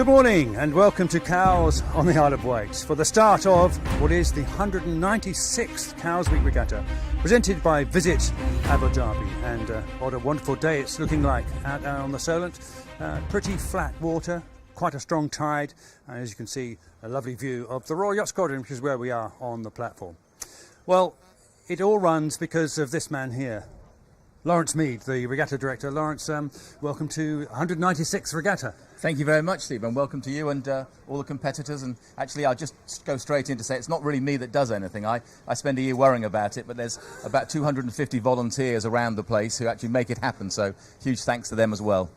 Good morning and welcome to Cows on the Isle of Wight for the start of what is the 196th Cows Week Regatta presented by Visit Abu Dhabi. And what a wonderful day it's looking like out on the Solent. Pretty flat water, quite a strong tide, and as you can see, a lovely view of the Royal Yacht Squadron, which is where we are on the platform. Well, it all runs because of this man here, Lawrence Mead, the regatta director. Lawrence, welcome to 196th Regatta. Thank you very much, Steve, and welcome to you and all the competitors. And actually, I'll just go straight in to say it's not really me that does anything. I spend a year worrying about it, but there's about 250 volunteers around the place who actually make it happen, so huge thanks to them as well.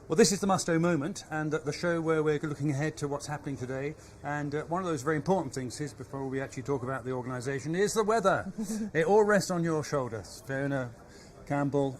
Well, this is the must-do moment, and the show where we're looking ahead to what's happening today. And one of those very important things is, before we actually talk about the organisation, is the weather. It all rests on your shoulders. Fiona Campbell,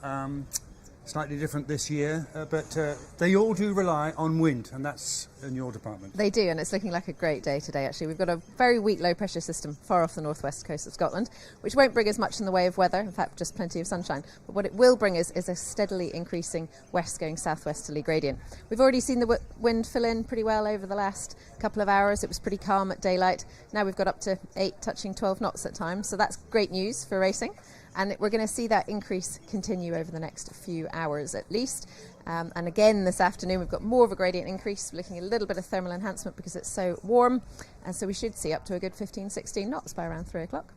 slightly different this year, but they all do rely on wind, and that's in your department. They do, and it's looking like a great day today, actually. We've got a very weak low-pressure system far off the northwest coast of Scotland, which won't bring us much in the way of weather, in fact, just plenty of sunshine. But what it will bring us is a steadily increasing west-going southwesterly gradient. We've already seen the wind fill in pretty well over the last couple of hours. It was pretty calm at daylight. Now we've got up to 8, touching 12 knots at times, so that's great news for racing. And we're going to see that increase continue over the next few hours at least. And again this afternoon we've got more of a gradient increase, looking at a little bit of thermal enhancement because it's so warm. And so we should see up to a good 15-16 knots by around 3 o'clock.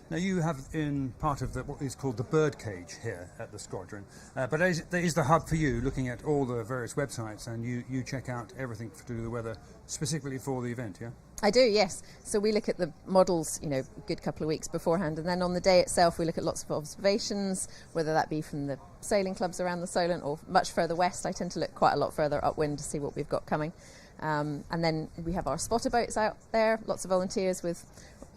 Now you have in part of what is called the bird cage here at the squadron, but there is the hub for you, looking at all the various websites, and you check out everything to do with the weather specifically for the event, yeah? I do, yes. So we look at the models, a good couple of weeks beforehand, and then on the day itself we look at lots of observations, whether that be from the sailing clubs around the Solent or much further west. I tend to look quite a lot further upwind to see what we've got coming. And then we have our spotter boats out there, lots of volunteers with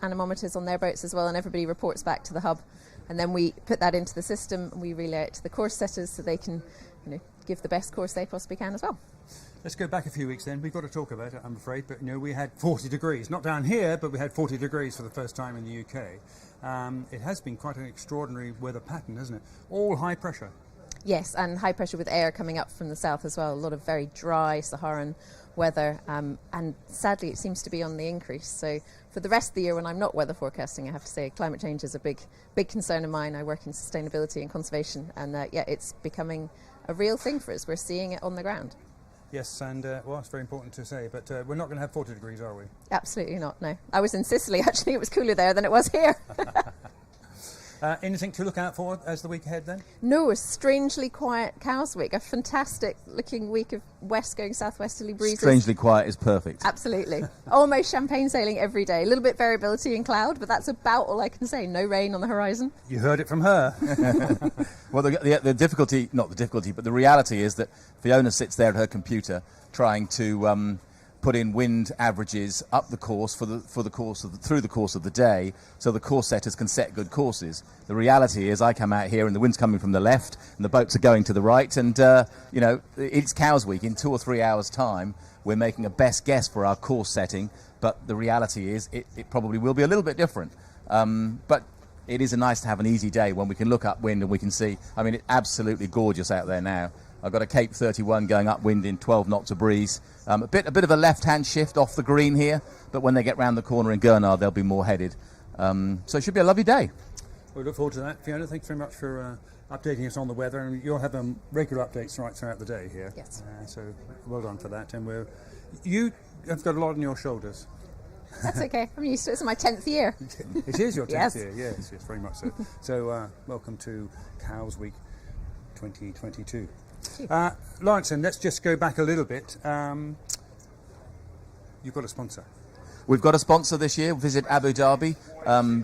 anemometers on their boats as well, and everybody reports back to the hub. And then we put that into the system and we relay it to the course setters so they can give the best course they possibly can as well. Let's go back a few weeks then. We've got to talk about it, I'm afraid, but we had 40 degrees, not down here, but we had 40 degrees for the first time in the UK. It has been quite an extraordinary weather pattern, hasn't it? All high pressure. Yes, and high pressure with air coming up from the south as well. A lot of very dry Saharan weather, and sadly it seems to be on the increase. So for the rest of the year, when I'm not weather forecasting, I have to say climate change is a big concern of mine. I work in sustainability and conservation, and it's becoming a real thing for us. We're seeing it on the ground. Yes, and it's very important to say, but we're not going to have 40 degrees, are we? Absolutely not, no. I was in Sicily, actually. It was cooler there than it was here. Anything to look out for as the week ahead then? No, a strangely quiet Cows Week, a fantastic looking week of west going southwesterly breezes. Strangely quiet is perfect. Absolutely. Almost champagne sailing every day. A little bit variability in cloud, but that's about all I can say. No rain on the horizon. You heard it from her. Well, the difficulty, not the difficulty, but the reality is that Fiona sits there at her computer trying to put in wind averages up the course through the course of the day, so the course setters can set good courses. The reality is, I come out here and the wind's coming from the left, and the boats are going to the right, and it's Cows Week. In 2 or 3 hours' time, we're making a best guess for our course setting, but the reality is, it probably will be a little bit different. But it is nice to have an easy day when we can look upwind and we can see. I mean, it's absolutely gorgeous out there now. I've got a Cape 31 going upwind in 12 knots of breeze. A bit of a left-hand shift off the green here, but when they get round the corner in Gurnard, they'll be more headed. So it should be a lovely day. We look forward to that. Fiona, thanks very much for updating us on the weather, and you'll have regular updates right throughout the day here. Yes. So well done for that. And you have got a lot on your shoulders. That's okay. I'm used to it. It's my 10th year. It is your 10th Yes. year, yes, very much so. So welcome to Cows Week 2022. Lawrence, and let's just go back a little bit. You've got a sponsor. We've got a sponsor this year, Visit Abu Dhabi.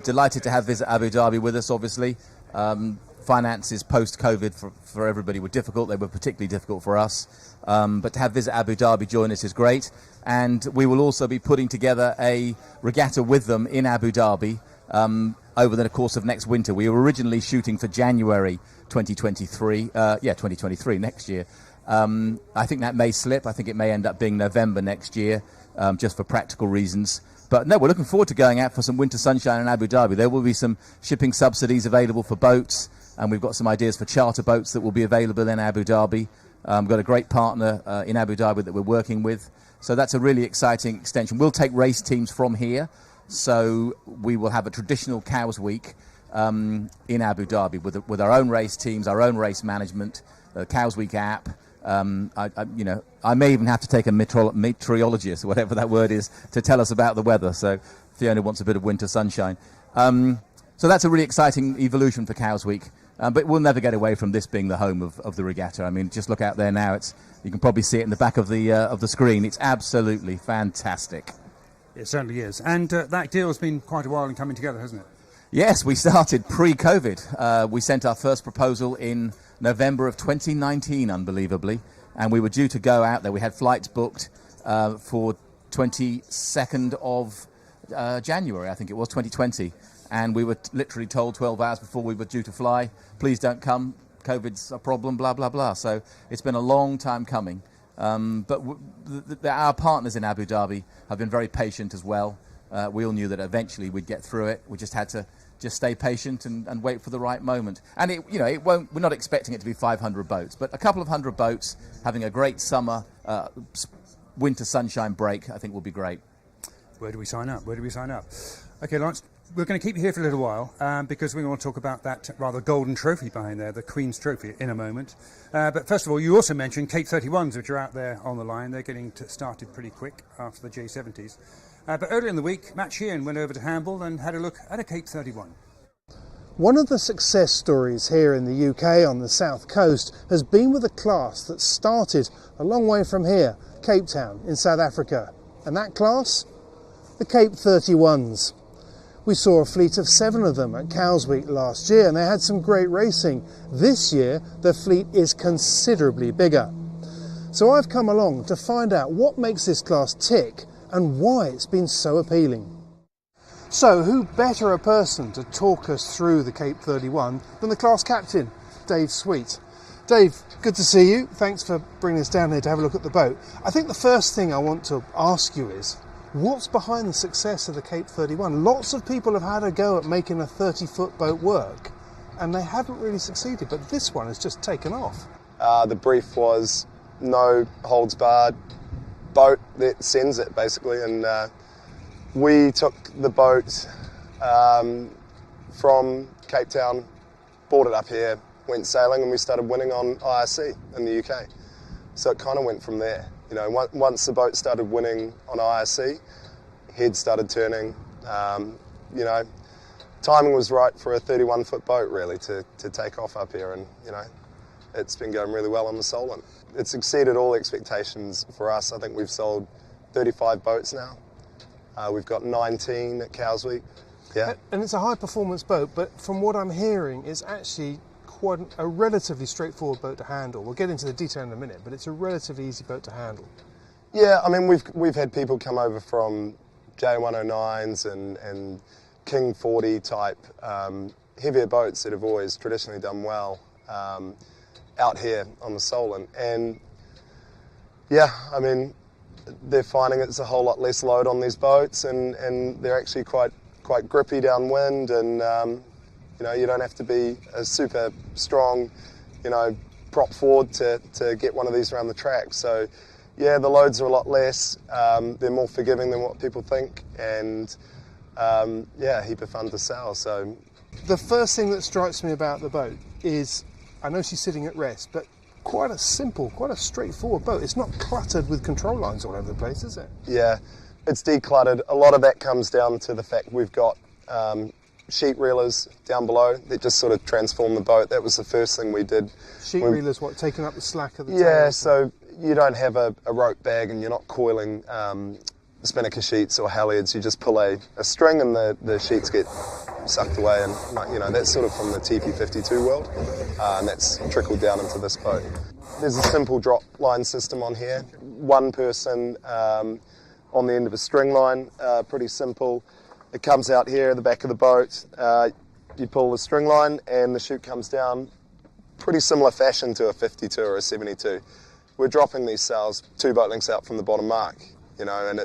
Delighted to have Visit Abu Dhabi with us, obviously. Finances post-COVID for everybody were difficult. They were particularly difficult for us. But to have Visit Abu Dhabi join us is great. And we will also be putting together a regatta with them in Abu Dhabi over the course of next winter. We were originally shooting for January 2023. 2023, next year. I think that may slip. I think it may end up being November next year, just for practical reasons. But no, we're looking forward to going out for some winter sunshine in Abu Dhabi. There will be some shipping subsidies available for boats, and we've got some ideas for charter boats that will be available in Abu Dhabi. We've got a great partner in Abu Dhabi that we're working with. So that's a really exciting extension. We'll take race teams from here. So we will have a traditional Cows Week in Abu Dhabi with our own race teams, our own race management, the Cows Week app. I may even have to take a meteorologist, whatever that word is, to tell us about the weather. So Fiona wants a bit of winter sunshine. So that's a really exciting evolution for Cows Week. But we'll never get away from this being the home of the regatta. I mean, just look out there now. You can probably see it in the back of the screen. It's absolutely fantastic. It certainly is. And that deal's been quite a while in coming together, hasn't it? Yes, we started pre-COVID. We sent our first proposal in November of 2019, unbelievably. And we were due to go out there. We had flights booked for 22nd of January, I think it was, 2020. And we were literally told 12 hours before we were due to fly, please don't come, COVID's a problem, blah, blah, blah. So it's been a long time coming. But our partners in Abu Dhabi have been very patient as well. We all knew that eventually we'd get through it. We just had to stay patient and wait for the right moment. And it won't. We're not expecting it to be 500 boats, but a couple of hundred boats having a great summer, winter sunshine break, I think will be great. Where do we sign up? Okay, Lawrence, we're going to keep you here for a little while because we want to talk about that rather golden trophy behind there, the Queen's Trophy, in a moment. But first of all, you also mentioned Cape 31s, which are out there on the line. They're getting started pretty quick after the J70s. But earlier in the week, Matt Sheehan went over to Hamble and had a look at a Cape 31. One of the success stories here in the UK on the south coast has been with a class that started a long way from here, Cape Town in South Africa. And that class? The Cape 31s. We saw a fleet of 7 of them at Cows Week last year and they had some great racing. This year the fleet is considerably bigger. So I've come along to find out what makes this class tick and why it's been so appealing. So who better a person to talk us through the Cape 31 than the class captain, Dave Sweet. Dave, good to see you. Thanks for bringing us down here to have a look at the boat. I think the first thing I want to ask you is, what's behind the success of the Cape 31? Lots of people have had a go at making a 30-foot boat work, and they haven't really succeeded, but this one has just taken off. The brief was no holds barred boat that sends it, basically, and we took the boat from Cape Town, brought it up here, went sailing, and we started winning on IRC in the UK. So it kind of went from there. You know, once the boat started winning on IRC, heads started turning. You know, timing was right for a 31-foot boat, really, to take off up here, and you know, it's been going really well on the Solent. It's exceeded all expectations for us. I think we've sold 35 boats now. We've got 19 at Cows Week. Yeah. And it's a high-performance boat, but from what I'm hearing, it's actually quite a relatively straightforward boat to handle. We'll get into the detail in a minute, but it's a relatively easy boat to handle. Yeah, I mean, we've had people come over from J109s and King 40 type heavier boats that have always traditionally done well out here on the Solent. And yeah, I mean, they're finding it's a whole lot less load on these boats, and they're actually quite grippy downwind, and you know, you don't have to be a super strong, you know, prop forward to get one of these around the track. So yeah, the loads are a lot less. They're more forgiving than what people think, and yeah, a heap of fun to sail. So the first thing that strikes me about the boat is, I know she's sitting at rest, but quite a simple, quite a straightforward boat. It's not cluttered with control lines all over the place, is it? Yeah, it's decluttered. A lot of that comes down to the fact we've got sheet reelers down below that just sort of transform the boat. That was the first thing we did. Sheet reelers, what, taking up the slack of the Yeah, tail? so you don't have a rope bag and you're not coiling spinnaker sheets or halyards. You just pull a string and the sheets get sucked away, and you know, that's sort of from the TP52 world, and that's trickled down into this boat. There's a simple drop line system on here. One person on the end of a string line, pretty simple. It comes out here at the back of the boat. You pull the string line and the chute comes down. Pretty similar fashion to a 52 or a 72. We're dropping these sails 2 boat lengths out from the bottom mark, you know, and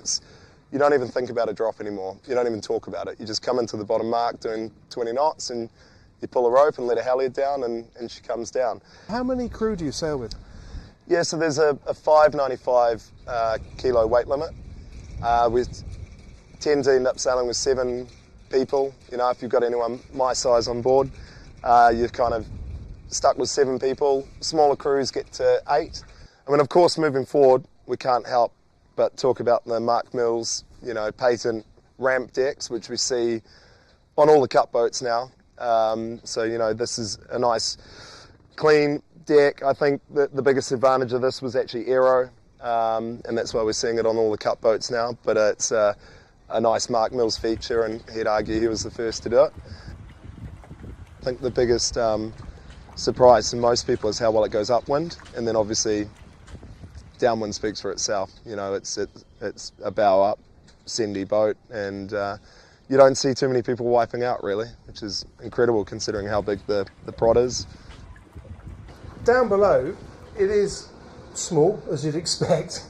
you don't even think about a drop anymore. You don't even talk about it. You just come into the bottom mark doing 20 knots and you pull a rope and let a halyard down and she comes down. How many crew do you sail with? Yeah, so there's a 595 kilo weight limit. We tend to end up sailing with 7 people. You know, if you've got anyone my size on board, you're kind of stuck with 7 people. Smaller crews get to 8. I mean, of course, moving forward, we can't help but talk about the Mark Mills, you know, patent ramp decks, which we see on all the cup boats now. So, you know, this is a nice, clean deck. I think that the biggest advantage of this was actually aero, and that's why we're seeing it on all the cup boats now. But it's a nice Mark Mills feature, and he'd argue he was the first to do it. I think the biggest surprise to most people is how well it goes upwind, and then obviously downwind speaks for itself. You know, it's a bow up, sendy boat, and you don't see too many people wiping out really, which is incredible considering how big the prod is. Down below, it is small, as you'd expect,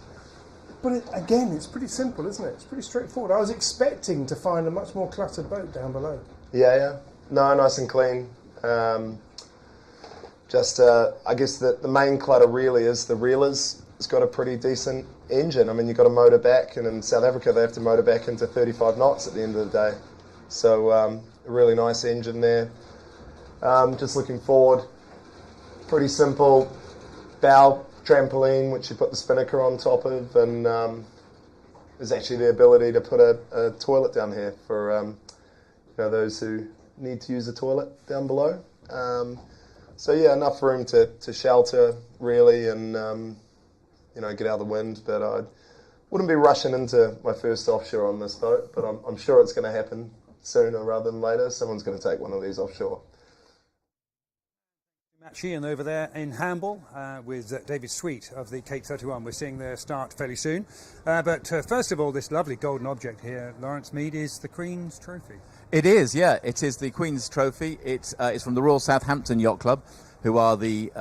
but again, it's pretty simple, isn't it? It's pretty straightforward. I was expecting to find a much more cluttered boat down below. Yeah. No, nice and clean. I guess the main clutter really is the reelers. It's got a pretty decent engine. I mean, you've got to motor back, and in South Africa, they have to motor back into 35 knots at the end of the day. So, a really nice engine there. Just looking forward, pretty simple bow trampoline, which you put the spinnaker on top of, and there's actually the ability to put a toilet down here for you know, those who need to use a toilet down below. So yeah, enough room to shelter really, and you know, get out of the wind. But I wouldn't be rushing into my first offshore on this boat, but I'm sure it's going to happen sooner rather than later. Someone's going to take one of these offshore. Matt Sheehan over there in Hamble with David Sweet of the Cape 31. We're seeing their start fairly soon. But first of all, this lovely golden object here, Lawrence Mead, is the Queen's Trophy. It is, yeah. It is the Queen's Trophy. It's from the Royal Southampton Yacht Club, who are the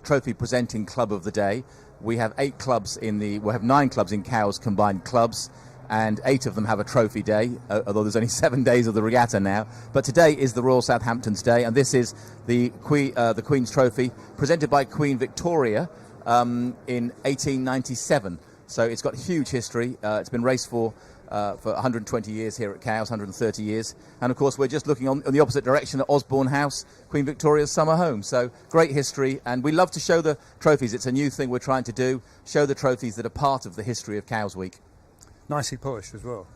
trophy presenting club of the day. We have 9 clubs in Cowes combined clubs, and 8 of them have a trophy day, although there's only 7 days of the regatta now. But today is the Royal Southampton's Day, and this is the Queen's Trophy, presented by Queen Victoria in 1897. So it's got huge history. It's been raced for 120 years here at Cowes, 130 years. And of course, we're just looking on the opposite direction at Osborne House, Queen Victoria's summer home. So great history, and we love to show the trophies. It's a new thing we're trying to do, show the trophies that are part of the history of Cowes Week. Nicely polished as well.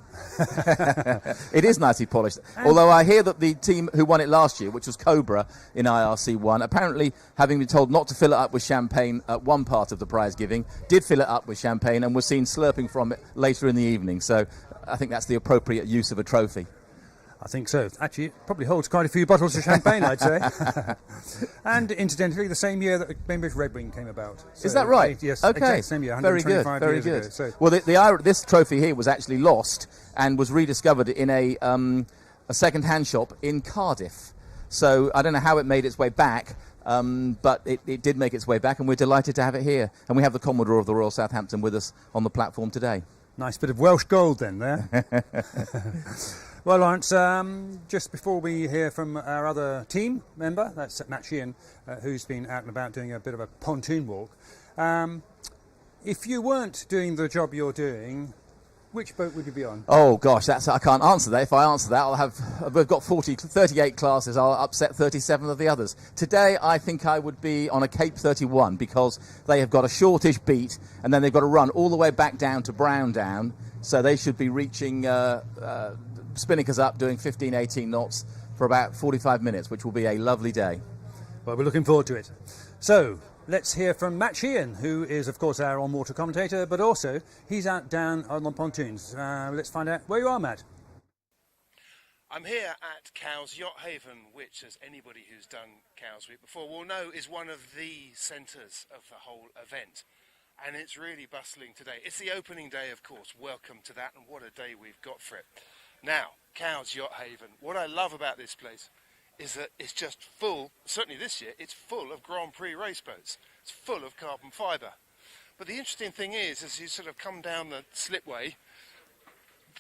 It is nicely polished. Although I hear that the team who won it last year, which was Cobra in IRC1, apparently, having been told not to fill it up with champagne at one part of the prize giving, did fill it up with champagne and was seen slurping from it later in the evening. So I think that's the appropriate use of a trophy. I think so. Actually, it probably holds quite a few bottles of champagne, I'd say. And incidentally, the same year that Bainbridge Red Wing came about. So, is that right? Yes. Okay. Exactly same year. 125 Very years good. Ago, so. Well, this trophy here was actually lost and was rediscovered in a second-hand shop in Cardiff. So I don't know how it made its way back, but it did make its way back, and we're delighted to have it here. And we have the Commodore of the Royal Southampton with us on the platform today. Nice bit of Welsh gold then there. Well, Lawrence, just before we hear from our other team member, that's Matt Sheehan, who's been out and about doing a bit of a pontoon walk. If you weren't doing the job you're doing, which boat would you be on? Oh gosh, I can't answer that. If I answer that, we've got 38 classes. I'll upset 37 of the others. Today, I think I would be on a Cape 31 because they have got a shortish beat, and then they've got to run all the way back down to Brown Down. So they should be reaching spinnakers up, doing 15, 18 knots for about 45 minutes, which will be a lovely day. Well, we're looking forward to it. So let's hear from Matt Sheehan, who is, of course, our on-water commentator, but also he's out down on the pontoons. Let's find out where you are, Matt. I'm here at Cowes Yacht Haven, which, as anybody who's done Cowes Week before will know, is one of the centres of the whole event. And it's really bustling today. It's the opening day, of course. Welcome to that, and what a day we've got for it. Now, Cowes Yacht Haven. What I love about this place is that it's just full, certainly this year, it's full of Grand Prix race boats. It's full of carbon fibre. But the interesting thing is, as you sort of come down the slipway,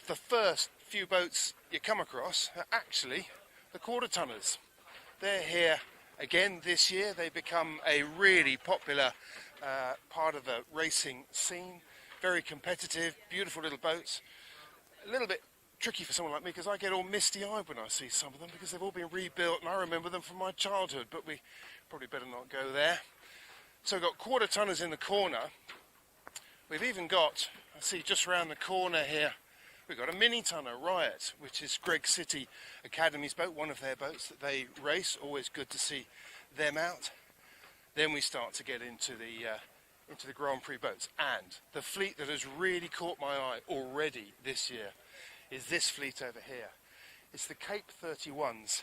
the first few boats you come across are actually the quarter-tonners. They're here again this year. They become a really popular part of the racing scene. Very competitive, beautiful little boats. A little bit tricky for someone like me because I get all misty-eyed when I see some of them because they've all been rebuilt and I remember them from my childhood, but we probably better not go there. So we've got quarter tonners in the corner. We've even got, I see just around the corner here, we've got a mini tonner, Riot, which is Greg City Academy's boat, one of their boats that they race. Always good to see them out. Then we start to get into the Grand Prix boats. And the fleet that has really caught my eye already this year is this fleet over here. It's the Cape 31s.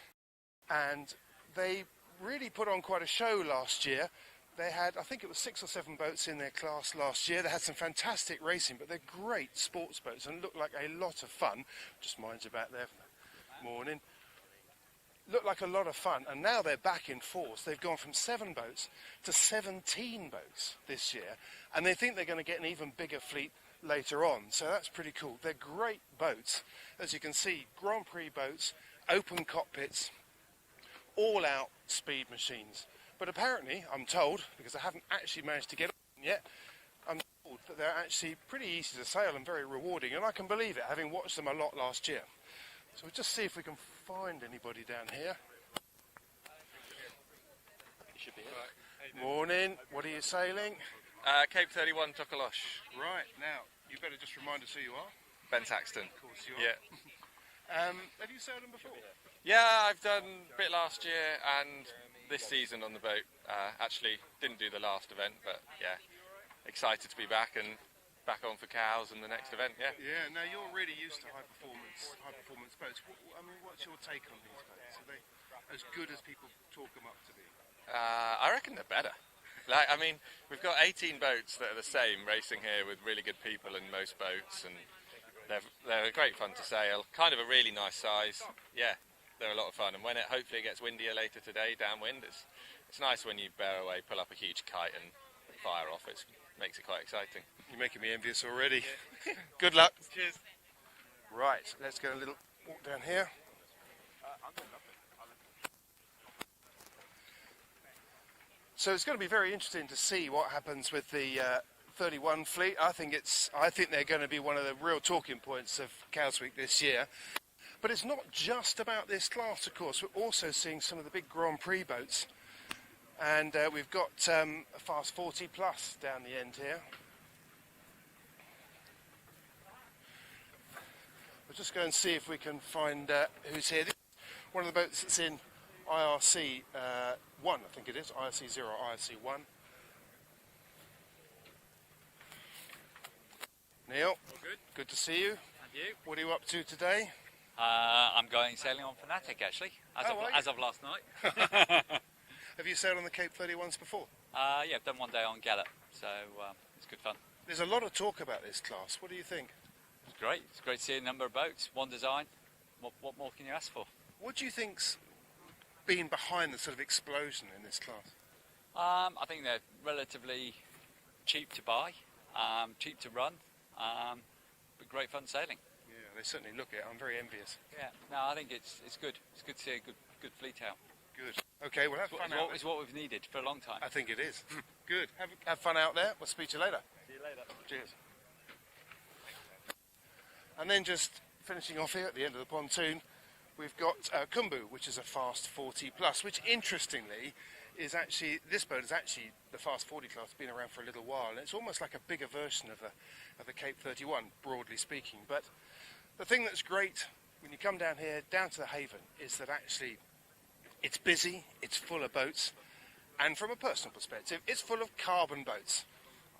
And they really put on quite a show last year. They had, I think it was 6 or 7 boats in their class last year. They had some fantastic racing, but they're great sports boats and look like a lot of fun. Just mind you back there for the morning. Look like a lot of fun, and now they're back in force. They've gone from 7 boats to 17 boats this year, and they think they're going to get an even bigger fleet later on, so that's pretty cool. They're great boats. As you can see, Grand Prix boats, open cockpits, all-out speed machines. But apparently, I'm told, because I haven't actually managed to get on them yet, I'm told that they're actually pretty easy to sail and very rewarding, and I can believe it, having watched them a lot last year. So we'll just see if we can find anybody down here. You should be here. Morning, what are you sailing? Cape 31 Tokolosh. Right, now, you better just remind us who you are. Ben Saxton. Of course you are. Yeah. Have you sailed them before? Yeah, I've done a bit last year and this season on the boat. Actually, didn't do the last event, but yeah, excited to be back and back on for cows and the next event, yeah. Yeah, now you're really used to high performance boats. What's your take on these boats? Are they as good as people talk them up to be? I reckon they're better. Like, I mean, we've got 18 boats that are the same racing here with really good people in most boats, and they're great fun to sail. Kind of a really nice size. Yeah, they're a lot of fun. And when it hopefully gets windier later today, downwind, it's nice when you bear away, pull up a huge kite and fire off. It makes it quite exciting. You're making me envious already. Good luck. Cheers. Right, let's go a little walk down here. So it's going to be very interesting to see what happens with the 31 fleet. I think they're going to be one of the real talking points of Cows Week this year. But it's not just about this class, of course. We're also seeing some of the big Grand Prix boats. And we've got a Fast 40 Plus down the end here. We'll just go and see if we can find who's here. This is one of the boats that's in IRC 1, I think it is. IRC 0, IRC 1. Neil, All good. good to see you. And you? What are you up to today? I'm going sailing on Fanatic actually, as of last night. Have you sailed on the Cape 31s before? Yeah, I've done one day on Gallop, so it's good fun. There's a lot of talk about this class. What do you think? It's great. It's great to see a number of boats, one design. What more can you ask for? What do you think's been behind the sort of explosion in this class? I think they're relatively cheap to buy, cheap to run, but great fun sailing. Yeah, they certainly look it. I'm very envious. Yeah, no, I think it's good. It's good to see a good fleet out. Good. Okay, well, have fun out there. It's what we've needed for a long time. I think it is. Good. Have fun out there. We'll speak to you later. See you later. Cheers. And then just finishing off here at the end of the pontoon, we've got Kumbu, which is a Fast 40 Plus, which interestingly is actually, this boat is actually the Fast 40 class, it's been around for a little while, and it's almost like a bigger version of the Cape 31, broadly speaking. But the thing that's great when you come down here, down to the haven, is that actually it's busy, it's full of boats, and from a personal perspective, it's full of carbon boats.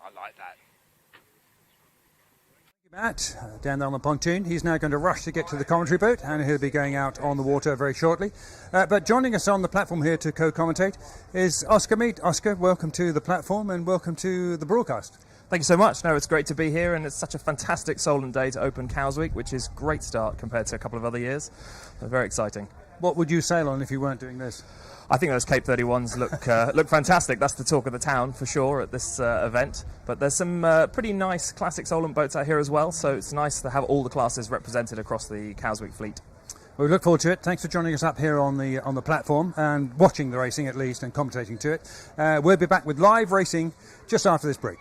I like that. Matt, down there on the pontoon. He's now going to rush to get to the commentary boat, and he'll be going out on the water very shortly. But joining us on the platform here to co-commentate is Oscar Mead. Oscar, welcome to the platform and welcome to the broadcast. Thank you so much. No, it's great to be here, and it's such a fantastic Solent day to open Cows Week, which is a great start compared to a couple of other years. So very exciting. What would you sail on if you weren't doing this? I think those Cape 31s look fantastic. That's the talk of the town for sure at this event. But there's some pretty nice classic Solent boats out here as well, so it's nice to have all the classes represented across the Cows Week fleet. We look forward to it. Thanks for joining us up here on the platform and watching the racing at least and commentating to it. We'll be back with live racing just after this break.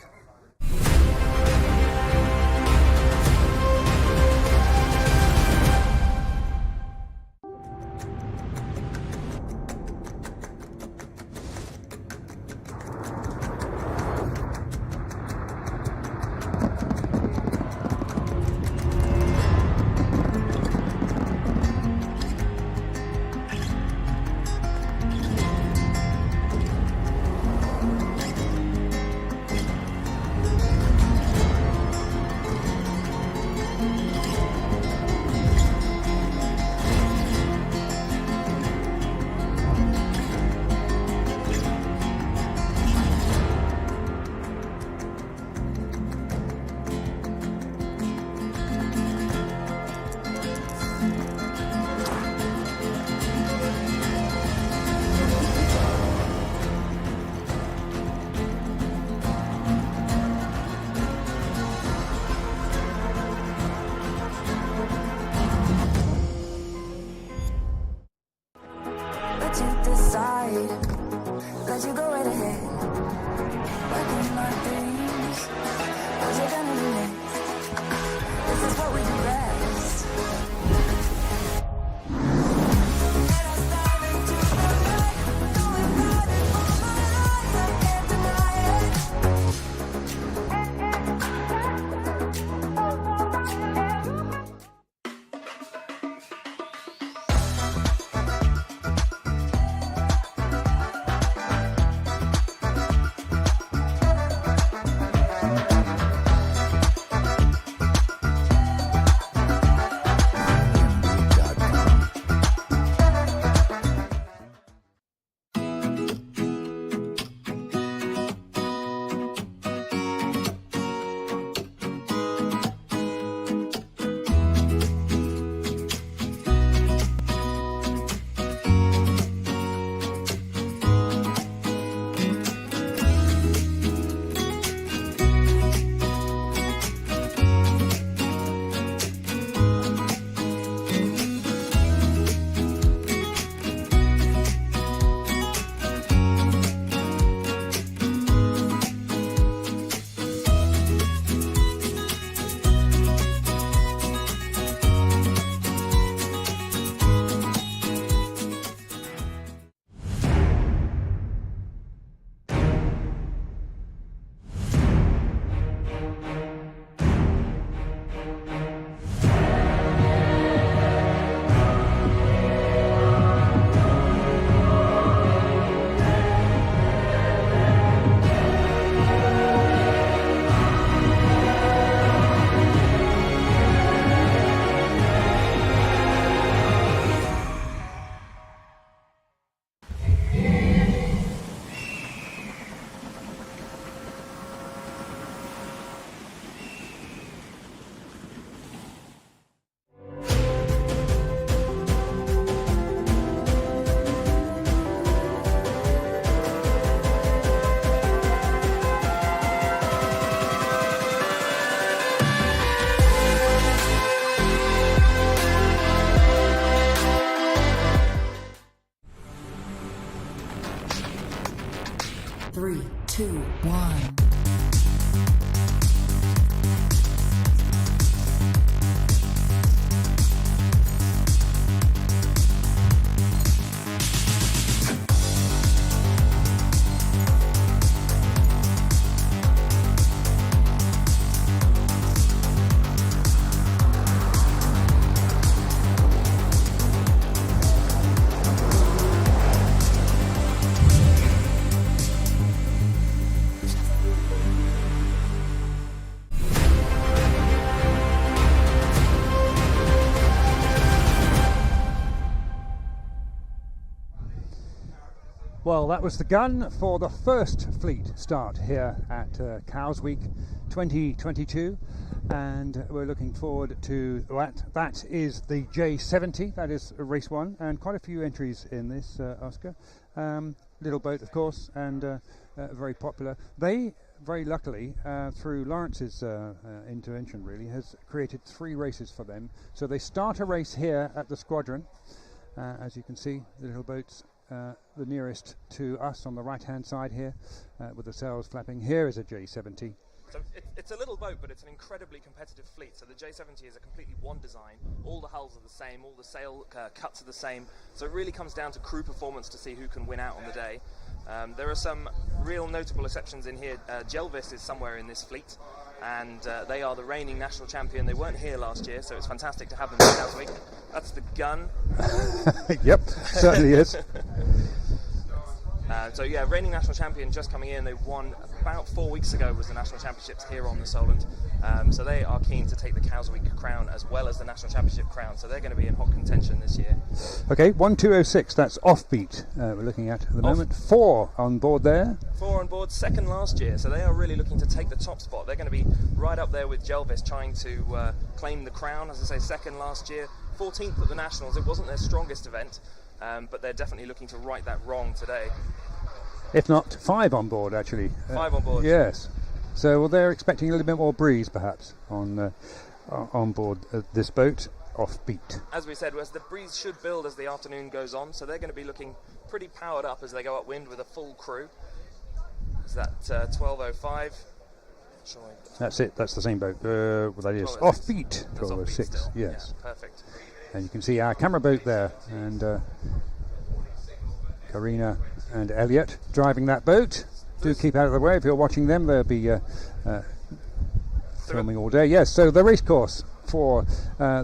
Three, two, one. Well, that was the gun for the first fleet start here at Cows Week 2022, and we're looking forward to that. That is the J70, that is race one, and quite a few entries in this, Oscar. Little boat, of course, and very popular. They very luckily, through Lawrence's intervention, really, has created 3 races for them. So they start a race here at the squadron. As you can see, the little boats, the nearest to us on the right-hand side here, with the sails flapping. Here is a J70. So it's a little boat, but it's an incredibly competitive fleet. So the J70 is a completely one design. All the hulls are the same, all the sail cuts are the same. So it really comes down to crew performance to see who can win out on the day. There are some real notable exceptions in here. Jelvis is somewhere in this fleet, and they are the reigning national champion. They weren't here last year, so it's fantastic to have them in Cowsweek. That's the gun. Yep, certainly is. So yeah, reigning national champion just coming in. They won about 4 weeks ago, was the national championships here on the Solent. So they are keen to take the Cowsweek crown as well as the national championship crown. So they're going to be in hot contention this year. Okay, 1206, that's offbeat we're looking at the moment. 4 on board there. 4 on board, second last year. So they are really looking to take the top spot. They're going to be right up there with Jelvis, trying to claim the crown. As I say, second last year, 14th at the Nationals. It wasn't their strongest event. But they're definitely looking to right that wrong today. If not 5 on board, actually. 5 on board. Yes. So well, they're expecting a little bit more breeze, perhaps, on board this boat, offbeat. As we said, the breeze should build as the afternoon goes on, so they're going to be looking pretty powered up as they go upwind with a full crew. Is that 1205? That's it. That's the same boat. That is offbeat. 1206. Yes. Yeah, perfect. And you can see our camera boat there, and Karina and Elliot driving that boat. Do keep out of the way if you're watching them. They'll be filming all day. Yes, so the race course for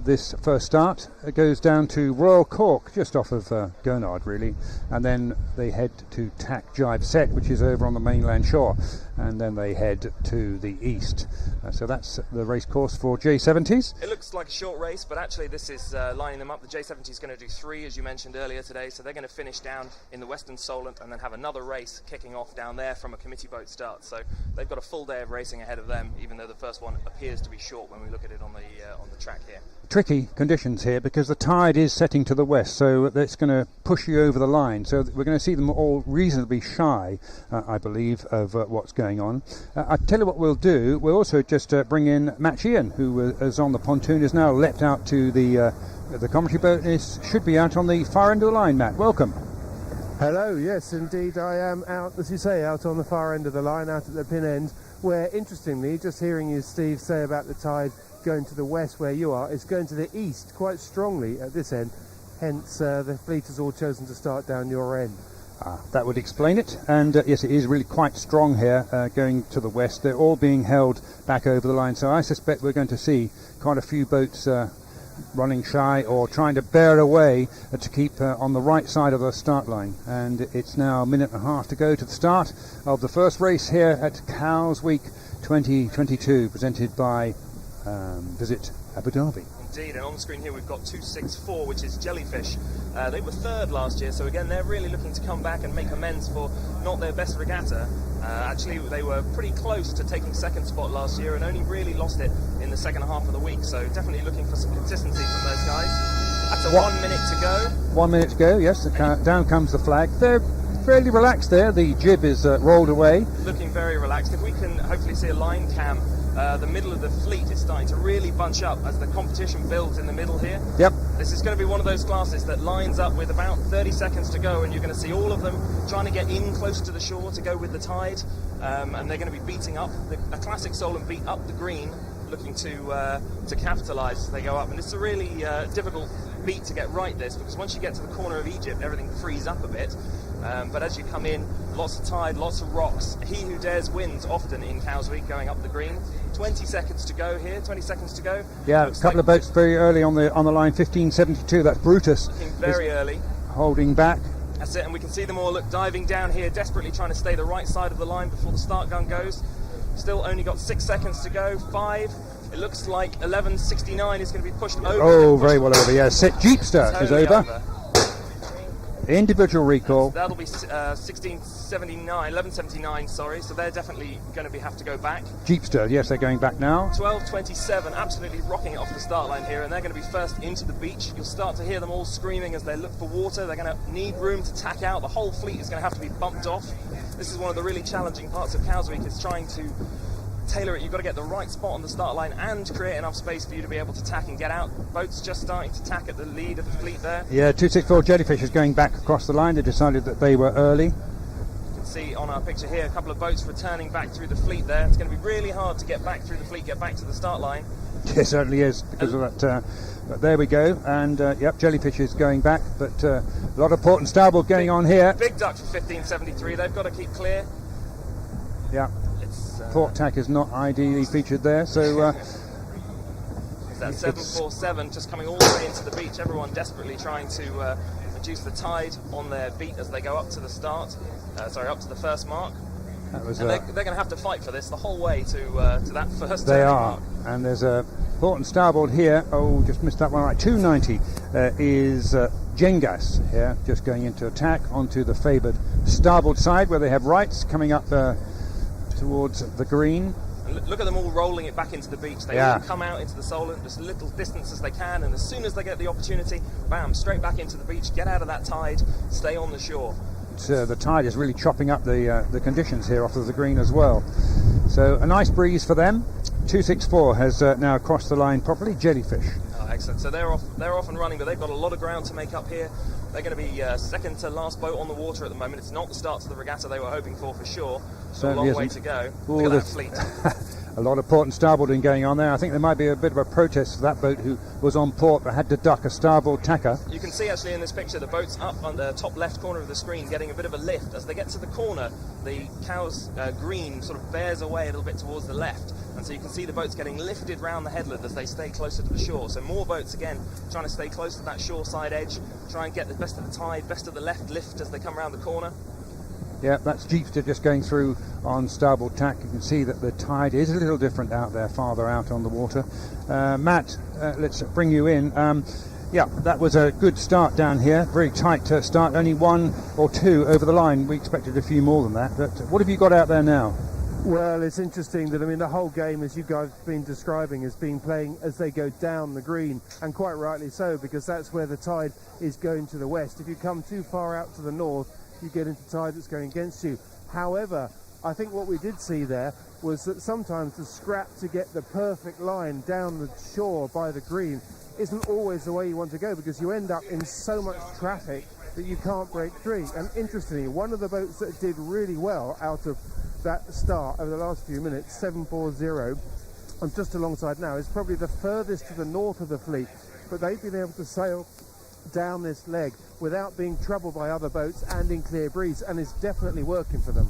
this first start goes down to Royal Cork, just off of Gurnard, really, and then they head to Tack Jive Set, which is over on the mainland shore, and then they head to the east. So that's the race course for J70s. It looks like a short race, but actually this is lining them up. The J70 is going to do 3, as you mentioned earlier today, so they're going to finish down in the Western Solent and then have another race kicking off down there from a committee boat start. So they've got a full day of racing ahead of them, even though the first one appears to be short when we look at it on the track here. Tricky conditions here because the tide is setting to the west, so that's going to push you over the line. So we're going to see them all reasonably shy, I believe, of what's going on. I tell you what we'll do. We'll also just bring in Matt Sheehan, who is on the pontoon, is now leapt out to the commentary boat. And should be out on the far end of the line. Matt, welcome. Hello, yes, indeed, I am out, as you say, out on the far end of the line, out at the pin end, where, interestingly, just hearing you, Steve, say about the tide going to the west where you are, it's going to the east quite strongly at this end, hence the fleet has all chosen to start down your end. That would explain it, and yes, it is really quite strong here going to the west. They're all being held back over the line, so I suspect we're going to see quite a few boats running shy or trying to bear away to keep on the right side of the start line. And it's now a minute and a half to go to the start of the first race here at Cowsweek 2022, presented by Visit Abu Dhabi. Indeed, and on the screen here we've got 264, which is Jellyfish. They were third last year, so again they're really looking to come back and make amends for not their best regatta. Actually, they were pretty close to taking second spot last year and only really lost it in the second half of the week, so definitely looking for some consistency from those guys. That's a 1 minute to go. 1 minute to go, yes, down comes the flag. They're fairly relaxed there, the jib is rolled away. Looking very relaxed. If we can hopefully see a line cam, the middle of the fleet is starting to really bunch up as the competition builds in the middle here. Yep. This is going to be one of those classes that lines up with about 30 seconds to go, and you're going to see all of them trying to get in close to the shore to go with the tide, and they're going to be beating up. A classic Solent beat up the green, looking to capitalise as they go up, and it's a really difficult beat to get right this, because once you get to the corner of Egypt everything frees up a bit, but as you come in, lots of tide, lots of rocks. He who dares wins often in Cowsweek going up the green. 20 seconds to go here, 20 seconds to go. Yeah, a couple of boats very early on the line, 1572, that's Brutus. Very early. Holding back. That's it, and we can see them all diving down here, desperately trying to stay the right side of the line before the start gun goes. Still only got 6 seconds to go, 5. It looks like 1169 is going to be pushed over. Oh, very well over, yeah. Jeepster is over. Individual recall. That'll be 1179, sorry, so they're definitely going to have to go back. Jeepster, yes, they're going back now. 1227, absolutely rocking it off the start line here, and they're going to be first into the beach. You'll start to hear them all screaming as they look for water. They're going to need room to tack out. The whole fleet is going to have to be bumped off. This is one of the really challenging parts of Cows Week, is trying to tailor it. You've got to get the right spot on the start line and create enough space for you to be able to tack and get out. Boats just starting to tack at the lead of the fleet there. Yeah, 264 Jellyfish is going back across the line. They decided that they were early. You can see on our picture here a couple of boats returning back through the fleet there. It's going to be really hard to get back through the fleet, get back to the start line. It certainly is, because of that. But there we go, and yep, Jellyfish is going back, but a lot of port and starboard going on here. Big duck for 1573. They've got to keep clear. Yeah. Port tack is not ideally featured there, so that 747 just coming all the way into the beach. Everyone desperately trying to reduce the tide on their beat as they go up to the start. Up to the first mark. That was, and they're going to have to fight for this the whole way to that first. They are, mark. And there's a port and starboard here. Oh, just missed that one. Right, 290 is Jengas here, just going into attack onto the favoured starboard side, where they have rights coming up towards the green. And look at them all rolling it back into the beach. They all come out into the Solent as little distance as they can, and as soon as they get the opportunity, bam, straight back into the beach, get out of that tide, stay on the shore. The tide is really chopping up the conditions here off of the green as well. So a nice breeze for them. 264 has now crossed the line properly. Jellyfish. Oh, excellent. So they're off and running, but they've got a lot of ground to make up here. They're going to be second to last boat on the water at the moment. It's not the start to the regatta they were hoping for sure. So a long way to go. Look at that fleet. A lot of port and starboarding going on there. I think there might be a bit of a protest for that boat who was on port but had to duck a starboard tacker. You can see actually in this picture the boat's up on the top left corner of the screen getting a bit of a lift. As they get to the corner, the Cow's green sort of bears away a little bit towards the left, and so you can see the boats getting lifted round the headland as they stay closer to the shore. So more boats again trying to stay close to that shore side edge, try and get the best of the tide, best of the left lift as they come around the corner. Yeah, that's Jeepster just going through on starboard tack. You can see that the tide is a little different out there, farther out on the water. Matt, let's bring you in. Yeah, that was a good start down here. Very tight start, only one or two over the line. We expected a few more than that. But what have you got out there now? Well, it's interesting that, I mean, the whole game, as you guys have been describing, has been playing as they go down the green, and quite rightly so, because that's where the tide is going to the west. If you come too far out to the north, you get into tide that's going against you. However, I think what we did see there was that sometimes the scrap to get the perfect line down the shore by the green isn't always the way you want to go, because you end up in so much traffic that you can't break free. And interestingly, one of the boats that did really well out of that start over the last few minutes, 740, I'm just alongside now, is probably the furthest to the north of the fleet, but they've been able to sail down this leg without being troubled by other boats and in clear breeze, and it's definitely working for them.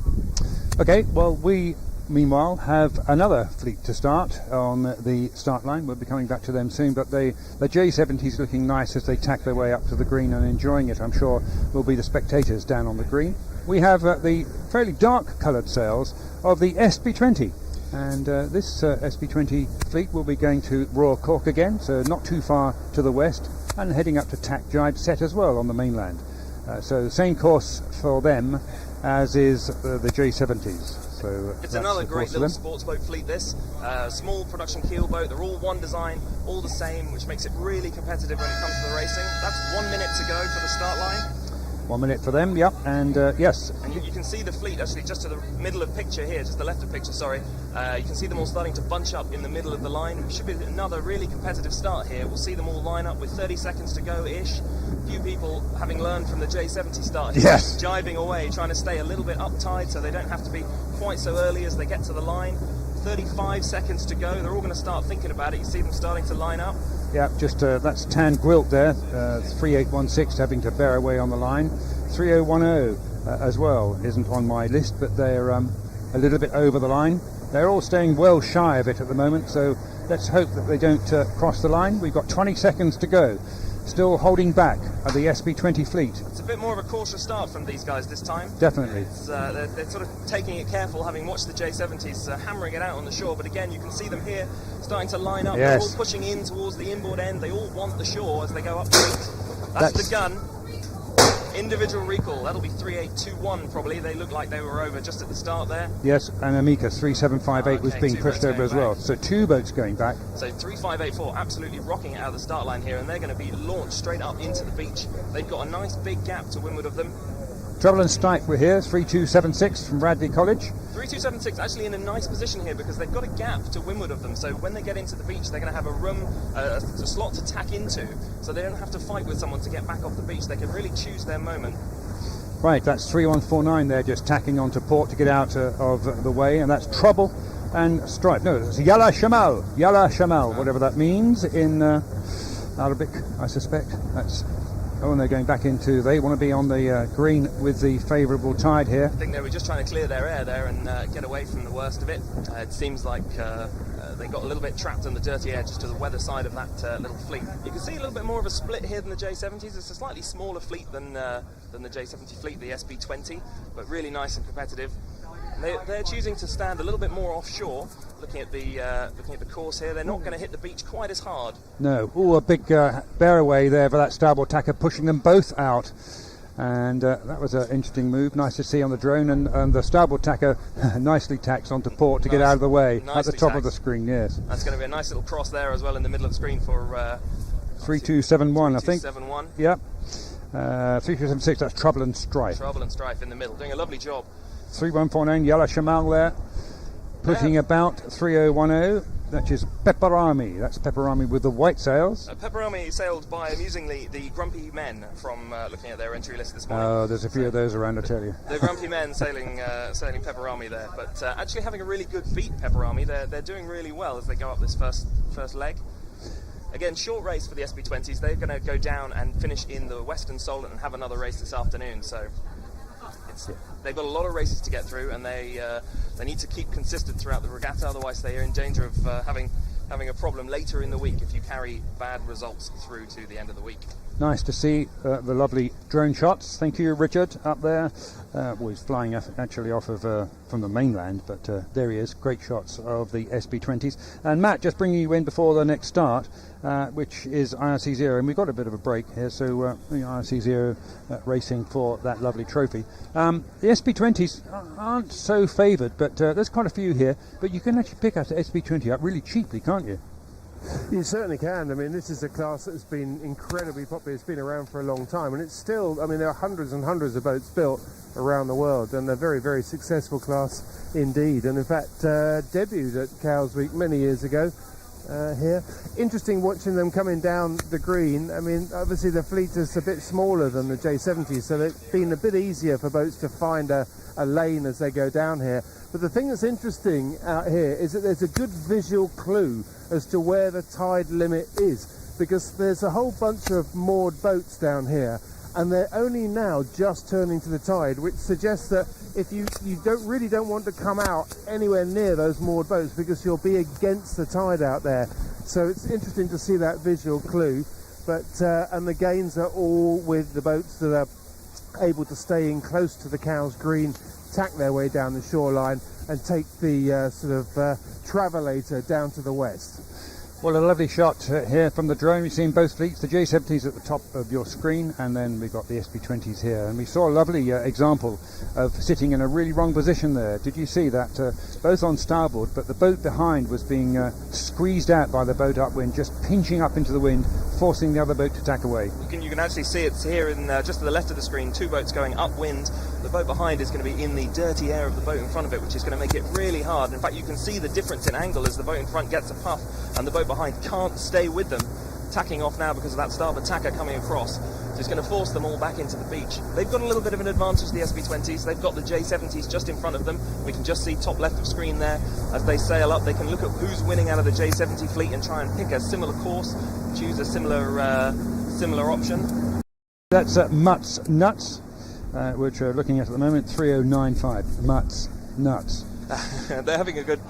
Okay, well, we meanwhile have another fleet to start on the start line. We'll be coming back to them soon, but the J70 is looking nice as they tack their way up to the green and enjoying it. I'm sure will be the spectators down on the green. We have the fairly dark coloured sails of the SB20, and this SB20 fleet will be going to Royal Cork again, so not too far to the west, and heading up to Tack Jibe Set as well on the mainland. So the same course for them as is the J70s. So it's another great little sports boat fleet, this. Small production keel boat, they're all one design, all the same, which makes it really competitive when it comes to the racing. That's 1 minute to go for the start line. 1 minute for them, yep, and yes. And you can see the fleet actually just to the middle of picture here, just the left of picture, sorry. You can see them all starting to bunch up in the middle of the line. It should be another really competitive start here. We'll see them all line up with 30 seconds to go-ish. A few people, having learned from the J70 start here, yes, jibing away, trying to stay a little bit uptight so they don't have to be quite so early as they get to the line. 35 seconds to go. They're all going to start thinking about it. You see them starting to line up. Yeah, just that's Tan Gwilt there, 3816 having to bear away on the line. 3010 as well isn't on my list, but they're a little bit over the line. They're all staying well shy of it at the moment, so let's hope that they don't cross the line. We've got 20 seconds to go. Still holding back at the SB20 fleet. It's a bit more of a cautious start from these guys this time. Definitely. They're sort of taking it careful, having watched the J70s hammering it out on the shore, but again you can see them here starting to line up. Yes. They're all pushing in towards the inboard end. They all want the shore as they go up the fleet. That's the gun. Individual recall, that'll be 3821 probably. They look like they were over just at the start there. Yes, and Amica 3758 was being pushed over as well. So 2 boats going back. So 3584 absolutely rocking it out of the start line here, and they're going to be launched straight up into the beach. They've got a nice big gap to windward of them. Trouble and Stripe we're here, 3276 from Bradley College. 3276 actually in a nice position here because they've got a gap to windward of them, so when they get into the beach they're going to have a room, a slot to tack into, so they don't have to fight with someone to get back off the beach. They can really choose their moment. Right, that's 3149 there, just tacking onto port to get out of the way, and that's Trouble and Stripe. No, it's Yalla Shamal, whatever that means in Arabic, I suspect. That's... Oh, and they're going back into... They want to be on the green with the favourable tide here. I think they were just trying to clear their air there and get away from the worst of it. It seems like they got a little bit trapped in the dirty air just to the weather side of that little fleet. You can see a little bit more of a split here than the J70s. It's a slightly smaller fleet than the J70 fleet, the SB20, but really nice and competitive. They're choosing to stand a little bit more offshore. Looking at the course here, they're not going to hit the beach quite as hard. No. Oh, a big bear away there for that starboard tacker, pushing them both out. And that was an interesting move. Nice to see on the drone. And the starboard tacker nicely tacks onto port to get out of the way at the top of the screen, yes. That's going to be a nice little cross there as well in the middle of the screen for... 3271, I think. 3271. Yep. 3276, that's Trouble and Strife. Trouble and Strife in the middle, doing a lovely job. 3149, Yalla Shamal there, pushing about 3010, that is Pepperami. That's Pepperami with the white sails. Pepperami sailed by, amusingly, the Grumpy Men from looking at their entry list this morning. Oh, there's a few of those around, I tell you. The Grumpy Men sailing Pepperami there, but actually having a really good beat, Pepperami. They're doing really well as they go up this first leg. Again, short race for the SB20s. They're going to go down and finish in the Western Solent and have another race this afternoon, so... They've got a lot of races to get through, and they need to keep consistent throughout the regatta. Otherwise, they are in danger of having a problem later in the week if you carry bad results through to the end of the week. Nice to see the lovely drone shots. Thank you, Richard, up there. Well, he's flying actually off of from the mainland, but there he is. Great shots of the SB20s. And Matt, just bringing you in before the next start, which is IRC 0, and we've got a bit of a break here, so IRC 0 racing for that lovely trophy. The SB20s aren't so favoured, but there's quite a few here, but you can actually pick up the SB20 up really cheaply, can't you? You certainly can. I mean, this is a class that's been incredibly popular. It's been around for a long time, and it's still, I mean, there are hundreds and hundreds of boats built around the world, and they're very, very successful class indeed. And in fact, debuted at Cowes Week many years ago here. Interesting watching them coming down the green. I mean, obviously the fleet is a bit smaller than the J70, so it's been a bit easier for boats to find a lane as they go down here. But the thing that's interesting out here is that there's a good visual clue as to where the tide limit is, because there's a whole bunch of moored boats down here, and they're only now just turning to the tide, which suggests that if you don't want to come out anywhere near those moored boats because you'll be against the tide out there. So it's interesting to see that visual clue. But and the gains are all with the boats that are able to stay in close to the Cowes Green, tack their way down the shoreline and take the sort of travelator down to the west. Well, a lovely shot here from the drone. We've seen both fleets, the J70s at the top of your screen, and then we've got the SB20s here. And we saw a lovely example of sitting in a really wrong position there. Did you see that? Both on starboard, but the boat behind was being squeezed out by the boat upwind, just pinching up into the wind, forcing the other boat to tack away. You can actually see it's here in just to the left of the screen, two boats going upwind. The boat behind is going to be in the dirty air of the boat in front of it, which is going to make it really hard. In fact, you can see the difference in angle as the boat in front gets a puff and the boat behind can't stay with them, tacking off now because of that starboard tacker coming across. So it's going to force them all back into the beach. They've got a little bit of an advantage, the SB20s. They've got the J70s just in front of them. We can just see top left of screen there. As they sail up, they can look at who's winning out of the J70 fleet and try and pick a similar course, choose a similar option. That's Mutt's Nuts, which we're looking at the moment, 3095. Mutt's Nuts. They're having a good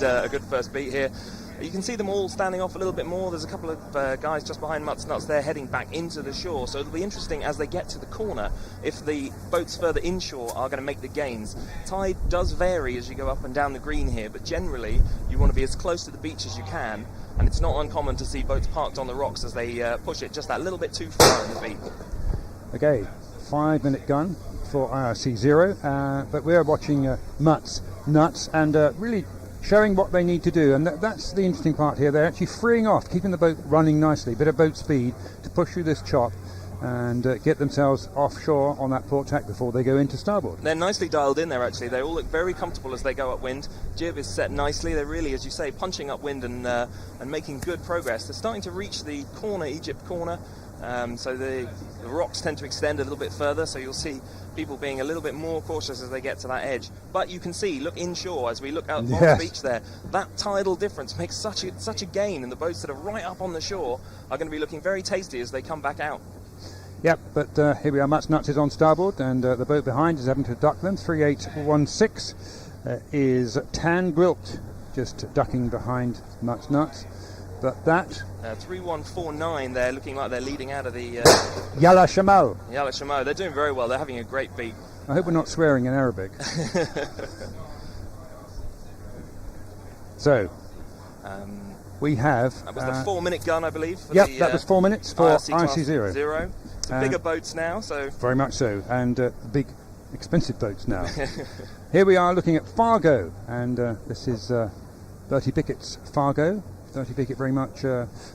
first beat here. You can see them all standing off a little bit more. There's a couple of guys just behind Mutt's Nuts. They're heading back into the shore, so it'll be interesting as they get to the corner if the boats further inshore are going to make the gains. Tide does vary as you go up and down the green here, but generally you want to be as close to the beach as you can, and it's not uncommon to see boats parked on the rocks as they push it just that little bit too far in the beat. Okay, 5-minute gun for IRC 0, but we're watching Mutt's Nuts and really showing what they need to do, and that's the interesting part here. They're actually freeing off, keeping the boat running nicely, bit of boat speed to push through this chop and get themselves offshore on that port tack before they go into starboard. They're nicely dialed in there, actually. They all look very comfortable as they go upwind. Jib is set nicely. They're really, as you say, punching upwind and making good progress. They're starting to reach the corner, Egypt corner, so the rocks tend to extend a little bit further, so you'll see people being a little bit more cautious as they get to that edge. But you can see, look inshore as we look out on the beach there, that tidal difference makes such a gain, and the boats that are right up on the shore are going to be looking very tasty as they come back out. Yep, but here we are. Mutt's Nuts is on starboard, and the boat behind is having to duck them. 3816 is Tan Gwilt just ducking behind Mutt's Nuts. But that 3149 there, looking like they're leading out of the Yalla Shamal. Yalla Shamal. They're doing very well. They're having a great beat. I hope we're not swearing in Arabic. So we have that was the 4-minute gun, I believe. Yep, that was 4 minutes for IC 0. So bigger boats now, so very much so, and big expensive boats now. Here we are looking at Fargo, and this is Bertie Pickett's Fargo. Bertie Pickett very much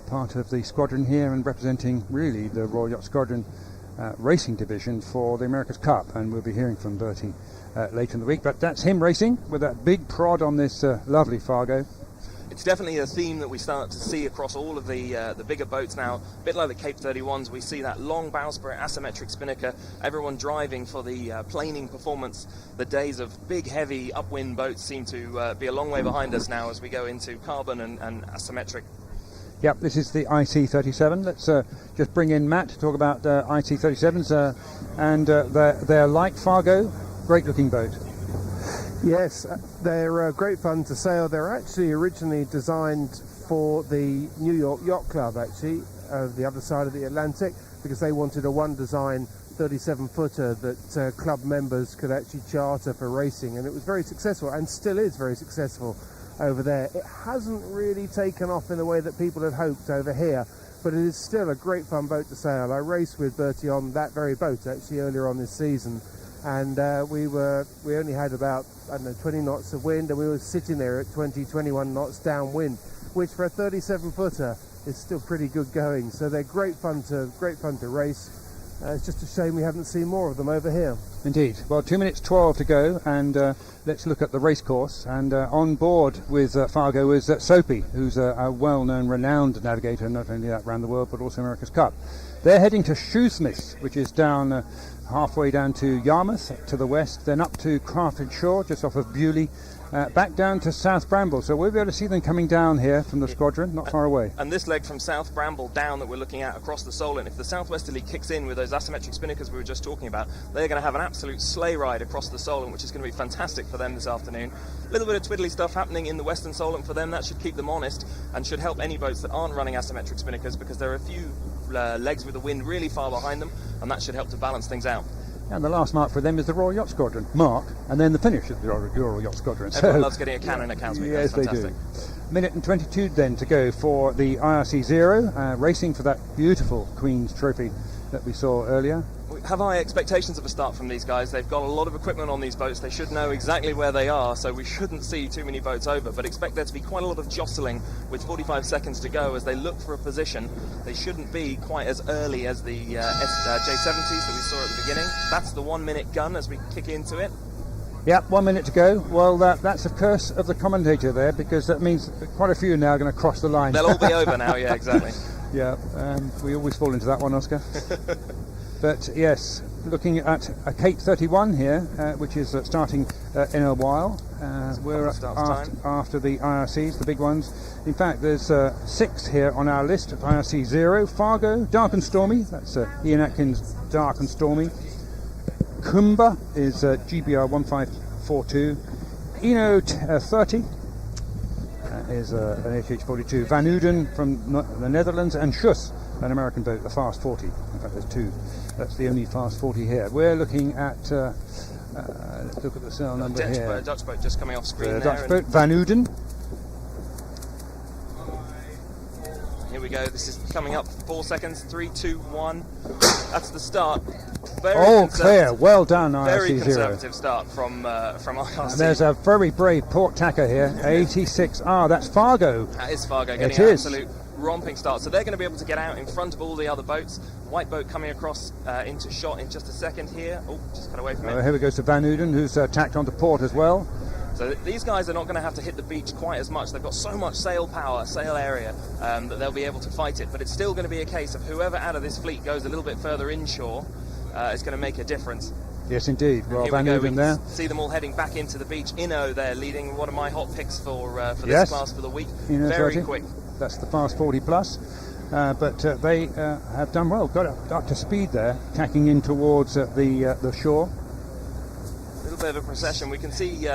part of the squadron here and representing really the Royal Yacht Squadron racing division for the America's Cup, and we'll be hearing from Bertie later in the week. But that's him racing with that big prod on this lovely Fargo. It's definitely a theme that we start to see across all of the bigger boats now. A bit like the Cape 31s, we see that long bowsprit asymmetric spinnaker, everyone driving for the planing performance. The days of big, heavy upwind boats seem to be a long way behind us now as we go into carbon and asymmetric. Yep, this is the IC-37. Let's just bring in Matt to talk about IC-37s, and they're like Fargo, great-looking boat. Yes, they're great fun to sail. They're actually originally designed for the New York Yacht Club, actually, the other side of the Atlantic, because they wanted a one-design 37-footer that club members could actually charter for racing, and it was very successful, and still is very successful over there. It hasn't really taken off in the way that people had hoped over here, but it is still a great fun boat to sail. I raced with Bertie on that very boat, actually, earlier on this season. And we only had about, 20 knots of wind, and we were sitting there at 21 knots downwind, which for a 37-footer is still pretty good going. So they're great fun to race. It's just a shame we haven't seen more of them over here. Indeed. Well, 2 minutes 12 to go, and let's look at the race course. And on board with Fargo is Soapy, who's a well-known, renowned navigator, not only that around the world, but also America's Cup. They're heading to Shoesmith, which is down halfway down to Yarmouth to the west, then up to Crawford Shore, just off of Bewley, back down to South Bramble. So we'll be able to see them coming down here from the squadron, not far away. And this leg from South Bramble down that we're looking at across the Solent, if the southwesterly kicks in with those asymmetric spinnakers we were just talking about, they're going to have an absolute sleigh ride across the Solent, which is going to be fantastic for them this afternoon. A little bit of twiddly stuff happening in the western Solent for them. That should keep them honest and should help any boats that aren't running asymmetric spinnakers, because there are a few legs with the wind really far behind them, and that should help to balance things out. And the last mark for them is the Royal Yacht Squadron mark, and then the finish of the Royal Yacht Squadron. Everyone loves getting a cannon at Cowsmeet. Yes, they do. Minute and 22 then to go for the IRC 0, racing for that beautiful Queen's Trophy that we saw earlier. We have high expectations of a start from these guys. They've got a lot of equipment on these boats. They should know exactly where they are, so we shouldn't see too many boats over, but expect there to be quite a lot of jostling with 45 seconds to go as they look for a position. They shouldn't be quite as early as the J70s that we saw at the beginning. That's the 1 minute gun as we kick into it. Yep, 1 minute to go. Well, that's a curse of the commentator there, because that means quite a few now are going to cross the line. They'll all be over now, yeah, exactly. Yeah, we always fall into that one, Oscar. But yes, looking at a Cape 31 here, which is starting in a while. We're after the IRCs, the big ones. In fact, there's 6 here on our list. IRC 0, Fargo, Dark and Stormy. That's Ian Atkins, Dark and Stormy. Kumba is GBR 1542. Eno 30 is an HH42. Van Uden from the Netherlands, and Schuss, an American boat, the Fast 40. In fact, there's 2. That's the only Fast 40 here. We're looking at, let's look at the cell number here. Dutch boat just coming off screen there. Dutch boat, Van Uden. Here we go. This is coming up 4 seconds. 3, 2, 1. That's the start. Clear. Well done, Very IRC0. conservative start from IRC. And there's a very brave port tacker here, 86. That's Fargo. That is Fargo getting an absolute romping start. So they're going to be able to get out in front of all the other boats. White boat coming across into shot in just a second here. Oh, just cut away from it. Here we go to Van Uden, who's tacked onto port as well. So these guys are not going to have to hit the beach quite as much. They've got so much sail power, sail area, that they'll be able to fight it. But it's still going to be a case of whoever out of this fleet goes a little bit further inshore is going to make a difference. Yes, indeed. Well, Here Van we go. Uden there. See them all heading back into the beach. Inno there leading, one of my hot picks for this class for the week. Inno Very 30. quick. That's the fast 40 plus. But they have done well. Got up to speed there, tacking in towards the shore. A little bit of a procession. We can see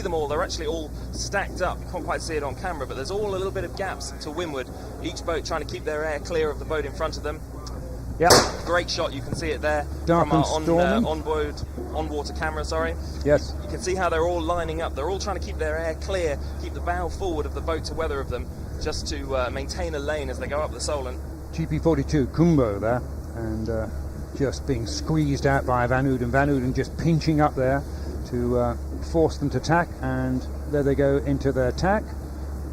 them all. They're actually all stacked up. You can't quite see it on camera, but there's all a little bit of gaps to windward. Each boat trying to keep their air clear of the boat in front of them. Yeah. Great shot. You can see it there Dark from our and stormy. on-water camera. Sorry. Yes. You can see how they're all lining up. They're all trying to keep their air clear, keep the bow forward of the boat to weather of them, just to maintain a lane as they go up the Solent. GP42 Kumbo there, and just being squeezed out by Van Uden. Van Uden just pinching up there to force them to tack, and there they go into their tack.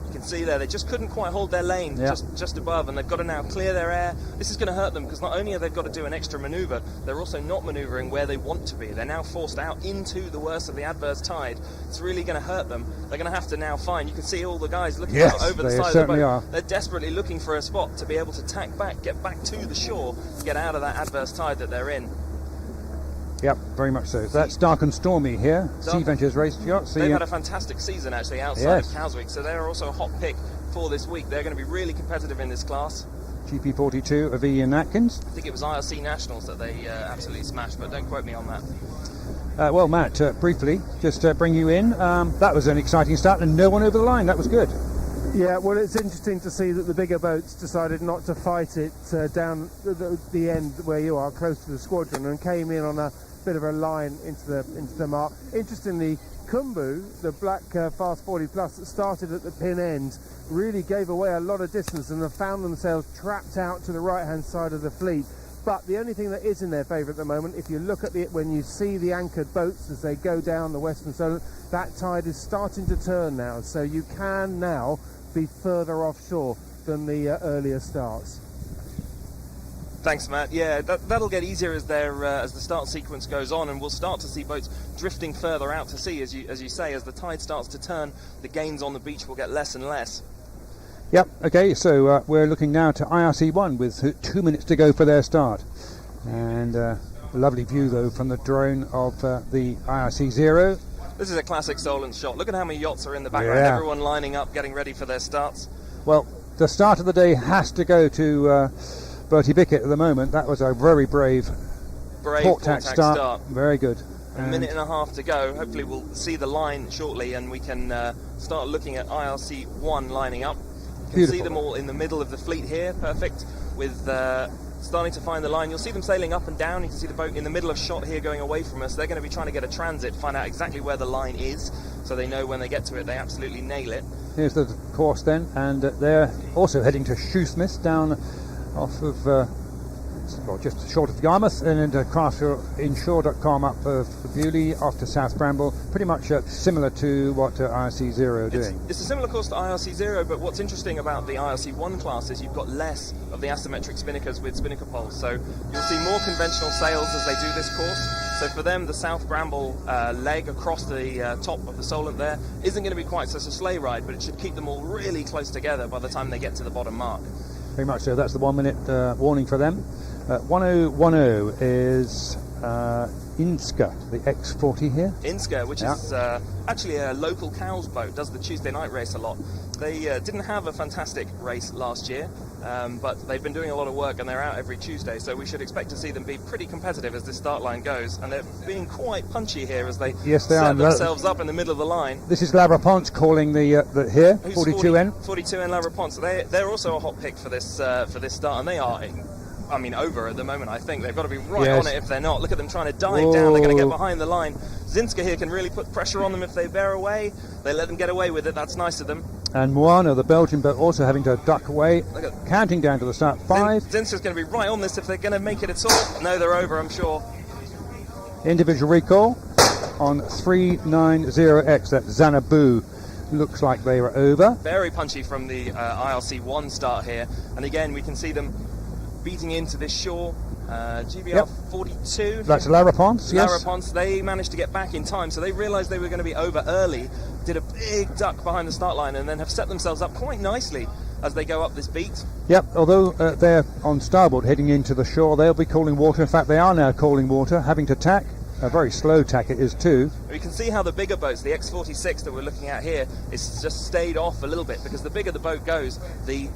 You can see there, they just couldn't quite hold their lane just above, and they've got to now clear their air. This is going to hurt them, because not only have they got to do an extra manoeuvre, they're also not manoeuvring where they want to be. They're now forced out into the worst of the adverse tide. It's really going to hurt them. They're going to have to now find, you can see all the guys looking out over the side of the boat. Are. They're desperately looking for a spot to be able to tack back, get back to the shore, get out of that adverse tide that they're in. Yep, very much so. That's Dark and Stormy here. Sea Ventures race yacht. They've had a fantastic season actually outside of Cowswick, so they're also a hot pick for this week. They're going to be really competitive in this class. GP42 of Ian Atkins. I think it was IRC Nationals that they absolutely smashed, but don't quote me on that. Well, Matt, briefly, just bring you in. That was an exciting start, and no one over the line. That was good. Yeah, well, it's interesting to see that the bigger boats decided not to fight it down the end where you are, close to the squadron, and came in on a bit of a line into the mark. Interestingly, Kumbu, the black fast 40 plus that started at the pin end, really gave away a lot of distance and have found themselves trapped out to the right hand side of the fleet. But the only thing that is in their favour at the moment, if you look at it when you see the anchored boats as they go down the western Solent, that tide is starting to turn now, so you can now be further offshore than the earlier starts. Thanks, Matt. Yeah, that'll get easier as the start sequence goes on, and we'll start to see boats drifting further out to sea, as you say. As the tide starts to turn, the gains on the beach will get less and less. Yep. Okay. So we're looking now to IRC1 with 2 minutes to go for their start, and a lovely view though from the drone of the IRC0. This is a classic Solent shot. Look at how many yachts are in the background. Yeah. Everyone lining up, getting ready for their starts. Well, the start of the day has to go to Bertie Bickett at the moment. That was a very brave port tack start. Very good. A minute and a half to go. Hopefully we'll see the line shortly and we can start looking at IRC1 lining up. You can see them all in the middle of the fleet here. Perfect. With starting to find the line. You'll see them sailing up and down. You can see the boat in the middle of shot here going away from us. They're going to be trying to get a transit, find out exactly where the line is, so they know when they get to it, they absolutely nail it. Here's the course then, and they're also heading to Shoesmith down off of just short of Yarmouth, and into craftinshore.com up for Bewley, off to South Bramble. Pretty much similar to what IRC0 are doing. It's a similar course to IRC0, but what's interesting about the IRC1 class is you've got less of the asymmetric spinnakers with spinnaker poles, so you'll see more conventional sails as they do this course. So for them, the South Bramble leg across the top of the Solent there isn't going to be quite such a sleigh ride, but it should keep them all really close together by the time they get to the bottom mark. Very much so. That's the 1 minute warning for them. 1010 is Inska, the X40 here. Inska, which is actually a local cows boat, does the Tuesday night race a lot. They didn't have a fantastic race last year, but they've been doing a lot of work and they're out every Tuesday, so we should expect to see them be pretty competitive as this start line goes, and they're being quite punchy here as they set themselves up in the middle of the line. This is Lavraponce calling the here, 42N. 42N Lavraponce. They're also a hot pick for this start, and they are over at the moment. I think they've got to be right on it if they're not. Look at them trying to dive down. They're going to get behind the line. Zinska here can really put pressure on them if they bear away. They let them get away with it. That's nice of them. And Moana, the Belgian boat, also having to duck away, counting down to the start. 5. Zinser's going to be right on this if they're going to make it at all. No, they're over, I'm sure. Individual recall on 390X, that's Xanadu. Looks like they were over. Very punchy from the ILC1 start here. And again, we can see them beating into this shore. GBR 42. That's Larapons, yes. Larapons, they managed to get back in time, so they realised they were going to be over early, did a big duck behind the start line, and then have set themselves up quite nicely as they go up this beat. Yep, although they're on starboard heading into the shore, they'll be calling water. In fact, they are now calling water, having to tack. A very slow tack it is too. We can see how the bigger boats, the X46 that we're looking at here, is just stayed off a little bit, because the bigger the boat goes, the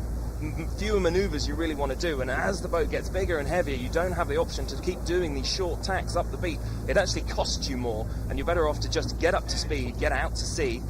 fewer manoeuvres you really want to do, and as the boat gets bigger and heavier, you don't have the option to keep doing these short tacks up the beat. It actually costs you more, and you're better off to just get up to speed, get out to sea.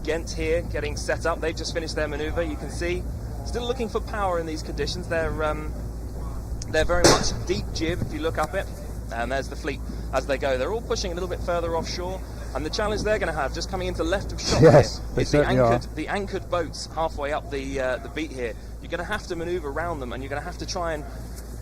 Ghent here getting set up. They've just finished their manoeuvre. You can see still looking for power in these conditions. They're very much deep jib if you look up it, and there's the fleet as they go. They're all pushing a little bit further offshore. And the challenge they're going to have, just coming into left of shot yes, here, is the anchored boats halfway up the beat here. You're going to have to manoeuvre around them, and you're going to have to try and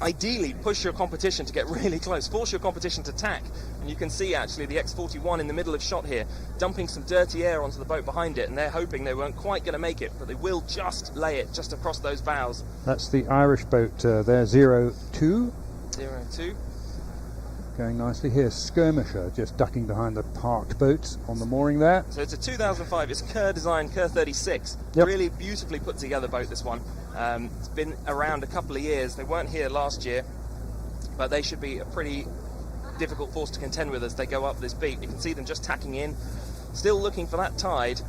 ideally push your competition to get really close, force your competition to tack. And you can see actually the X41 in the middle of shot here, dumping some dirty air onto the boat behind it, and they're hoping they weren't quite going to make it, but they will just lay it just across those bows. That's the Irish boat there, 02. 02. Going nicely. Here's Skirmisher just ducking behind the parked boats on the mooring there. So it's a 2005, it's Kerr design, Kerr 36. Yep. Really beautifully put together boat, this one. It's been around a couple of years. They weren't here last year, but they should be a pretty difficult force to contend with as they go up this beat. You can see them just tacking in, still looking for that tide.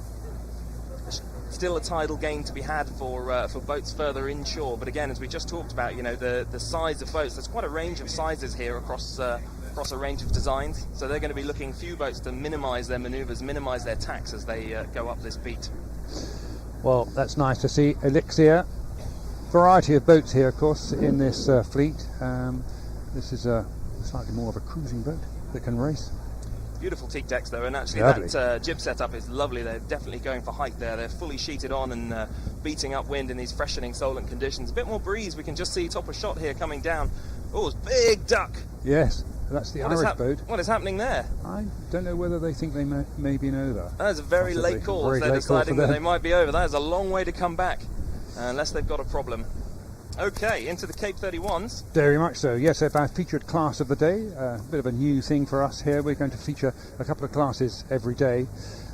Still a tidal gain to be had for boats further inshore. But again, as we just talked about, you know, the size of boats, there's quite a range of sizes here across a range of designs. So they're going to be looking few boats to minimise their manoeuvres, minimise their tacks as they go up this beat. Well, that's nice to see. Elixir. Variety of boats here, of course, in this fleet. This is slightly more of a cruising boat that can race. Beautiful teak decks though, and actually lovely. That jib setup is lovely. They're definitely going for height there. They're fully sheeted on and beating up wind in these freshening Solent conditions. A bit more breeze. We can just see top of shot here coming down. Oh, it's big duck. Yes, that's the Irish boat. What is happening there? I don't know whether they think they may be over. That is a very late call. If they're deciding that they might be over. That is a long way to come back, unless they've got a problem. Okay, into the Cape 31s. Very much so. Yes, our featured class of the day. A bit of a new thing for us here. We're going to feature a couple of classes every day.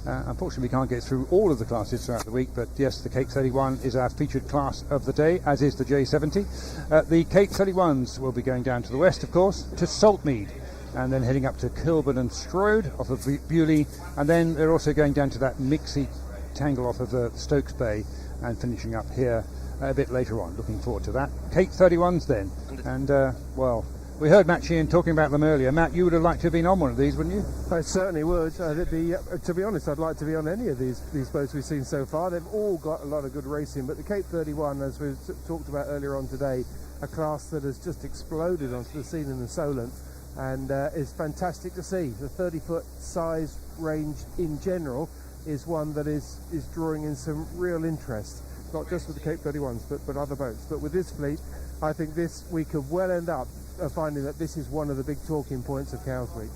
Unfortunately, we can't get through all of the classes throughout the week, but yes, the Cape 31 is our featured class of the day, as is the J70. The Cape 31s will be going down to the west, of course, to Saltmead, and then heading up to Kilburn and Strode off of Bewley, and then they're also going down to that Mixie tangle off of the Stokes Bay and finishing up here a bit later on. Looking forward to that. Cape 31s then. And, well, we heard Matt Sheehan talking about them earlier. Matt, you would have liked to have been on one of these, wouldn't you? I certainly would. To be honest, I'd like to be on any of these boats we've seen so far. They've all got a lot of good racing, but the Cape 31, as we've talked about earlier on today, a class that has just exploded onto the scene in the Solent, and is fantastic to see. The 30-foot size range in general is one that is drawing in some real interest. Not just with the Cape 31s, but other boats. But with this fleet, I think we could well end up finding that this is one of the big talking points of Cowes Week.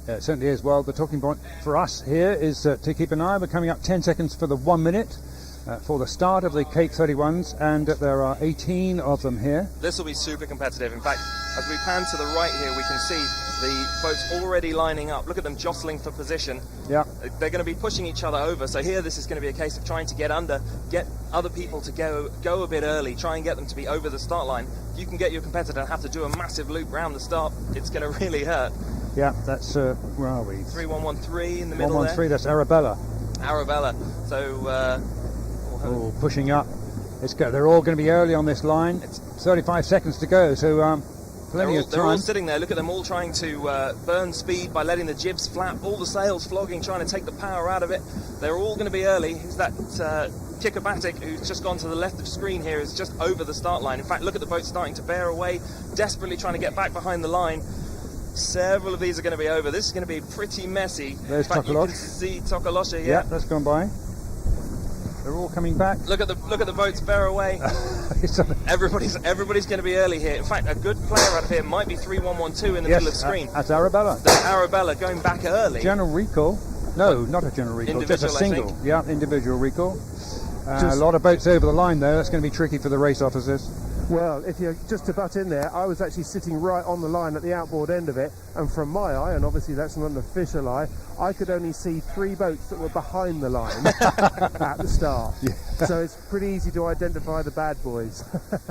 Yeah, it certainly is. Well, the talking point for us here is to keep an eye. We're coming up 10 seconds for the 1 minute for the start of the Cape 31s, and there are 18 of them here. This will be super competitive. In fact, as we pan to the right here, we can see the boats already lining up. Look at them jostling for position. Yeah. They're going to be pushing each other over. So here, this is going to be a case of trying to get other people to go a bit early, try and get them to be over the start line. If you can get your competitor to have to do a massive loop round the start, it's going to really hurt. Yeah, that's, where are we? 3113 in the middle 113, that's Arabella. Arabella. So, pushing up. They're all going to be early on this line. It's 35 seconds to go, so plenty of time. They're all sitting there. Look at them all trying to burn speed by letting the jibs flap, all the sails flogging, trying to take the power out of it. They're all going to be early. Who's that? Kickabatic, who's just gone to the left of screen here, is just over the start line. In fact, look at the boat starting to bear away, desperately trying to get back behind the line. Several of these are going to be over. This is going to be pretty messy. There's in fact, you Tokolosh. can see Tokolosha, Yeah, that's gone by. they're all coming back. Look at the boats bear away. Everybody's going to be early here. In fact, a good player out of here might be 3112 in the middle of the screen. That's Arabella. That's Arabella going back early. General recall. No, not a general recall, just a single. Yeah, individual recall. A lot of boats over the line though. That's going to be tricky for the race officers. Well, if you're just to butt in there, I was actually sitting right on the line at the outboard end of it, and from my eye, and obviously that's not an official eye, I could only see 3 boats that were behind the line at the start. Yeah. So it's pretty easy to identify the bad boys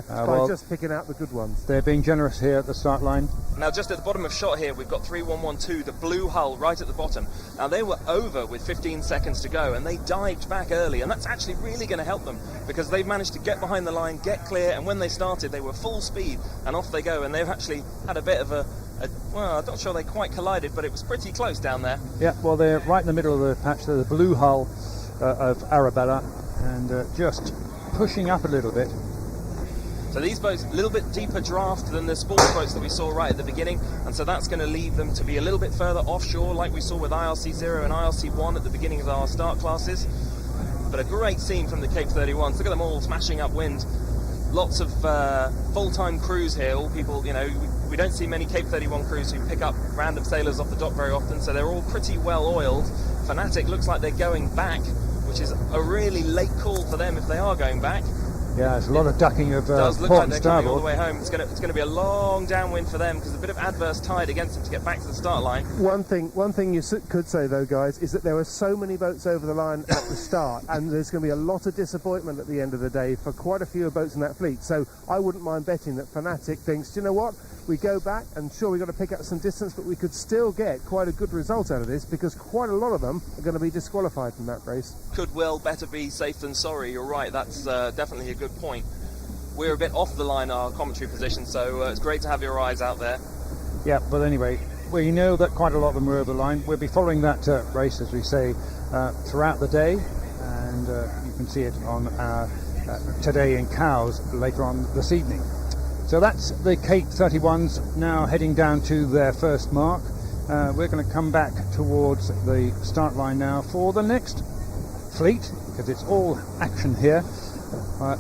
by just picking out the good ones. They're being generous here at the start line. Now just at the bottom of shot here, we've got 3112, the blue hull right at the bottom. Now they were over with 15 seconds to go, and they dived back early, and that's actually really going to help them, because they've managed to get behind the line, get clear, and when they started, they were full speed, and off they go, and they've actually had a bit of well, I'm not sure they quite collided, but it was pretty close down there. Yeah, well, they're right in the middle of the patch. They're the blue hull of Arabella, and just pushing up a little bit. So these boats, a little bit deeper draft than the sports boats that we saw right at the beginning, and so that's going to leave them to be a little bit further offshore, like we saw with IRC 0 and IRC 1 at the beginning of our start classes. But a great scene from the Cape 31s. Look at them all smashing up wind. Lots of full-time crews here, all people, we don't see many Cape 31 crews who pick up random sailors off the dock very often, so they're all pretty well oiled. Fanatic looks like they're going back, which is a really late call for them if they are going back. Yeah, there's a lot of ducking of does look port like and they're coming all starboard. the way home. It's going to be a long downwind for them, because a bit of adverse tide against them to get back to the start line. One thing you could say though, guys, is that there were so many boats over the line at the start, and there's going to be a lot of disappointment at the end of the day for quite a few boats in that fleet. So I wouldn't mind betting that Fanatic thinks, do you know what? We go back, and sure, we've got to pick up some distance, but we could still get quite a good result out of this, because quite a lot of them are going to be disqualified from that race. Could well better be safe than sorry. You're right. That's definitely a good point. We're a bit off the line, our commentary position, so it's great to have your eyes out there. Yeah, but anyway, we know that quite a lot of them were over the line. We'll be following that race, as we say, throughout the day, and you can see it on our Today in Cows later on this evening. So that's the Cape 31s now heading down to their first mark. We're going to come back towards the start line now for the next fleet, because it's all action here.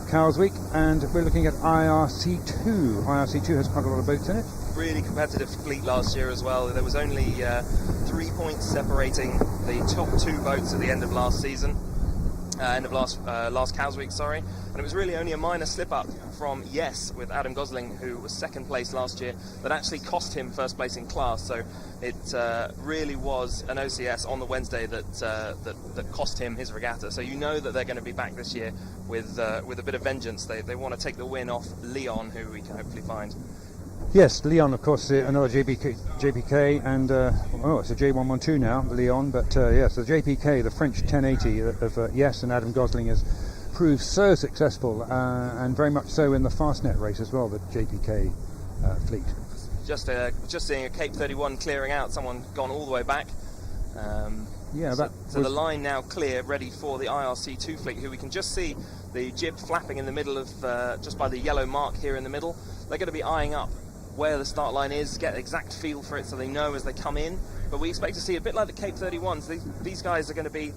Cows Week, and we're looking at IRC2. IRC2 has quite a lot of boats in it. Really competitive fleet last year as well. There was only 3 points separating the top 2 boats at the end of last season. End of last Cows Week, sorry. And it was really only a minor slip-up from Yes with Adam Gosling, who was second place last year, that actually cost him first place in class. So it really was an OCS on the Wednesday that cost him his regatta. So you know that they're going to be back this year with a bit of vengeance. They want to take the win off Leon, who we can hopefully find. Yes, Leon, of course, another JPK, and it's a J112 now, Leon, but yes, the JPK, the French 1080 of Yes and Adam Gosling has proved so successful, and very much so in the Fastnet race as well, the JPK fleet. Just seeing a Cape 31 clearing out, someone gone all the way back. So the line now clear, ready for the IRC2 fleet, who we can just see the jib flapping in the middle of, just by the yellow mark here in the middle. They're going to be eyeing up where the start line is, get an exact feel for it so they know as they come in. But we expect to see a bit like the Cape 31s. These guys are going to be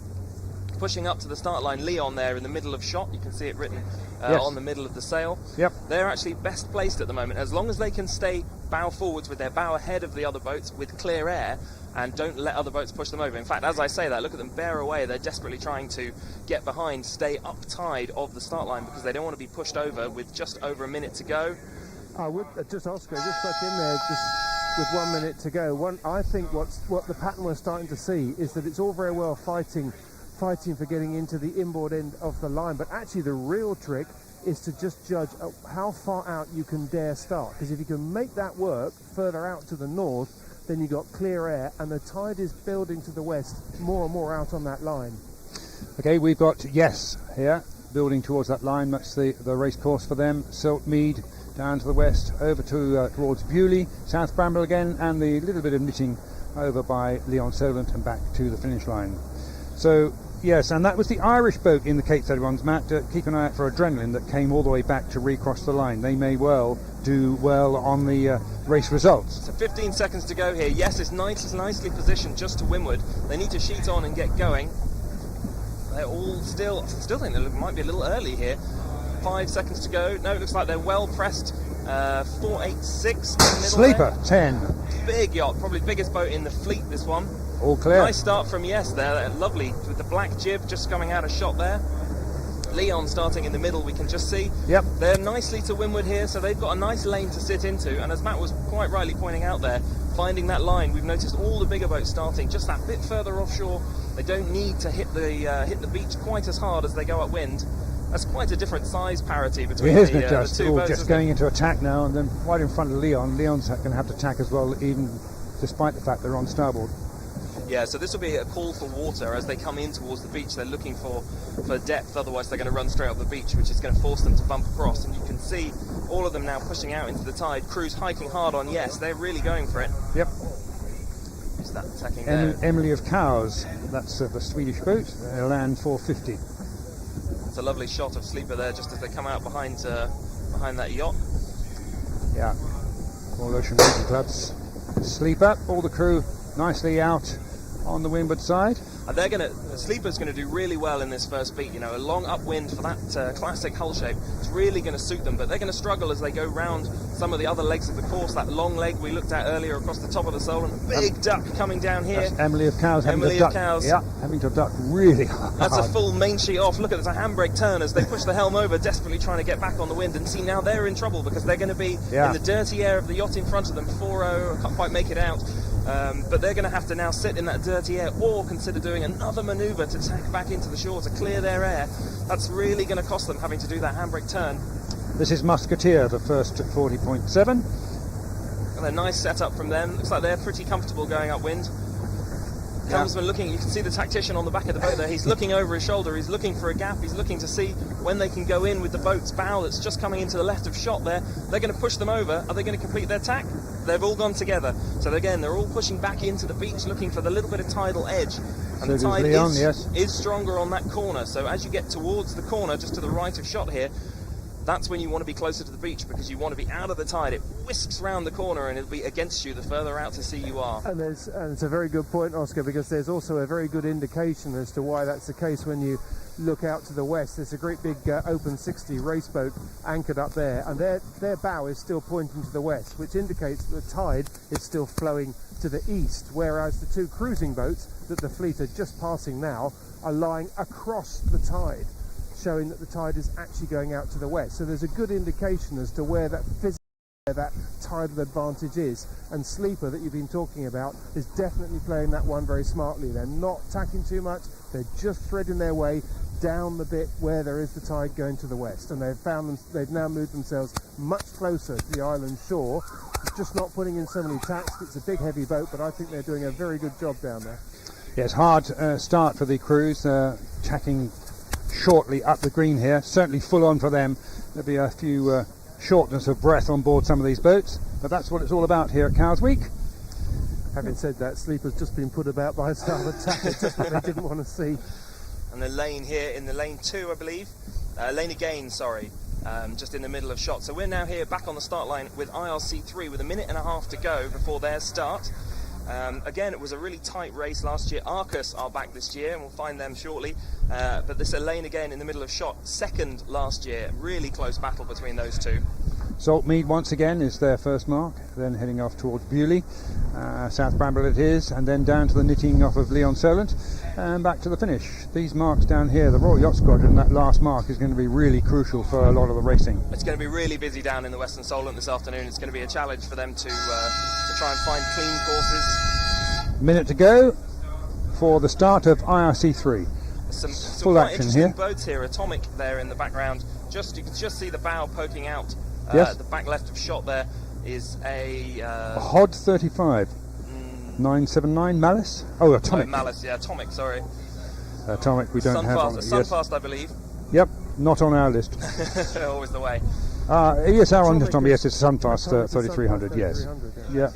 pushing up to the start line. Leon there in the middle of shot, you can see it written on the middle of the sail. Yep. They're actually best placed at the moment. As long as they can stay bow forwards with their bow ahead of the other boats with clear air and don't let other boats push them over. In fact, as I say that, look at them bear away. They're desperately trying to get behind, stay up tide of the start line, because they don't want to be pushed over with just over a minute to go. I would Oscar, just back in there, just with 1 minute to go. I think what the pattern we're starting to see is that it's all very well fighting for getting into the inboard end of the line, but actually the real trick is to just judge how far out you can dare start, because if you can make that work further out to the north, then you've got clear air, and the tide is building to the west more and more out on that line. Okay, we've got Yes here, building towards that line. That's the race course for them. Silkmead down to the west, over to towards Bewley, South Bramble again, and the little bit of knitting over by Leon Solent and back to the finish line. So, yes, and that was the Irish boat in the Cape 31s, Matt. Keep an eye out for Adrenaline that came all the way back to recross the line. They may well do well on the race results. So 15 seconds to go here. Yes, it's nicely positioned just to windward. They need to sheet on and get going. they're all still think they might be a little early here. 5 seconds to go. No, it looks like they're well pressed. 486 in the middle Sleeper, there. 10. Big yacht, probably the biggest boat in the fleet, this one. All clear. Nice start from Yes there, lovely, with the black jib just coming out of shot there. Leon starting in the middle, we can just see. Yep. They're nicely to windward here, so they've got a nice lane to sit into, and as Matt was quite rightly pointing out there, finding that line, we've noticed all the bigger boats starting just that bit further offshore. They don't need to hit the beach quite as hard as they go upwind. That's quite a different size parity between Isn't the it just? two boats. Just going into attack now, and then right in front of Leon. Leon's going to have to attack as well, even despite the fact they're on starboard. Yeah, so this will be a call for water as they come in towards the beach. They're looking for depth, otherwise they're going to run straight up the beach, which is going to force them to bump across. And you can see all of them now pushing out into the tide. Crews hiking hard on Yes, they're really going for it. Yep. Is that attacking there? Emily of Cowes, that's the Swedish boat, land 450. It's a lovely shot of Sleeper there just as they come out behind that yacht. Yeah, Royal Ocean Racing Club's Sleeper, all the crew nicely out on the windward side. And Sleeper's going to do really well in this first beat. You know, a long upwind for that classic hull shape. It's really going to suit them, but they're going to struggle as they go round some of the other legs of the course. That long leg we looked at earlier across the top of the Solent. Big duck coming down here. That's Emily of Cowes having Emily to of duck. Cowes. Yeah, having to duck really hard. That's a full main sheet off. Look at this, a handbrake turn as they push the helm over, desperately trying to get back on the wind. And see, now they're in trouble because they're going to be in the dirty air of the yacht in front of them. 4-0, can't quite make it out. But they're going to have to now sit in that dirty air or consider doing another manoeuvre to tack back into the shore to clear their air. That's really going to cost them having to do that handbrake turn. This is Musketeer, the first at 40.7. And a nice setup from them. Looks like they're pretty comfortable going upwind. Helmsman looking, you can see the tactician on the back of the boat there. He's looking over his shoulder, he's looking for a gap, he's looking to see when they can go in with the boat's bow that's just coming into the left of shot there. They're going to push them over. Are they going to complete their tack? They've all gone together. So again, they're all pushing back into the beach looking for the little bit of tidal edge. And the tide is stronger on that corner. So as you get towards the corner, just to the right of shot here, that's when you want to be closer to the beach because you want to be out of the tide. It whisks round the corner and it'll be against you the further out to sea you are. And it's a very good point, Oscar, because there's also a very good indication as to why that's the case when you look out to the west. There's a great big open 60 race boat anchored up there, and their bow is still pointing to the west, which indicates that the tide is still flowing to the east, whereas the two cruising boats that the fleet are just passing now are lying across the tide, showing that the tide is actually going out to the west. So there's a good indication as to where that tidal advantage is, and Sleeper that you've been talking about is definitely playing that one very smartly. They're not tacking too much, they're just threading their way down the bit where there is the tide going to the west, and they've now moved themselves much closer to the island shore, just not putting in so many tacks. It's a big heavy boat, but I think they're doing a very good job down there. Yes, hard start for the crews, tacking shortly up the green here, certainly full on for them. There'll be a few shortness of breath on board some of these boats, but that's what it's all about here at Cowes Week. Having said that, Sleeper's just been put about by a starboard tack. It's just what they didn't want to see. And the lane here in the lane 2, I believe, lane again, sorry, just in the middle of shot. So we're now here back on the start line with IRC3 with a minute and a half to go before their start. Again, it was a really tight race last year. Arcus are back this year, and we'll find them shortly. But this Elaine again in the middle of shot, second last year. Really close battle between those two. Saltmead once again is their first mark, then heading off towards Bewley. South Bramble it is, and then down to the knitting off of Leon Solent, and back to the finish. These marks down here, the Royal Yacht Squadron, that last mark is going to be really crucial for a lot of the racing. It's going to be really busy down in the Western Solent this afternoon. It's going to be a challenge for them to try and find clean courses. Minute to go for the start of IRC3. Some full quite action interesting here. boats here. Atomic there in the background. You can just see the bow poking out. Yes. The back left of shot there is a Hod 35 979 Malice. Oh, Atomic. Malice, yeah, Atomic. Sorry. Atomic. We don't have on it. Sunfast, I believe. Yep, not on our list. Always the way. Yes, our on Atomic. Yes, it's Sunfast 3300. Yes. Yeah.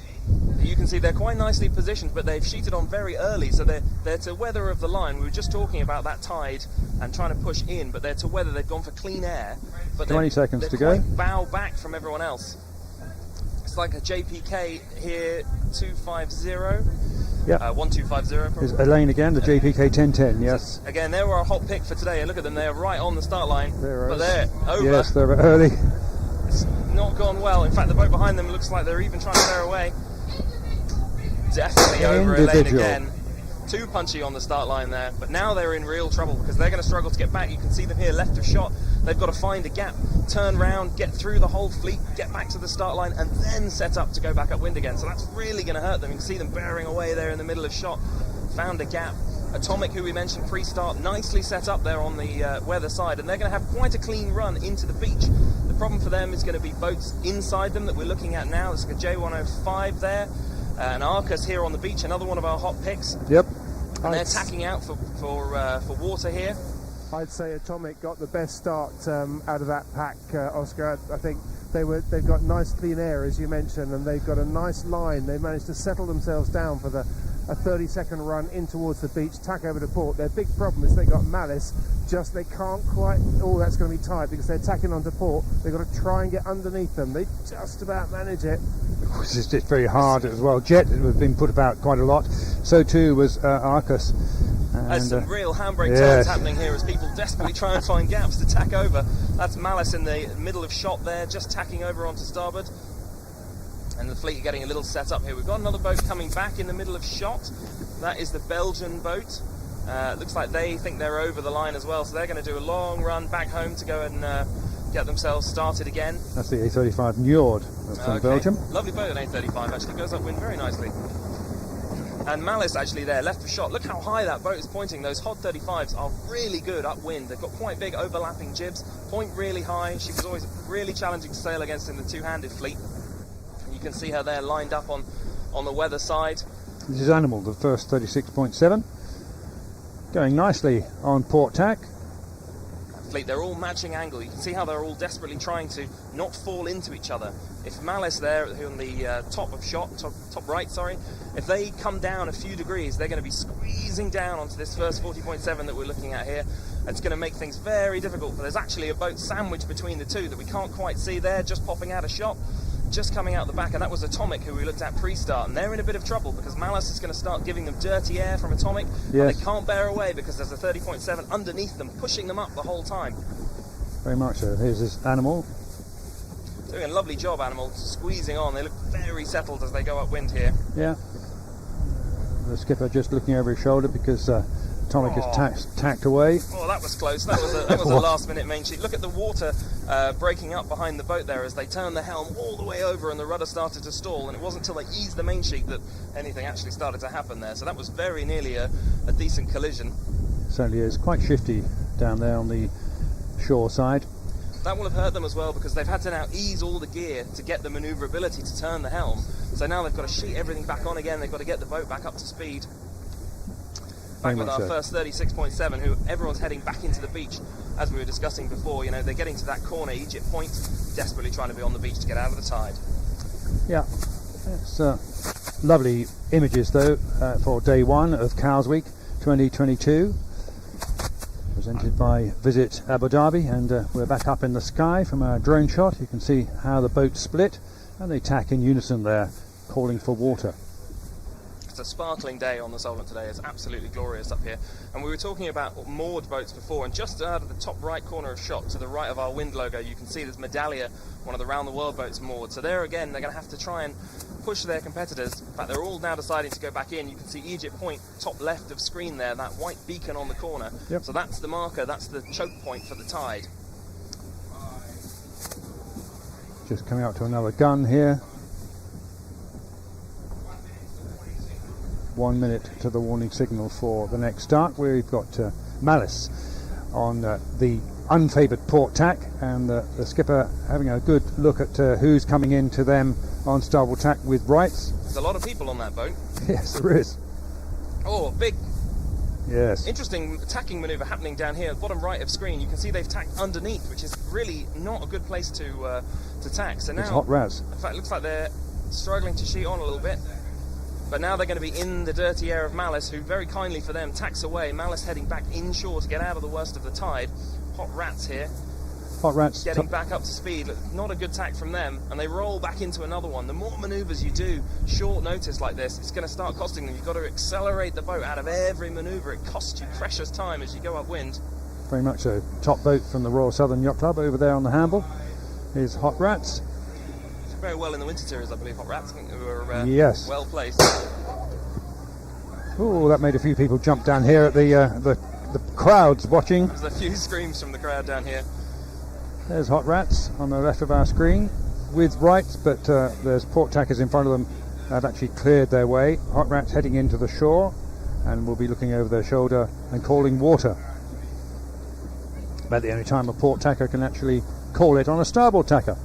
You can see they're quite nicely positioned, but they've sheeted on very early, so they're to weather of the line. We were just talking about that tide and trying to push in, but they're to weather. They've gone for clean air. But 20 seconds to go. Bow back from everyone else. It's like a JPK here, 250. Yep. 1250. There's Elaine again, the JPK 1010, yes. Again, they were our hot pick for today, and look at them, they're right on the start line. But they're over. Yes, they're early. It's not gone well. In fact, the boat behind them looks like they're even trying to bear away. Definitely over Elaine again. Too punchy on the start line there, but now they're in real trouble because they're going to struggle to get back. You can see them here left of shot. They've got to find a gap, turn round, get through the whole fleet, get back to the start line, and then set up to go back upwind again. So that's really going to hurt them. You can see them bearing away there in the middle of shot. Found a gap. Atomic, who we mentioned pre-start, nicely set up there on the weather side, and they're going to have quite a clean run into the beach. The problem for them is going to be boats inside them that we're looking at now. There's a J105 there, an Arcus here on the beach, another one of our hot picks. Yep. And they're tacking out for water here. I'd say Atomic got the best start out of that pack, Oscar. I think they've got nice clean air, as you mentioned, and they've got a nice line. They managed to settle themselves down for a 30-second run in towards the beach, tack over to port. Their big problem is they got Malice, just they can't quite, that's going to be tight because they're tacking onto port. They've got to try and get underneath them. They just about manage it. It's just very hard as well. Jet has been put about quite a lot. So too was Arcus. There's some real handbrake turns happening here as people desperately try and find gaps to tack over. That's Malice in the middle of shot there, just tacking over onto starboard. And the fleet are getting a little set up here. We've got another boat coming back in the middle of shot. That is the Belgian boat. Looks like they think they're over the line as well, so they're going to do a long run back home to go and get themselves started again. That's the A35 Njord from Belgium. Lovely boat, an A35, actually. Goes upwind very nicely. And Malice actually there, left of shot. Look how high that boat is pointing. Those Hod 35s are really good upwind. They've got quite big overlapping jibs, point really high. She was always really challenging to sail against in the two-handed fleet. You can see her there lined up on the weather side. This is Animal, the first 36.7. Going nicely on port tack. Fleet, they're all matching angle. You can see how they're all desperately trying to not fall into each other. If Malice there on the top of shot, top right, sorry, if they come down a few degrees, they're going to be squeezing down onto this first 40.7 that we're looking at here. It's going to make things very difficult, but there's actually a boat sandwiched between the two that we can't quite see there, just popping out a shot, just coming out the back, and that was Atomic, who we looked at pre-start, and they're in a bit of trouble because Malice is going to start giving them dirty air from Atomic, and they can't bear away because there's a 30.7 underneath them, pushing them up the whole time. Very much so. Here's this Animal. Doing a lovely job, Animal, squeezing on. They look very settled as they go upwind here. Yeah. The skipper just looking over his shoulder because Atomic is tacked away. Oh, that was close. That was a last-minute main sheet. Look at the water breaking up behind the boat there as they turned the helm all the way over and the rudder started to stall, and it wasn't until they eased the main sheet that anything actually started to happen there. So that was very nearly a decent collision. Certainly is. Quite shifty down there on the shore side. That will have hurt them as well because they've had to now ease all the gear to get the manoeuvrability to turn the helm. So now they've got to sheet everything back on again. They've got to get the boat back up to speed. Back with our first 36.7, who everyone's heading back into the beach. As we were discussing before, you know, they're getting to that corner, Egypt Point, desperately trying to be on the beach to get out of the tide. Yeah, it's lovely images though for day one of Cows Week 2022. Presented by Visit Abu Dhabi, and we're back up in the sky from our drone shot. You can see how the boats split and they tack in unison there, calling for water. It's a sparkling day on the Solent today. It's absolutely glorious up here. And we were talking about moored boats before, and just out of the top right corner of shot to the right of our wind logo, you can see there's Medallia, one of the round the world boats moored. So there again, they're going to have to try and push their competitors. In fact, they're all now deciding to go back in. You can see Egypt Point, top left of screen there, that white beacon on the corner. Yep. So that's the marker, that's the choke point for the tide. Just coming up to another gun here. 1 minute to the warning signal for the next start. We've got Malice on the unfavoured port tack, and the skipper having a good look at who's coming in to them on starboard tack with rights. There's a lot of people on that boat. Yes, there is. Oh, big. Yes. Interesting tacking manoeuvre happening down here at the bottom right of screen. You can see they've tacked underneath, which is really not a good place to tack. So now, it's hot raz. In fact, it looks like they're struggling to sheet on a little bit. But now they're going to be in the dirty air of Malice, who very kindly for them tacks away. Malice heading back inshore to get out of the worst of the tide. Hot rats here. Hot Rats getting back up to speed. Not a good tack from them, and they roll back into another one. The more manoeuvres you do short notice like this, it's going to start costing them. You've got to accelerate the boat out of every manoeuvre. It costs you precious time as you go upwind. Very much so. Top boat from the Royal Southern Yacht Club over there on the Hamble is Hot Rats. It's very well in the winter series, I believe, Hot Rats. I think they were Yes. well placed. Oh, that made a few people jump down here at the crowds watching. There's a few screams from the crowd down here. There's Hot Rats on the left of our screen with rights, but there's port tackers in front of them that have actually cleared their way. Hot Rats heading into the shore and will be looking over their shoulder and calling water. About the only time a port tacker can actually call it on a starboard tacker.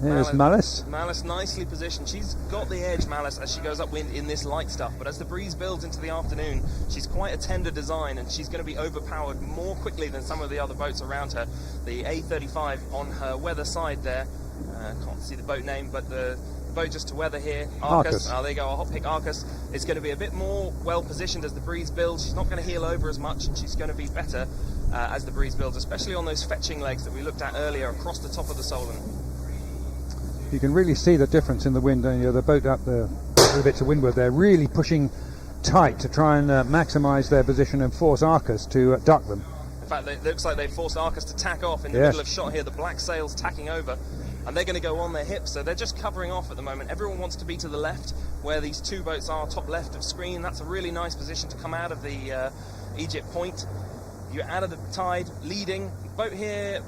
There's Malice. Malice nicely positioned. She's got the edge, Malice, as she goes upwind in this light stuff. But as the breeze builds into the afternoon, she's quite a tender design, and she's going to be overpowered more quickly than some of the other boats around her. The A35 on her weather side there. Can't see the boat name, but the boat just to weather here, Arcus. There you go, a hot pick Arcus. Is going to be a bit more well positioned as the breeze builds. She's not going to heel over as much, and she's going to be better as the breeze builds, especially on those fetching legs that we looked at earlier across the top of the Solent. You can really see the difference in the wind. The boat up the little bit to windward, they're really pushing tight to try and maximise their position and force Arcus to duck them. In fact, it looks like they've forced Arcus to tack off in the middle of shot here. The black sails tacking over, and they're going to go on their hips, so they're just covering off at the moment. Everyone wants to be to the left, where these two boats are, top left of screen. That's a really nice position to come out of the Egypt point. You're out of the tide, leading. Boat here,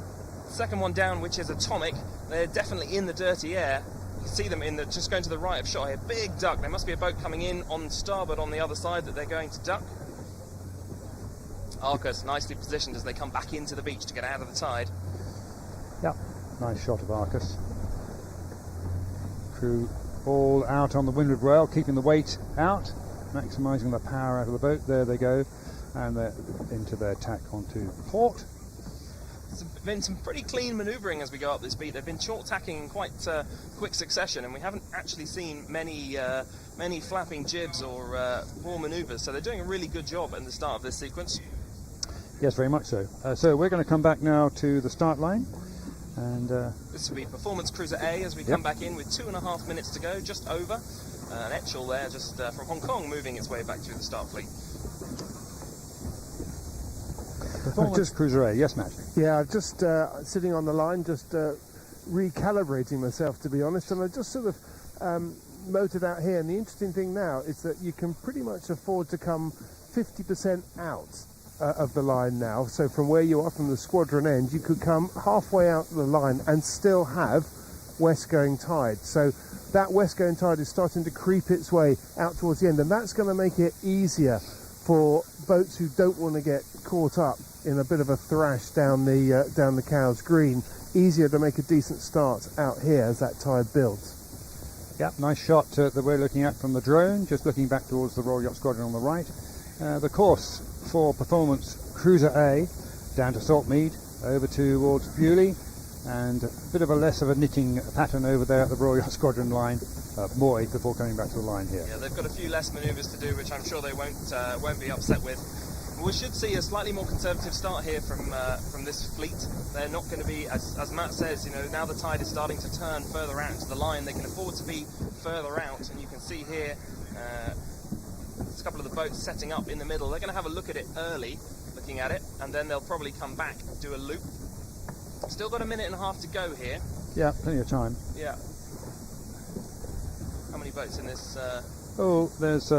second one down, which is Atomic. They're definitely in the dirty air. You see them just going to the right of shot here. Big duck. There must be a boat coming in on starboard on the other side that they're going to duck. Arcus nicely positioned as they come back into the beach to get out of the tide. Yep, nice shot of Arcus. Crew all out on the windward rail, keeping the weight out, maximising the power out of the boat. There they go, and they're into their tack onto port. There's been some pretty clean manoeuvring as we go up this beat. They've been short tacking in quite quick succession, and we haven't actually seen many flapping jibs or poor manoeuvres, so they're doing a really good job at the start of this sequence. Yes, very much so. So we're going to come back now to the start line, and this will be Performance Cruiser A as we come back in with 2.5 minutes to go, just over. An Etchell there, just from Hong Kong, moving its way back through the start fleet. Performance Cruiser A, yes, Matt. Yeah, just sitting on the line, just recalibrating myself, to be honest, and I just sort of motored out here. And the interesting thing now is that you can pretty much afford to come 50% out of the line now. So from where you are, from the squadron end, you could come halfway out the line and still have west-going tide. So that west-going tide is starting to creep its way out towards the end, and that's going to make it easier for boats who don't want to get caught up in a bit of a thrash down the Cowes Green. Easier to make a decent start out here as that tide builds. Yep, nice shot that we're looking at from the drone, just looking back towards the Royal Yacht Squadron on the right. The course for Performance Cruiser A, down to Saltmead, over towards Bewley, and a bit of a less of a knitting pattern over there at the Royal Yacht Squadron line, buoy, before coming back to the line here. Yeah, they've got a few less manoeuvres to do, which I'm sure they won't be upset with. We should see a slightly more conservative start here from this fleet. They're not going to be, as Matt says, now the tide is starting to turn further out into the line. They can afford to be further out, and you can see here there's a couple of the boats setting up in the middle. They're going to have a look at it early, looking at it, and then they'll probably come back, do a loop. Still got 1.5 minutes to go here. Yeah, plenty of time. Yeah. How many boats in this? There's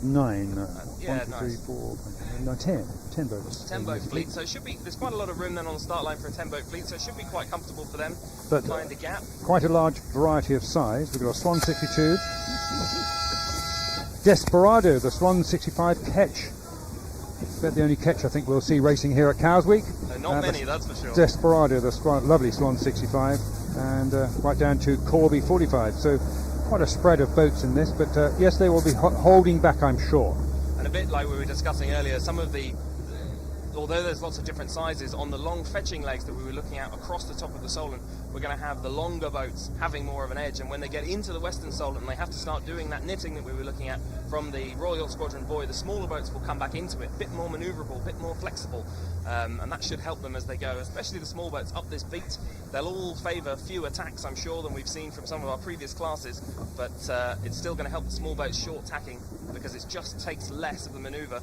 9. Yeah, 1, 2, 3, nice. 4, no, 10 boats. 10 boat fleet, so it should be, there's quite a lot of room then on the start line for a 10 boat fleet, so it should be quite comfortable for them to find a gap. Quite a large variety of size. We've got a Swan 62, Desperado, the Swan 65 ketch. About the only ketch I think we'll see racing here at Cowes Week. No, not many, that's for sure. Desperado, the lovely Swan 65, and right down to Corby 45. So quite a spread of boats in this, but yes, they will be holding back, I'm sure. And a bit like we were discussing earlier, some of the although there's lots of different sizes, on the long fetching legs that we were looking at across the top of the Solent, we're going to have the longer boats having more of an edge, and when they get into the Western Solent and they have to start doing that knitting that we were looking at from the Royal Yacht Squadron buoy, the smaller boats will come back into it, a bit more manoeuvrable, a bit more flexible, and that should help them as they go, especially the small boats up this beat. They'll all favour fewer tacks, I'm sure, than we've seen from some of our previous classes, but it's still going to help the small boats short tacking because it just takes less of the manoeuvre.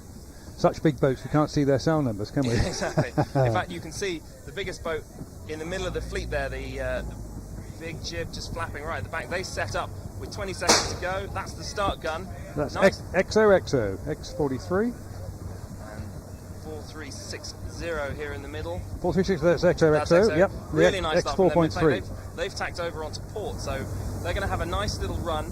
Such big boats, we can't see their sail numbers, can we? Exactly. In fact, you can see the biggest boat in the middle of the fleet there, the big jib just flapping right at the back. They set up with 20 seconds to go. That's the start gun. That's nice. XOXO, X43. And 4360 here in the middle. 436, that's XOXO, That's XO. yep. Really nice stuff. X4.3. They've tacked over onto port, so they're going to have a nice little run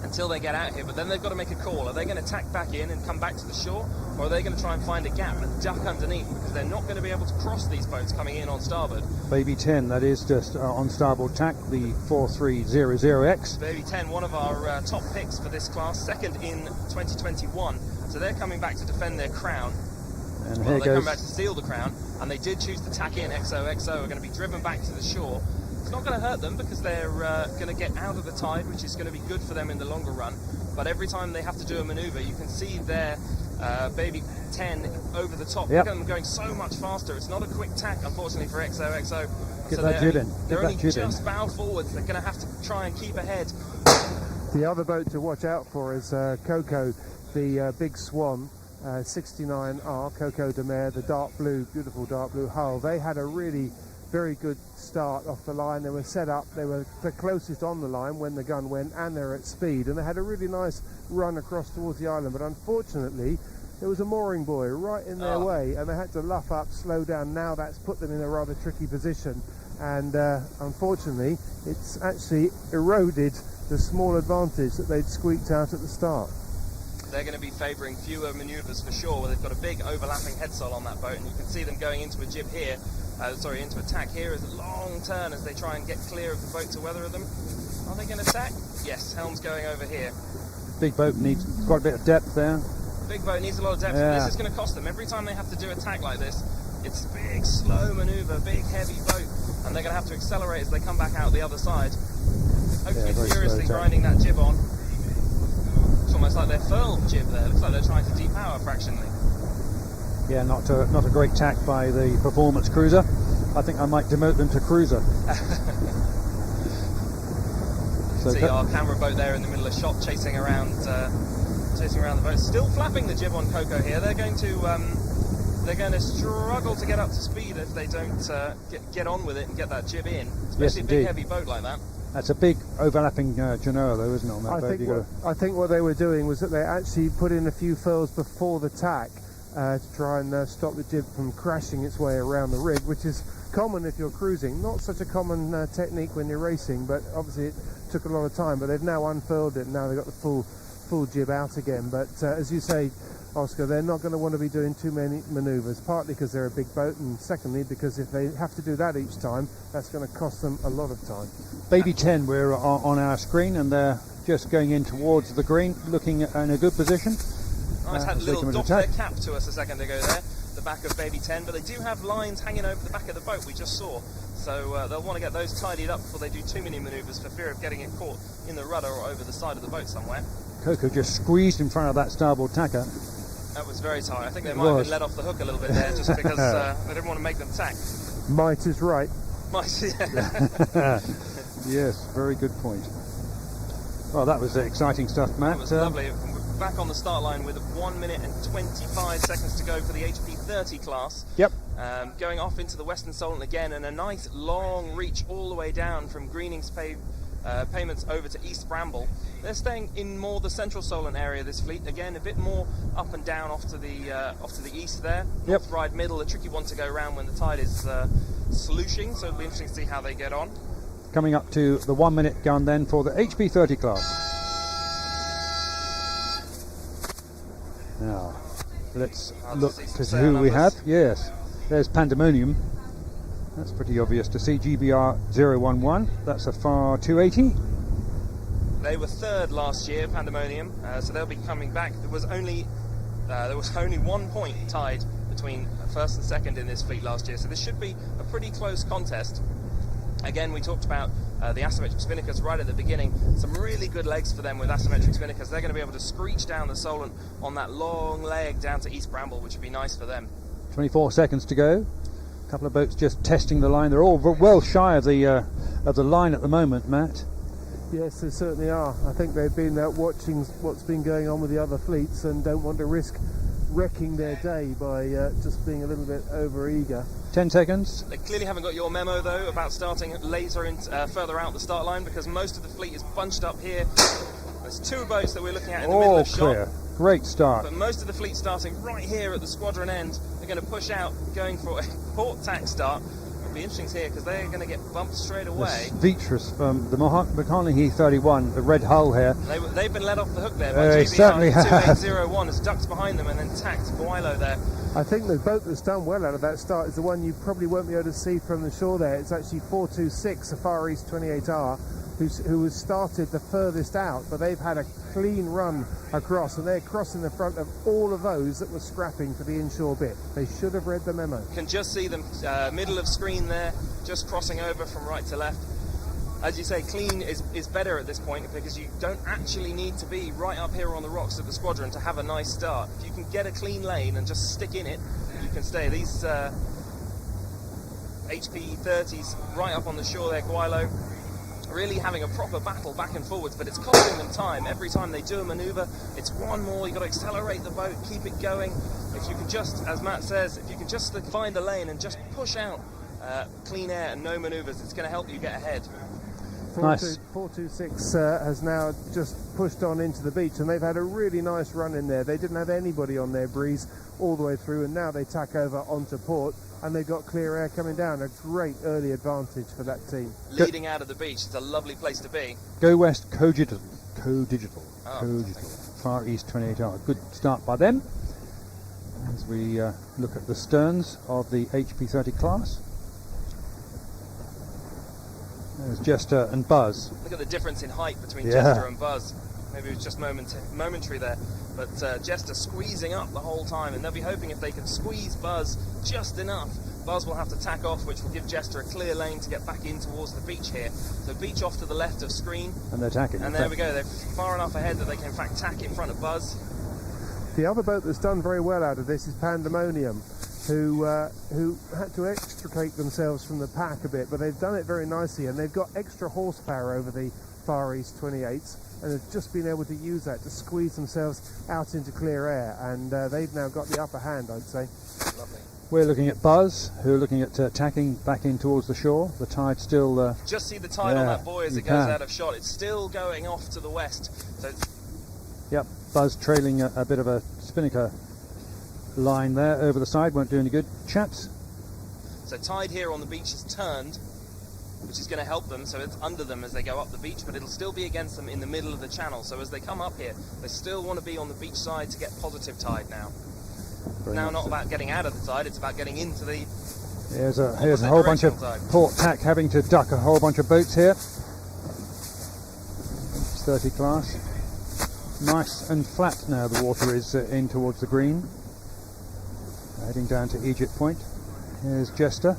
until they get out here, but then they've got to make a call. Are they going to tack back in and come back to the shore, or are they going to try and find a gap and duck underneath, because they're not going to be able to cross these boats coming in on starboard. Baby 10, that is just on starboard tack, the 4300X. Baby 10, one of our top picks for this class, second in 2021, so they're coming back to defend their crown. And Well, here they goes come back to steal the crown, and they did choose to tack in. XOXO are going to be driven back to the shore. It's not going to hurt them because they're going to get out of the tide, which is going to be good for them in the longer run. But every time they have to do a manoeuvre, you can see their Baby 10 over the top. Yep. Look at them going so much faster. It's not a quick tack, unfortunately, for XOXO. Get So that jib in. they're Get only that jib in. just bow forwards. They're going to have to try and keep ahead. The other boat to watch out for is Coco, the big swan, 69R, Coco de Mer, the dark blue, beautiful dark blue hull. They had a really very good start off the line. They were set up, they were the closest on the line when the gun went, and they're at speed, and they had a really nice run across towards the island, but unfortunately there was a mooring buoy right in their way, and they had to luff up, slow down. Now that's put them in a rather tricky position, and unfortunately it's actually eroded the small advantage that they'd squeaked out at the start. They're going to be favouring fewer manoeuvres for sure, where they've got a big overlapping headsail on that boat, and you can see them going into a jib here, into a tack here as a long turn as they try and get clear of the boat to weather them. Are they going to tack? Yes, helm's going over here. big boat needs quite a bit of depth there. Big boat needs a lot of depth, Yeah. and this is going to cost them. Every time they have to do a tack like this, it's a big, slow manoeuvre, big, heavy boat, and they're going to have to accelerate as they come back out the other side. Hopefully very furiously slow grinding that jib on. It's almost like their furled jib there. Looks like they're trying to depower fractionally. Yeah, not a great tack by the performance cruiser. I think I might demote them to cruiser. See our camera boat there in the middle of shot, chasing around the boat. Still flapping the jib on Coco here. They're going to struggle to get up to speed if they don't get on with it and get that jib in. Especially Yes, a big indeed. heavy boat like that. That's a big overlapping genoa though, isn't it, on that boat? I think what they were doing was that they actually put in a few furls before the tack to try and stop the jib from crashing its way around the rig, which is common if you're cruising. Not such a common technique when you're racing, but obviously it took a lot of time. But they've now unfurled it, and now they've got the full jib out again. But as you say, Oscar, they're not going to want to be doing too many manoeuvres, partly because they're a big boat, and secondly because if they have to do that each time, that's going to cost them a lot of time. Baby 10, we're on our screen, and they're just going in towards the green, looking in a good position. Nice, had a so they little can dot attack. their cap to us a second ago there, the back of Baby 10, but they do have lines hanging over the back of the boat we just saw, so they'll want to get those tidied up before they do too many manoeuvres for fear of getting it caught in the rudder or over the side of the boat somewhere. Coco just squeezed in front of that starboard tacker. That was very tight. I think they It might have was. been let off the hook a little bit there just because they didn't want to make them tack. Might is right. Yes, very good point. Well, that was exciting stuff, Matt. That was lovely. We're back on the start line with 1 minute and 25 seconds to go for the HP 30 class. Yep. Going off into the Western Solent again, and a nice long reach all the way down from Greening's payments over to East Bramble. They're staying in more the Central Solent area, this fleet. Again, a bit more up and down off to the east there. Yep. North Ride Middle, a tricky one to go around when the tide is slushing, so it'll be interesting to see how they get on. Coming up to the 1 minute gun then for the HP 30 class. Now, let's look see some to see sail who we have. numbers. Yes, there's Pandemonium. That's pretty obvious to see. GBR 011. That's a FAR 280. They were third last year, Pandemonium, so they'll be coming back. There was only 1 point tied between first and second in this fleet last year, so this should be a pretty close contest. Again, we talked about the asymmetric spinnakers right at the beginning. Some really good legs for them with asymmetric spinnakers. They're going to be able to screech down the Solent on that long leg down to East Bramble, which would be nice for them. 24 seconds to go. A couple of boats just testing the line. They're all well shy of the line at the moment, Matt. Yes, they certainly are. I think they've been watching what's been going on with the other fleets and don't want to risk wrecking their day by just being a little bit over eager. 10 seconds. They clearly haven't got your memo though about starting later and further out the start line, because most of the fleet is bunched up here. There's 2 boats that we're looking at in the middle of clear. shot. Great start. But most of the fleet starting right here at the squadron end. They're going to push out, going for a port tack start. It'll be interesting to hear because they're going to get bumped straight away. Vitreous from the McConaughey 31, the red hull here. They've been let off the hook there by They GBR. certainly have. 2801 has ducked behind them and then tacked Guilo there. I think the boat that's done well out of that start is the one you probably won't be able to see from the shore there. It's actually 426, a Far East 28R, who has started the furthest out, but they've had a clean run across, and they're crossing the front of all of those that were scrapping for the inshore bit. They should have read the memo. Can just see them middle of screen there, just crossing over from right to left. As you say, clean is better at this point because you don't actually need to be right up here on the rocks of the squadron to have a nice start. If you can get a clean lane and just stick in it, you can stay. These HP 30s right up on the shore there, Guilo, really having a proper battle back and forwards, but it's costing them time. Every time they do a manoeuvre, it's one more. You've got to accelerate the boat, keep it going. If you can just, as Matt says, if you can just find a lane and just push out clean air and no manoeuvres, it's going to help you get ahead. Nice. 426 has now just pushed on into the beach, and they've had a really nice run in there. They didn't have anybody on their breeze all the way through, and now they tack over onto port, and they've got clear air coming down. A great early advantage for that team. Leading out of the beach, it's a lovely place to be. Go West Co-Digital. Far East 28R. Good start by them. As we look at the sterns of the HP30 class. There's Jester and Buzz. Look at the difference in height between Jester and Buzz. Maybe it was just momentary there, but Jester squeezing up the whole time, and they'll be hoping if they can squeeze Buzz just enough, Buzz will have to tack off, which will give Jester a clear lane to get back in towards the beach here. So beach off to the left of screen. And they're tacking. And there we go, they're far enough ahead that they can in fact tack in front of Buzz. The other boat that's done very well out of this is Pandemonium, who had to extricate themselves from the pack a bit, but they've done it very nicely, and they've got extra horsepower over the Far East 28s, and have just been able to use that to squeeze themselves out into clear air, and they've now got the upper hand, I'd say. Lovely. We're looking at Buzz, who are looking at tacking back in towards the shore. The tide still... just see the tide on that buoy as it goes out of shot. It's still going off to the west. So Yep, Buzz trailing a bit of a spinnaker line there over the side. Won't do any good, chaps. So tide here on the beach is turned, which is going to help them, so it's under them as they go up the beach, but it'll still be against them in the middle of the channel. So as they come up here, they still want to be on the beach side to get positive tide now. Very now nice. Not about getting out of the tide, it's about getting into the... Here's a whole bunch of port tack having to duck a whole bunch of boats here. It's 30 class. Nice and flat now the water is in towards the green. Heading down to Egypt Point. Here's Jester.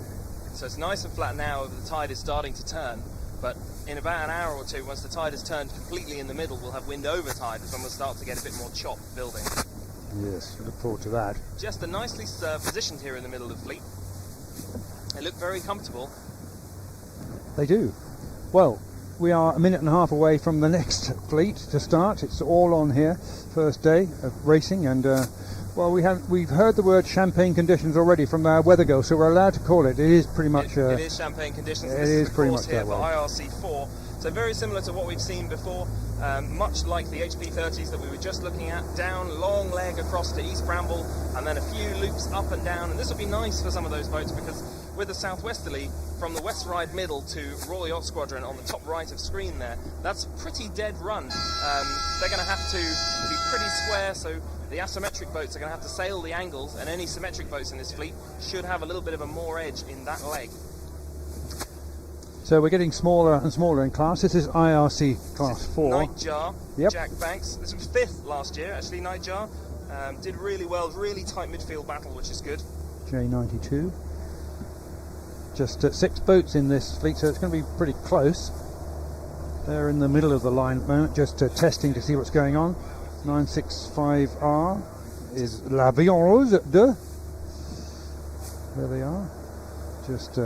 So it's nice and flat now, the tide is starting to turn, but in about an hour or two, once the tide has turned completely in the middle, we'll have wind over tide, and we'll start to get a bit more chop building. Yes, look forward to that. Jester nicely positioned here in the middle of the fleet. They look very comfortable. They do. Well, we are a minute and a half away from the next fleet to start. It's all on here, first day of racing, and well, we've heard the word champagne conditions already from our weather girl, so we're allowed to call it. It is pretty much. It is champagne conditions. It this is the pretty course much here that for way. IRC4. So very similar to what we've seen before. Much like the HP30s that we were just looking at, down long leg across to East Bramble, and then a few loops up and down. And this will be nice for some of those boats because with the southwesterly from the West Ride Middle to Royal Yacht Squadron on the top right of screen there, that's a pretty dead run. They're going to have to be pretty square, so the asymmetric boats are going to have to sail the angles, and any symmetric boats in this fleet should have a little bit of a more edge in that leg. So we're getting smaller and smaller in class. This is IRC class 4. Nightjar, Yep. Jack Banks. This was 5th last year, actually, Nightjar. Did really well, really tight midfield battle, which is good. J92. Just 6 boats in this fleet, so it's going to be pretty close. They're in the middle of the line at the moment, just testing to see what's going on. 965R is l'Avion Rose 2. There they are, just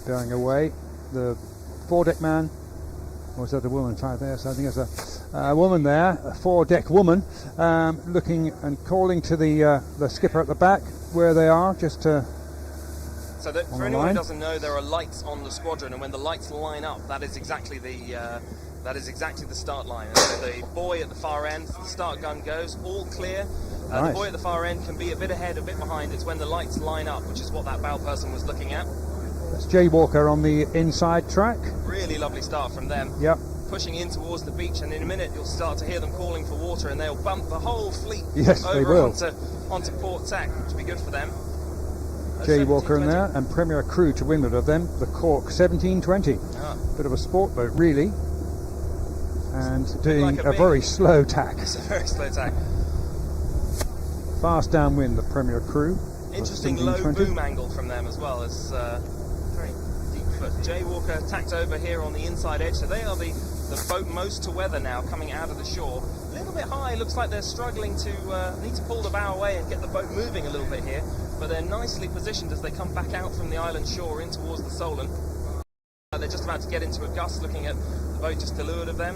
going away. The foredeck man, or is that a woman tied there? So I think there's a woman there, a foredeck woman, looking and calling to the skipper at the back where they are, just So that, for anyone line. who doesn't know, there are lights on the squadron, and when the lights line up, that is exactly the start line. And so the buoy at the far end, the start gun goes, all clear. The Nice. buoy at the far end can be a bit ahead, a bit behind. It's when the lights line up, which is what that bow person was looking at. That's Jay Walker on the inside track. Really lovely start from them. Yep. Pushing in towards the beach, and in a minute you'll start to hear them calling for water, and they'll bump the whole fleet Yes, they over will. onto port tack, which will be good for them. Jay Walker in there, and Premier Crew to windward of them, the Cork 1720. Ah. Bit of a sport boat, really, and doing like a a big- very slow tack. It's a very slow tack. Fast downwind, the Premier Crew. Interesting low 1720. boom angle from them as well as very deep foot. Jay Walker tacked over here on the inside edge, so they are the boat most to weather now, coming out of the shore. A little bit high, looks like they're struggling to need to pull the bow away and get the boat moving a little bit here, but they're nicely positioned as they come back out from the island shore in towards the Solent. They're just about to get into a gust, looking at the boat just to leeward of them.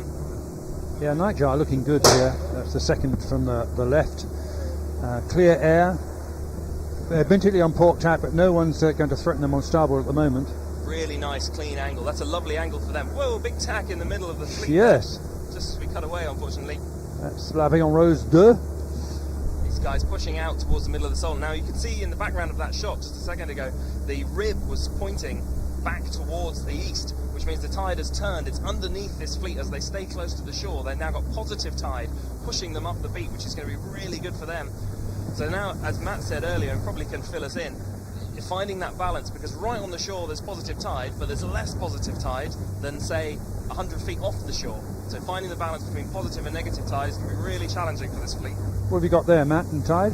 Yeah, Nightjar looking good here. That's the second from the left. Clear air. They're admittedly on port tack, but no one's going to threaten them on starboard at the moment. Really nice, clean angle. That's a lovely angle for them. Whoa, big tack in the middle of the fleet. Yes. There. Just as we cut away, unfortunately. That's l'Avion Rose 2. These guys pushing out towards the middle of the Solent. Now you can see in the background of that shot just a second ago, the rib was pointing back towards the east, which means the tide has turned. It's underneath this fleet as they stay close to the shore. They've now got positive tide pushing them up the beat, which is going to be really good for them. So now, as Matt said earlier, and probably can fill us in, you're finding that balance, because right on the shore there's positive tide, but there's less positive tide than, say, 100 feet off the shore. So finding the balance between positive and negative tide is going to be really challenging for this fleet. What have you got there, Matt, and tide?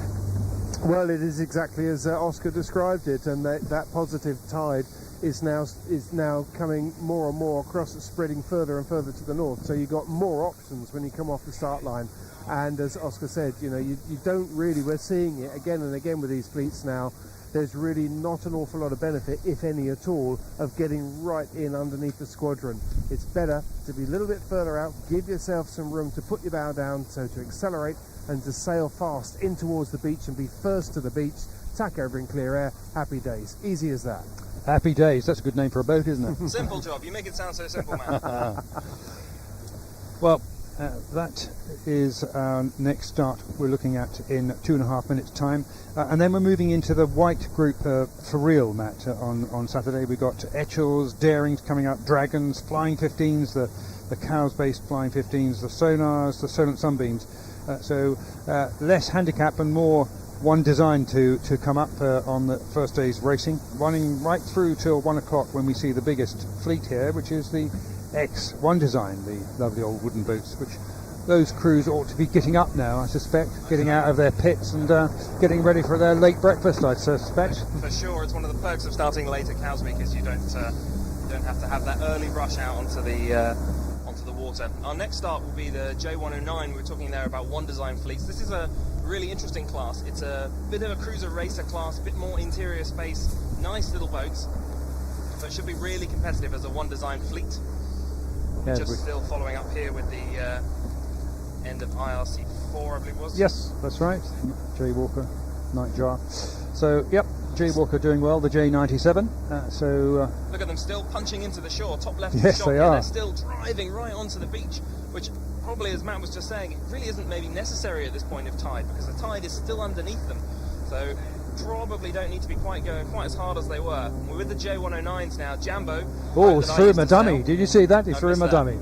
Well, it is exactly as Oscar described it, and that positive tide is now coming more and more across, spreading further and further to the north. So you've got more options when you come off the start line. And as Oscar said, you don't really, we're seeing it again and again with these fleets now, there's really not an awful lot of benefit, if any at all, of getting right in underneath the squadron. It's better to be a little bit further out, give yourself some room to put your bow down, so to accelerate and to sail fast in towards the beach and be first to the beach, tack over in clear air, happy days. Easy as that. Happy Days, that's a good name for a boat, isn't it? Simple job. You make it sound so simple, man. Well, that is our next start we're looking at in 2.5 minutes' time. And then we're moving into the white group for real, Matt. On Saturday we've got Etchells, Darings coming up, Dragons, Flying 15s, the Cowes-based Flying 15s, the Sonars, the Solent Sunbeams. So less handicap and more one design to come up on the first day's racing, running right through till 1 o'clock when we see the biggest fleet here, which is the X1 design, the lovely old wooden boats, which those crews ought to be getting up now, I suspect, getting out of their pits and getting ready for their late breakfast, I suspect. For sure, it's one of the perks of starting late at Cowsweek is you don't have to have that early rush out onto the water. Our next start will be the J109. We were talking there about one design fleets. This is a really interesting class. It's a bit of a cruiser racer class, a bit more interior space, nice little boats, so it should be really competitive as a one design fleet. Yeah, Just still following up here with the end of IRC4, I believe it was. Yes, that's right. Jay Walker, Nightjar. So, yep, Jay Walker doing well, the J97. Look at them still punching into the shore, top left of Yes, the shot. they Yeah, are. they're still driving right onto the beach, which probably, as Matt was just saying, it really isn't maybe necessary at this point of tide, because the tide is still underneath them. So probably don't need to be quite as hard as they were. We're with the J109s now. Jambo. Oh, that I threw used him a to dummy. sail. Did you see that? He I threw him a missed that. dummy.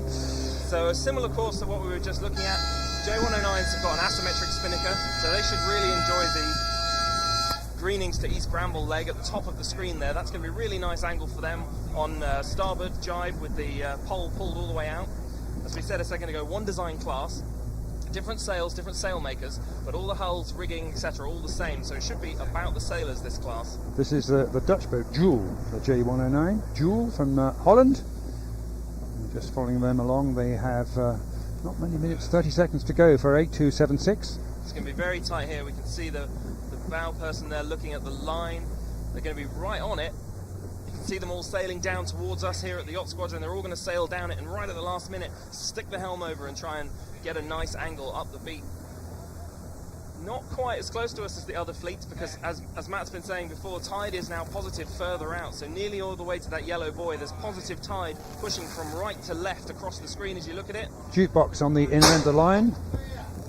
So a similar course to what we were just looking at. J109s have got an asymmetric spinnaker, so they should really enjoy the greenings to East Bramble leg at the top of the screen there. That's going to be a really nice angle for them on starboard jibe with the pole pulled all the way out. As we said a second ago, one design class. different sails, different sail makers, but all the hulls, rigging, etc., all the same. So it should be about the sailors, this class. This is the Dutch boat Jewel, the J109. Jewel from Holland. Just following them along, they have not many minutes, 30 seconds to go for 8276. It's going to be very tight here. We can see the bow person there looking at the line. They're going to be right on it. You can see them all sailing down towards us here at the yacht squadron. They're all going to sail down it and right at the last minute stick the helm over and try and get a nice angle up the beat. Not quite as close to us as the other fleets because, as Matt's been saying before, tide is now positive further out. So nearly all the way to that yellow buoy, there's positive tide pushing from right to left across the screen as you look at it. Jukebox on the inner end of the line.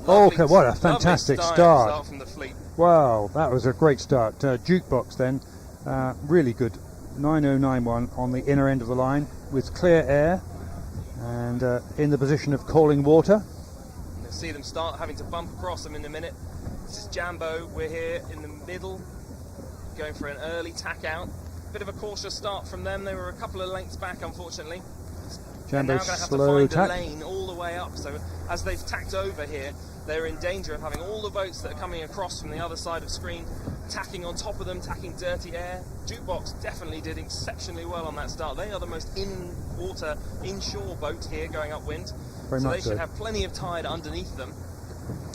Okay, what a fantastic start. From the fleet. Wow, that was a great start. Jukebox then, really good. 9091 on the inner end of the line with clear air and in the position of calling water. You'll see them start having to bump across them in a minute. This is Jambo, we're here in the middle, going for an early tack out. Bit of a cautious start from them, they were a couple of lengths back unfortunately. Jambo now going to have to find a lane all the way up, so as they've tacked over here, they're in danger of having all the boats that are coming across from the other side of screen tacking on top of them, tacking dirty air. Jukebox definitely did exceptionally well on that start. They are the most in-water, inshore boat here going upwind. Very so much they should have plenty of tide underneath them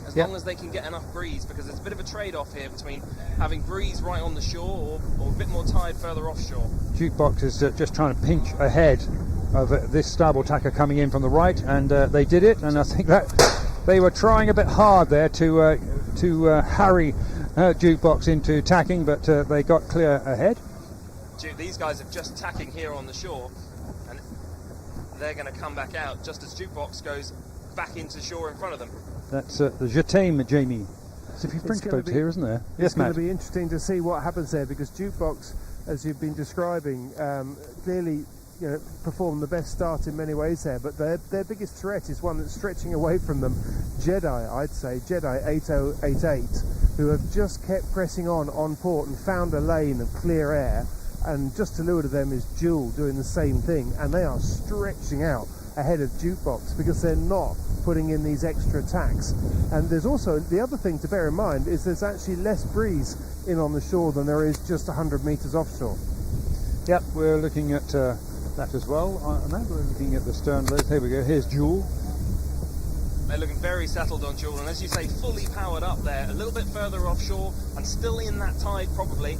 as long as they can get enough breeze, because there's a bit of a trade-off here between having breeze right on the shore or a bit more tide further offshore. Jukebox is just trying to pinch ahead of this starboard tacker coming in from the right, and they did it, and I think that they were trying a bit hard there to harry Jukebox into tacking, but they got clear ahead. These guys are just tacking here on the shore, and they're going to come back out just as Jukebox goes back into shore in front of them. That's the Jetame, Jamie. There's a few French boats here, isn't there? Yes, Matt. It's going to be interesting to see what happens there, because Jukebox, as you've been describing, clearly performed the best start in many ways there, but their biggest threat is one that's stretching away from them. Jedi, I'd say, Jedi 8088, who have just kept pressing on port and found a lane of clear air, and just to leeward of them is Jewel doing the same thing, and they are stretching out ahead of Jukebox because they're not putting in these extra tacks. And there's also the other thing to bear in mind is there's actually less breeze in on the shore than there is just 100 metres offshore. Yep, we're looking at that as well. Now we're looking at the stern loads. Here we go. Here's Jewel. They're looking very settled on Jewel, and as you say, fully powered up there, a little bit further offshore, and still in that tide probably.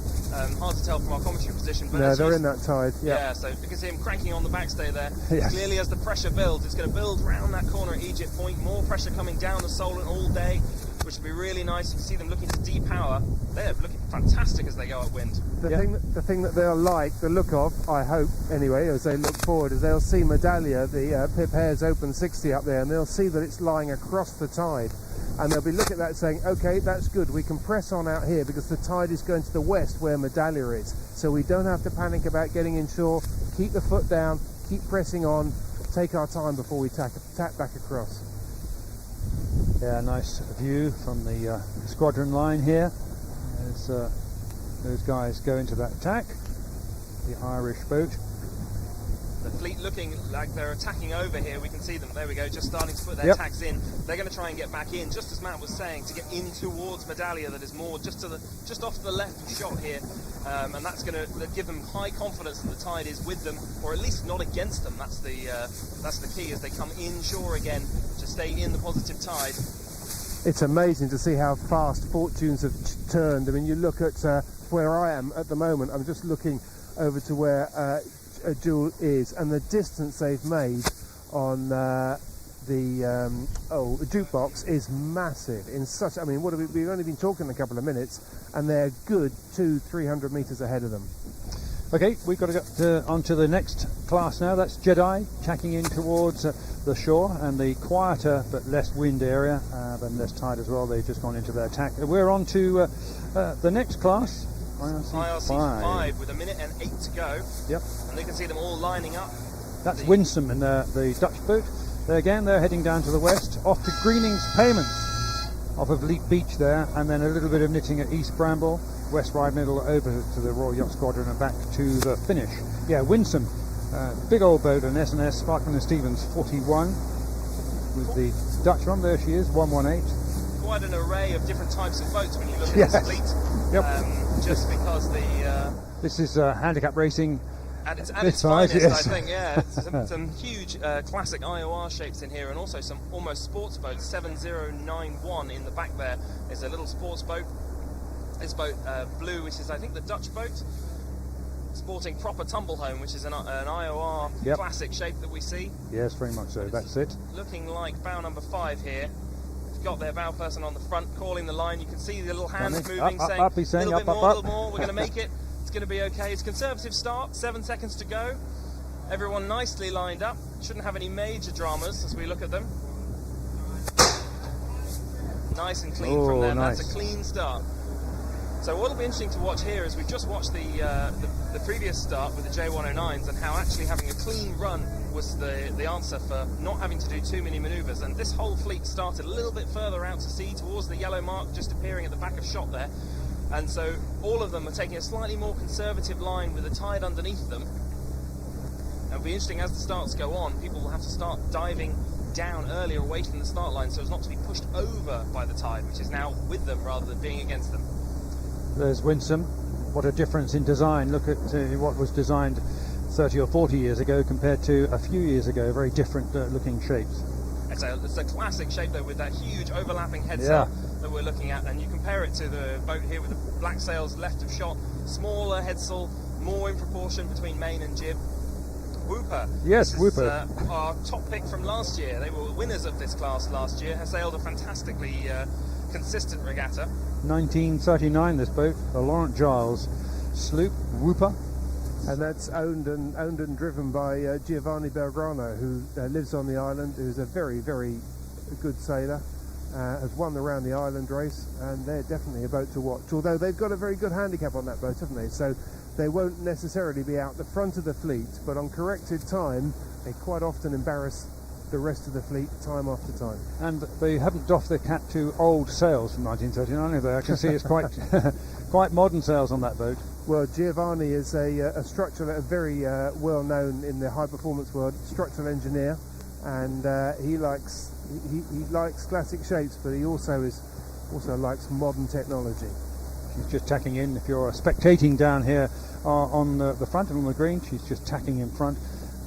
Hard to tell from our commentary position, but no, they're in that tide. Yep. Yeah, so you can see him cranking on the backstay there. Yes. Clearly, as the pressure builds, it's going to build round that corner at Egypt Point. More pressure coming down the Solent all day, which will be really nice. You can see them looking to depower. They're looking fantastic as they go upwind. The thing that they'll like the look of, I hope anyway, as they look forward, is they'll see Medallia, the Pip Hare's Open 60 up there, and they'll see that it's lying across the tide, and they'll be looking at that saying, okay, that's good, we can press on out here because the tide is going to the west where Medallia is, so we don't have to panic about getting inshore. Keep the foot down, keep pressing on, take our time before we tack back across. Yeah, nice view from the squadron line here as those guys go into that attack. The Irish boat. The fleet looking like they're attacking over here. We can see them, there we go, just starting to put their tacks in. They're going to try and get back in, just as Matt was saying, to get in towards Medallia, that is more just off to the left of shot here. And that's going to give them high confidence that the tide is with them, or at least not against them. That's the key, as they come inshore again to stay in the positive tide. It's amazing to see how fast fortunes have turned. I mean, you look at where I am at the moment. I'm just looking over to where Jewel is, and the distance they've made on the Jukebox is massive. In such, I mean, what have we've only been talking a couple of minutes, and they're good 200-300 metres ahead of them. Okay, we've got to get onto the next class now. That's Jedi, tacking in towards the shore, and the quieter but less wind area, and less tide as well. They've just gone into their attack. We're on to the next class, IRC 5 with 1 minute and 8 to go. Yep. And they can see them all lining up. That's Winsome and the Dutch boat. They're heading down to the west, off to Greening's Payments, off of Leap Beach there, and then a little bit of knitting at East Bramble, West Ride Middle, over to the Royal Yacht Squadron and back to the finish. Yeah, Winsome, big old boat, an S&S Sparkman & Stevens 41 with the Dutch one, there she is, 118. Quite an array of different types of boats when you look at Yes. this fleet. Yep. Just because This is handicap racing. at its This finest, size, yes. I think, yeah. Some huge classic IOR shapes in here, and also some almost sports boats. 7091 in the back there is a little sports boat. This boat, Blue, which is I think the Dutch boat, sporting proper tumble home, which is an IOR Yep. classic shape that we see. Yes, very much so. That's it. Looking like bow number 5 here. It's got their bow person on the front calling the line. You can see the little hands Coming. moving, Up, saying, up, he's saying little up, bit up, more, up. little more, we're going to make it. It's going to be okay. It's a conservative start, 7 seconds to go. Everyone nicely lined up. Shouldn't have any major dramas as we look at them. Nice and clean from Oh, them. nice. That's a clean start. So what'll be interesting to watch here is we've just watched the previous start with the J109s and how actually having a clean run was the answer for not having to do too many manoeuvres. And this whole fleet started a little bit further out to sea towards the yellow mark just appearing at the back of shot there. And so all of them are taking a slightly more conservative line with the tide underneath them. It'll be interesting as the starts go on, people will have to start diving down earlier away from the start line so as not to be pushed over by the tide, which is now with them rather than being against them. There's Winsome. What a difference in design. Look at what was designed 30 or 40 years ago compared to a few years ago. Very different looking shapes. It's a classic shape though, with that huge overlapping head sail that we're looking at, and you compare it to the boat here with the black sails left of shot, smaller head sail, more in proportion between main and jib. Whooper. Yes, This is, Whooper. Our top pick from last year. They were winners of this class last year. Has sailed a fantastically consistent regatta. 1939, this boat, a Laurent Giles sloop, Whooper. And that's owned and driven by Giovanni Belgrano, who lives on the island, who's a very, very good sailor, has won the Round the Island race, and they're definitely a boat to watch. Although they've got a very good handicap on that boat, haven't they? So they won't necessarily be out the front of the fleet, but on corrected time, they quite often embarrass the rest of the fleet time after time. And they haven't doffed their cap to old sails from 1939, have they? I can see it's quite quite modern sails on that boat. Well, Giovanni is a very well known in the high performance world, structural engineer, and he likes classic shapes, but he also likes modern technology. She's just tacking in. If you're spectating down here on the front and on the green, she's just tacking in front,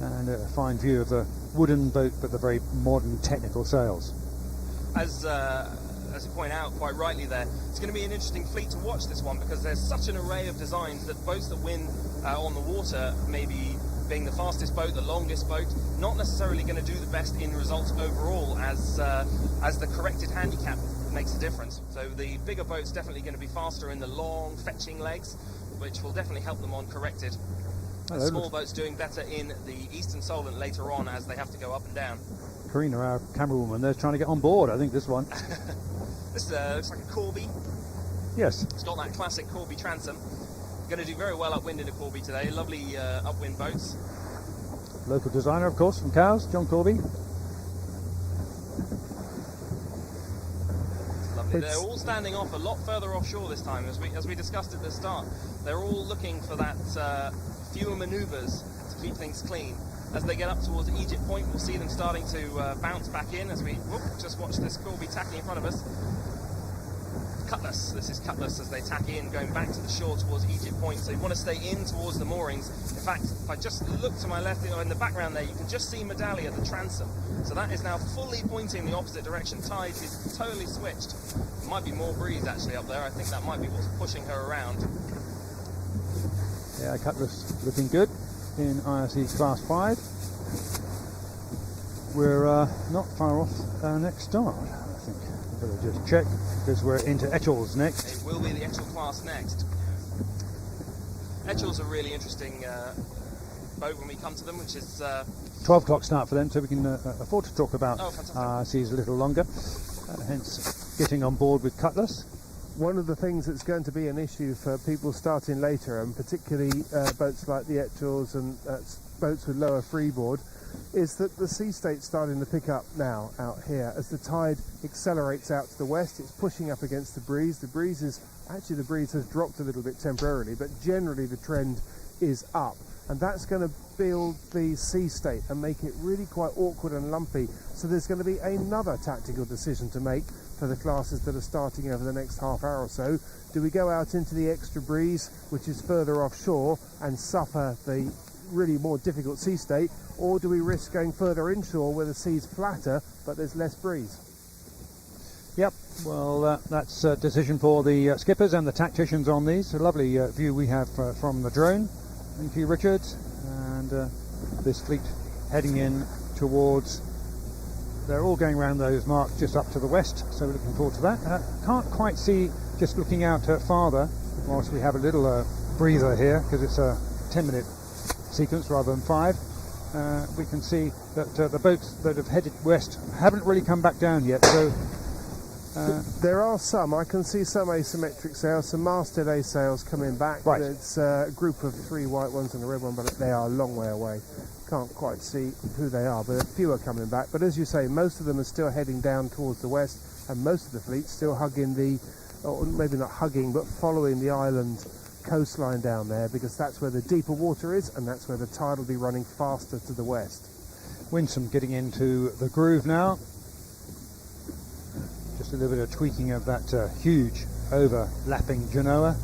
and a fine view of the wooden boat, but the very modern technical sails. As you point out quite rightly there, it's going to be an interesting fleet to watch this one, because there's such an array of designs that boats that win on the water, maybe being the fastest boat, the longest boat, not necessarily going to do the best in results overall as the corrected handicap makes a difference. So the bigger boats definitely going to be faster in the long fetching legs, which will definitely help them on corrected. And small boats doing better in the eastern solent later on as they have to go up and down. Karina, our camerawoman, they're trying to get on board, I think, this one. This looks like a Corby. Yes. It's got that classic Corby transom. Going to do very well upwind in a Corby today. Lovely upwind boats. Local designer, of course, from Cowes, John Corby. Lovely. They're all standing off a lot further offshore this time, as we discussed at the start. They're all looking for that fewer manoeuvres to keep things clean. As they get up towards Egypt Point, we'll see them starting to bounce back in as we just watch this Corby tacking in front of us. Cutlass. This is Cutlass as they tack in, going back to the shore towards Egypt Point. So you want to stay in towards the moorings. In fact, if I just look to my left, in the background there, you can just see Medallia, the transom. So that is now fully pointing the opposite direction. Tide is totally switched. There might be more breeze actually up there. I think that might be what's pushing her around. Yeah, Cutlass looking good in IRC Class 5. We're not far off our next start, I think. We've got to just check, because we're into Etchells next. It will be the Etchel class next. Etchel's a really interesting boat when we come to them, which is 12 o'clock start for them, so we can afford to talk about fantastic. IRCs a little longer, hence getting on board with Cutlass. One of the things that's going to be an issue for people starting later, and particularly boats like the Etchells and boats with lower freeboard, is that the sea state's starting to pick up now out here. As the tide accelerates out to the west, it's pushing up against the breeze. The breeze has dropped a little bit temporarily, but generally the trend is up, and that's going to build the sea state and make it really quite awkward and lumpy. So there's going to be another tactical decision to make for the classes that are starting over the next half hour or so. Do we go out into the extra breeze, which is further offshore, and suffer the really more difficult sea state, or do we risk going further inshore where the sea's flatter but there's less breeze? Yep, well, that's a decision for the skippers and the tacticians on these. A lovely view we have from the drone. Thank you, Richard. And this fleet heading in towards, they're all going around those marks just up to the west, so we're looking forward to that. Can't quite see, just looking out farther, whilst we have a little breather here, because it's a 10-minute sequence rather than 5. We can see that the boats that have headed west haven't really come back down yet, so there are some. I can see some asymmetric sails, some masthead A sails coming back. Right. It's a group of 3 white ones and a red one, but they are a long way away. Can't quite see who they are, but a few are coming back. But as you say, most of them are still heading down towards the west, and most of the fleet still hugging the, or maybe not hugging, but following the island coastline down there, because that's where the deeper water is, and that's where the tide will be running faster to the west. Winsome getting into the groove now. Just a little bit of tweaking of that huge overlapping Genoa.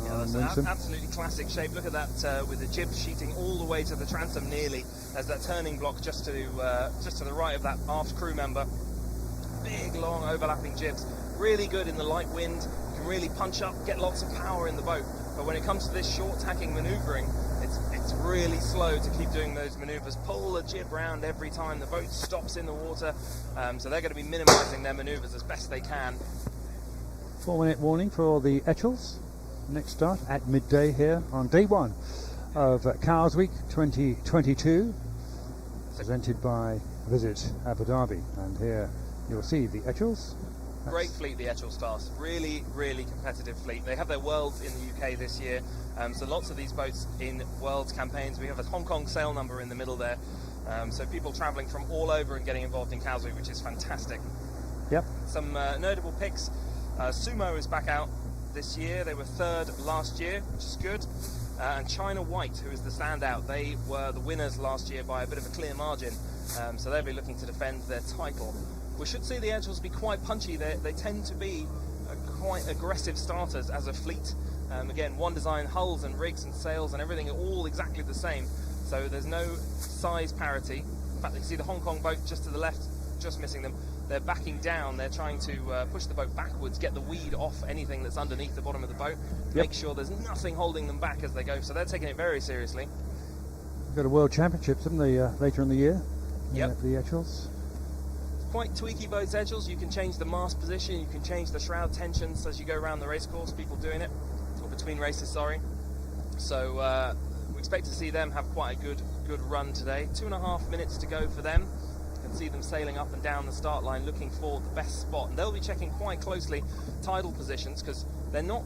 Yeah, that's an absolutely classic shape. Look at that with the jibs sheeting all the way to the transom nearly. There's that turning block just to the right of that aft crew member. Big, long, overlapping jibs. Really good in the light wind. You can really punch up, get lots of power in the boat. But when it comes to this short tacking manoeuvring, it's really slow to keep doing those manoeuvres. Pull the jib round every time the boat stops in the water. So they're going to be minimising their manoeuvres as best they can. 4-minute warning for the Etchells. Next start at midday here on day 1 of Cowes Week 2022, presented by Visit Abu Dhabi. And here you'll see the Etchells. Great fleet, the Etchells class. Really, really competitive fleet. They have their Worlds in the UK this year, so lots of these boats in Worlds campaigns. We have a Hong Kong sail number in the middle there, so people travelling from all over and getting involved in Cowes Week, which is fantastic. Yep. Some notable picks. Sumo is back out this year. They were 3rd last year, which is good. And China White, who is the standout, they were the winners last year by a bit of a clear margin, so they'll be looking to defend their title. We should see the Etchells be quite punchy. They tend to be quite aggressive starters as a fleet. Again, one design, hulls and rigs and sails and everything are all exactly the same. So there's no size parity. In fact, you see the Hong Kong boat just to the left, just missing them. They're backing down. They're trying to push the boat backwards, get the weed off anything that's underneath the bottom of the boat, make sure there's nothing holding them back as they go. So they're taking it very seriously. We've got a World Championships, haven't they, later in the year? Yep. The Etchells. Quite tweaky boats, Etchells. You can change the mast position, you can change the shroud tensions as you go around the racecourse, people doing it, or between races, sorry. So we expect to see them have quite a good run today. 2.5 minutes to go for them. You can see them sailing up and down the start line looking for the best spot. And they'll be checking quite closely tidal positions, because they're not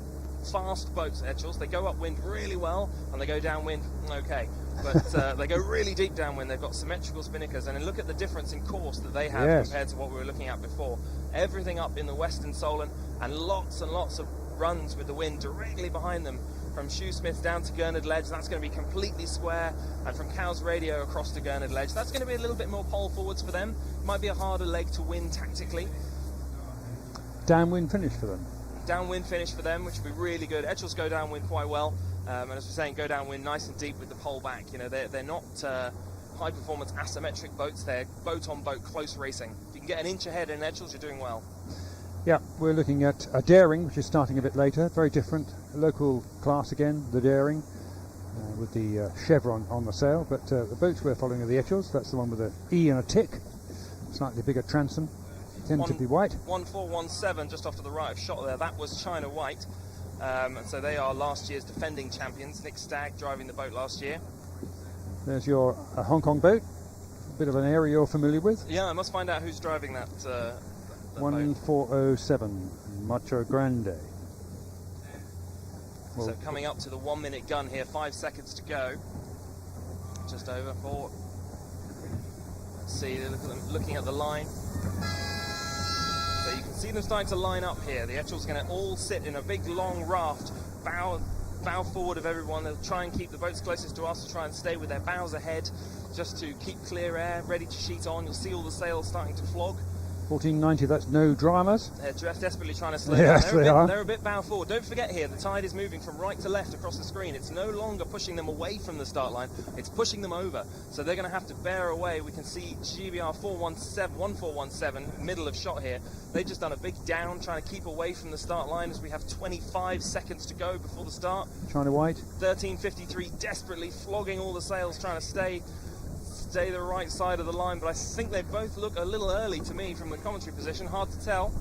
fast boats, Etchells. They go upwind really well, and they go downwind okay. But they go really deep downwind. They've got symmetrical spinnakers, and look at the difference in course that they have compared to what we were looking at before. Everything up in the western Solent, and lots of runs with the wind directly behind them. From Shoesmith down to Gurnard Ledge, that's going to be completely square, and from Cowes Radio across to Gurnard Ledge, that's going to be a little bit more pole forwards for them. Might be a harder leg to win tactically. Downwind finish for them. Downwind finish for them, which will be really good. Etchells go downwind quite well, and as we're saying, go downwind nice and deep with the pole back. You know, they're not high performance asymmetric boats. They're boat on boat close racing. If you can get an inch ahead in Etchells, you're doing well. Yeah, we're looking at a Daring, which is starting a bit later. Very different, a local class again, the Daring, with the chevron on the sail. But the boats we're following are the Etchells. That's the one with an E and a tick, slightly bigger transom. Tend to be white. 1417 just off to the right of shot there. That was China White, and so they are last year's defending champions. Nick Stagg driving the boat last year. There's your Hong Kong boat. A bit of an area you're familiar with. Yeah, I must find out who's driving that. 1407 Macho Grande. Well, so coming up to the 1 minute gun here, 5 seconds to go. Just over 4. Let's see, look at them looking at the line. So you can see them starting to line up here. The Etchells going to all sit in a big long raft, bow bow forward of everyone. They'll try and keep the boats closest to us to try and stay with their bows ahead, just to keep clear air, ready to sheet on. You'll see all the sails starting to flog. 1490, that's no dramas. They're desperately trying to slow Yes, down. They're a bit bow forward. Don't forget here, the tide is moving from right to left across the screen. It's no longer pushing them away from the start line, it's pushing them over. So they're going to have to bear away. We can see GBR 1417, middle of shot here. They've just done a big down, trying to keep away from the start line as we have 25 seconds to go before the start. China White. 1353, desperately flogging all the sails, trying to stay the right side of the line, but I think they both look a little early to me from the commentary position. Hard to tell.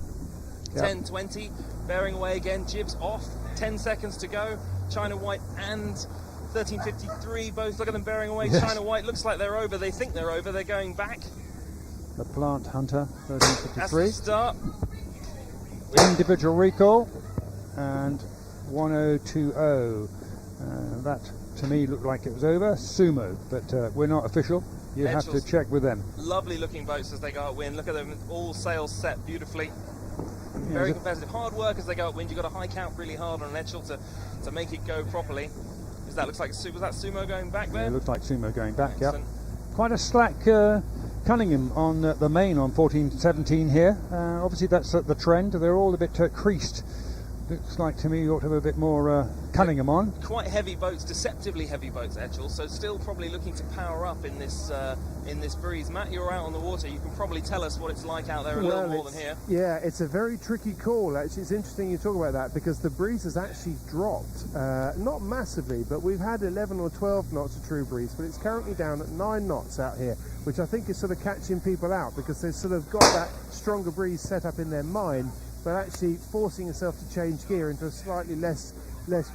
Yep. 10:20, bearing away again, jibs off, 10 seconds to go. China White and 1353, both look at them bearing away. Yes. China White looks like they're over. They think they're over. They're going back. The Plant Hunter, That's 1353. the start. Individual recall and 1020. That to me looked like it was over. Sumo, but we're not official. You have to Edgel's check with them. Lovely looking boats as they go upwind. Look at them, all sails set beautifully. Very competitive. Hard work as they go upwind. You've got to hike out really hard on an Edgel to make it go properly. That looks like was that Sumo going back there? Yeah, it looked like Sumo going back. Yep. Excellent. Quite a slack Cunningham on the main on 1417 here. Obviously that's the trend. They're all a bit creased. Looks like to me you ought to have a bit more Cunningham on. Quite heavy boats, deceptively heavy boats, Edgel. So still probably looking to power up in this breeze. Matt, you're out on the water. You can probably tell us what it's like out there a little more than here. Yeah, it's a very tricky call. Actually, it's interesting you talk about that because the breeze has actually dropped, not massively, but we've had 11 or 12 knots of true breeze, but it's currently down at 9 knots out here, which I think is sort of catching people out because they've sort of got that stronger breeze set up in their mind, but actually forcing yourself to change gear into a slightly less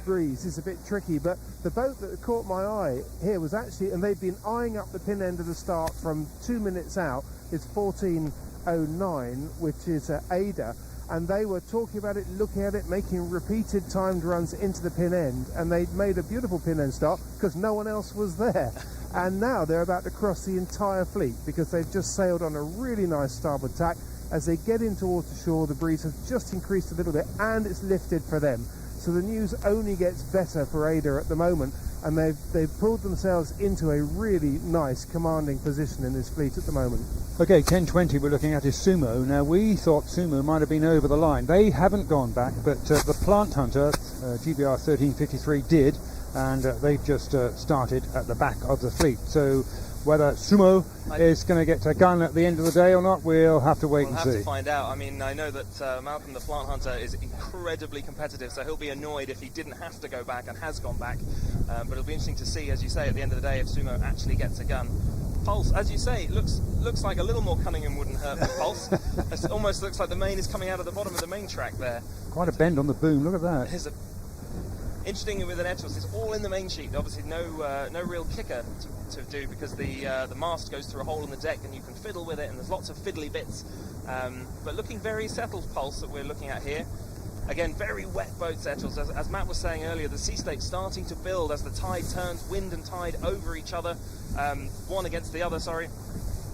breeze is a bit tricky. But the boat that caught my eye here was actually, and they've been eyeing up the pin end of the start from 2 minutes out, it's 1409, which is Ada, and they were talking about it, looking at it, making repeated timed runs into the pin end, and they made a beautiful pin end start because no one else was there. And now they're about to cross the entire fleet because they've just sailed on a really nice starboard tack. As they get in towards the shore, the breeze has just increased a little bit and it's lifted for them. So the news only gets better for Ada at the moment, and they've pulled themselves into a really nice commanding position in this fleet at the moment. Okay, 1020 we're looking at is Sumo. Now we thought Sumo might have been over the line. They haven't gone back, but the Plant Hunter, GBR 1353 did, and they've just started at the back of the fleet. So whether Sumo is going to get a gun at the end of the day or not, we'll have to wait and see. We'll have to find out. I mean, I know that Malcolm the Plant Hunter is incredibly competitive, so he'll be annoyed if he didn't have to go back and has gone back. But it'll be interesting to see, as you say, at the end of the day, if Sumo actually gets a gun. Pulse, as you say, looks like a little more Cunningham wouldn't hurt the Pulse. It almost looks like the main is coming out of the bottom of the main track there. Quite a bend on the boom, look at that. Interesting with an Edgel, it's all in the main sheet. Obviously, no real kicker to do because the mast goes through a hole in the deck, and you can fiddle with it, and there's lots of fiddly bits. But looking very settled Pulse that we're looking at here. Again, very wet boats, Edgels. As Matt was saying earlier, the sea state's starting to build as the tide turns, wind and tide over each other, one against the other. Sorry.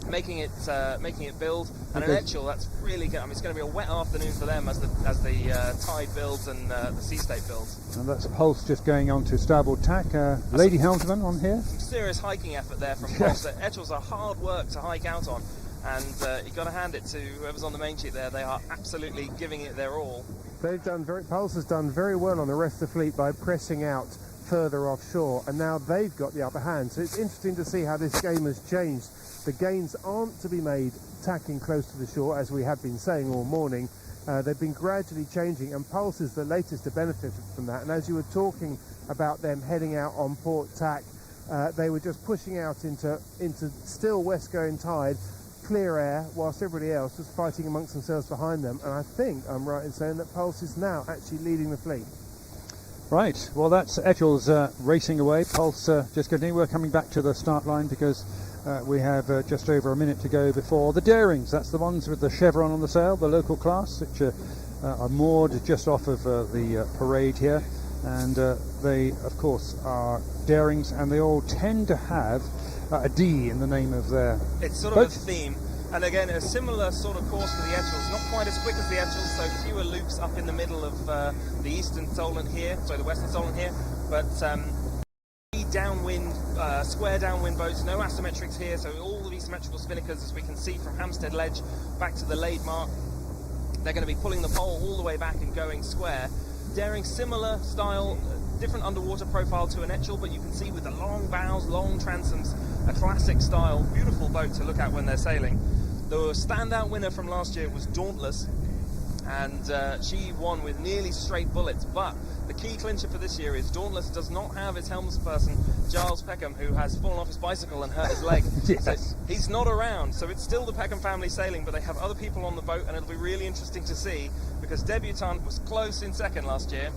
Making it build, and an Edgel, that's really good. I mean, it's going to be a wet afternoon for them as the tide builds and the sea state builds. And that's Pulse just going on to starboard tack. Lady helmsman on here. Some serious hiking effort there from Pulse. Edgels are hard work to hike out on, and you've got to hand it to whoever's on the main sheet there. They are absolutely giving it their all. Pulse has done very well on the rest of the fleet by pressing out further offshore, and now they've got the upper hand. So it's interesting to see how this game has changed. The gains aren't to be made tacking close to the shore, as we have been saying all morning. They've been gradually changing, and Pulse is the latest to benefit from that. And as you were talking about them heading out on port tack, they were just pushing out into still west-going tide, clear air, whilst everybody else was fighting amongst themselves behind them. And I think I'm right in saying that Pulse is now actually leading the fleet. Right, well that's Edgel's racing away. Pulse just continuing. We're coming back to the start line because we have just over a minute to go before the Darings. That's the ones with the chevron on the sail, the local class, which are moored just off of the parade here. And they, of course, are Darings, and they all tend to have a D in the name of their It's sort of a theme. And again, a similar sort of course to the Edgels, not quite as quick as the Edgels, so fewer loop Dukes up in the middle of the eastern Solent here, sorry, the western Solent here, but downwind, square downwind boats, no asymmetrics here, so all of these symmetrical spinnakers, as we can see from Hampstead Ledge back to the Lade Mark, they're going to be pulling the pole all the way back and going square. Daring similar style, different underwater profile to an Etchell, but you can see with the long bows, long transoms, a classic style, beautiful boat to look at when they're sailing. The standout winner from last year was Dauntless, and she won with nearly straight bullets, but the key clincher for this year is Dauntless does not have its helmsperson, Giles Peckham, who has fallen off his bicycle and hurt his leg. Yes. So he's not around, so it's still the Peckham family sailing, but they have other people on the boat, and it'll be really interesting to see, because Debutante was close in second last year.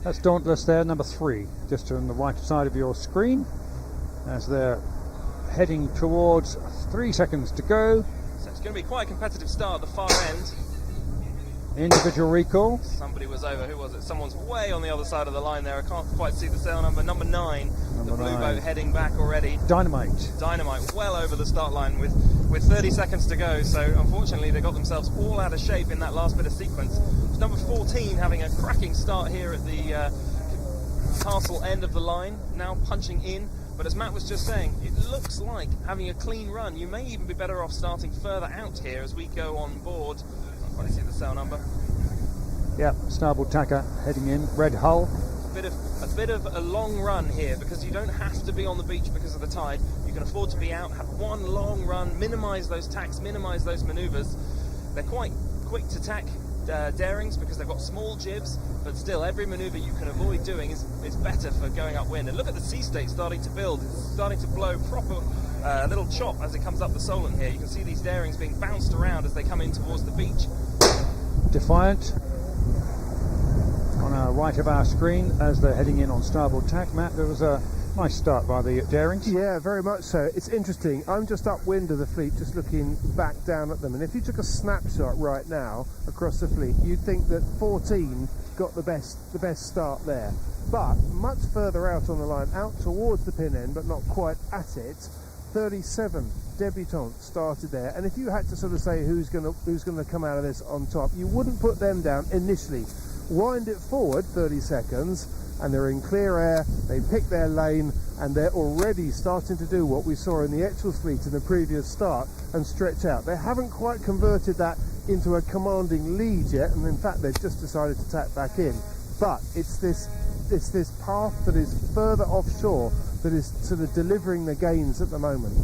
That's Dauntless there, number 3, just on the right side of your screen, as they're heading towards 3 seconds to go. So it's going to be quite a competitive start at the far end. Individual recall. Somebody was over. Who was it? Someone's way on the other side of the line there. I can't quite see the sail number. Number 9. The blue boat heading back already. Dynamite. Dynamite well over the start line with 30 seconds to go. So unfortunately they got themselves all out of shape in that last bit of sequence. It's number 14 having a cracking start here at the castle end of the line. Now punching in. But as Matt was just saying, it looks like having a clean run. You may even be better off starting further out here as we go on board. I see the sail number. Yep, starboard tacker heading in, red hull. A bit of a long run here, because you don't have to be on the beach because of the tide. You can afford to be out, have one long run, minimise those tacks, minimise those manoeuvres. They're quite quick to tack Darings because they've got small jibs, but still every manoeuvre you can avoid doing is better for going upwind. And look at the sea state starting to build. It's starting to blow proper little chop as it comes up the Solent here. You can see these Darings being bounced around as they come in towards the beach. Defiant on our right of our screen as they're heading in on starboard tack. Matt, there was a nice start by the Darings. Yeah, very much so. It's interesting. I'm just upwind of the fleet, just looking back down at them, and if you took a snapshot right now across the fleet, you'd think that 14 got the best start there. But much further out on the line, out towards the pin end, but not quite at it, 37 Debutante started there, and if you had to sort of say who's going to come out of this on top, you wouldn't put them down initially. Wind it forward 30 seconds and they're in clear air, they pick their lane, and they're already starting to do what we saw in the Etchell's fleet in the previous start and stretch out. They haven't quite converted that into a commanding lead yet, and in fact they've just decided to tack back in, but it's this path that is further offshore that is sort of delivering the gains at the moment.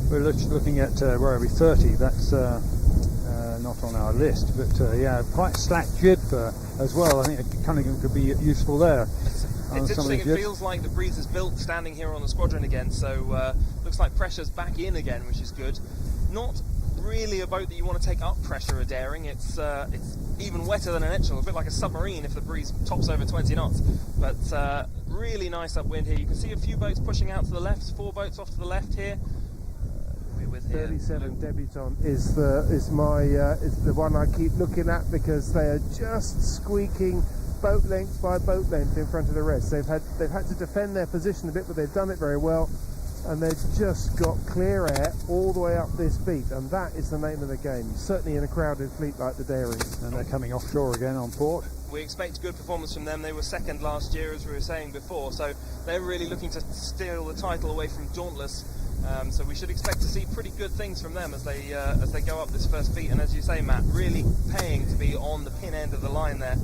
We're looking at where are we, 30, that's not on our list, but yeah, quite slack jib as well. I think Cunningham could be useful there. It's interesting, it feels like the breeze is built standing here on the squadron again, so looks like pressure's back in again, which is good. Not really a boat that you want to take up pressure a Daring. It's even wetter than an Etchell, a bit like a submarine if the breeze tops over 20 knots, but really nice upwind here. You can see a few boats pushing out to the left, 4 boats off to the left here. 37 Debutante is the one I keep looking at, because they are just squeaking boat length by boat length in front of the rest. They've had to defend their position a bit, but they've done it very well, and they've just got clear air all the way up this beat, and that is the name of the game, certainly in a crowded fleet like the Darings. And they're coming offshore again on port. We expect good performance from them. They were second last year, as we were saying before, so they're really looking to steal the title away from Dauntless. So we should expect to see pretty good things from them as they go up this first beat, and as you say, Matt, really paying to be on the pin end of the line there.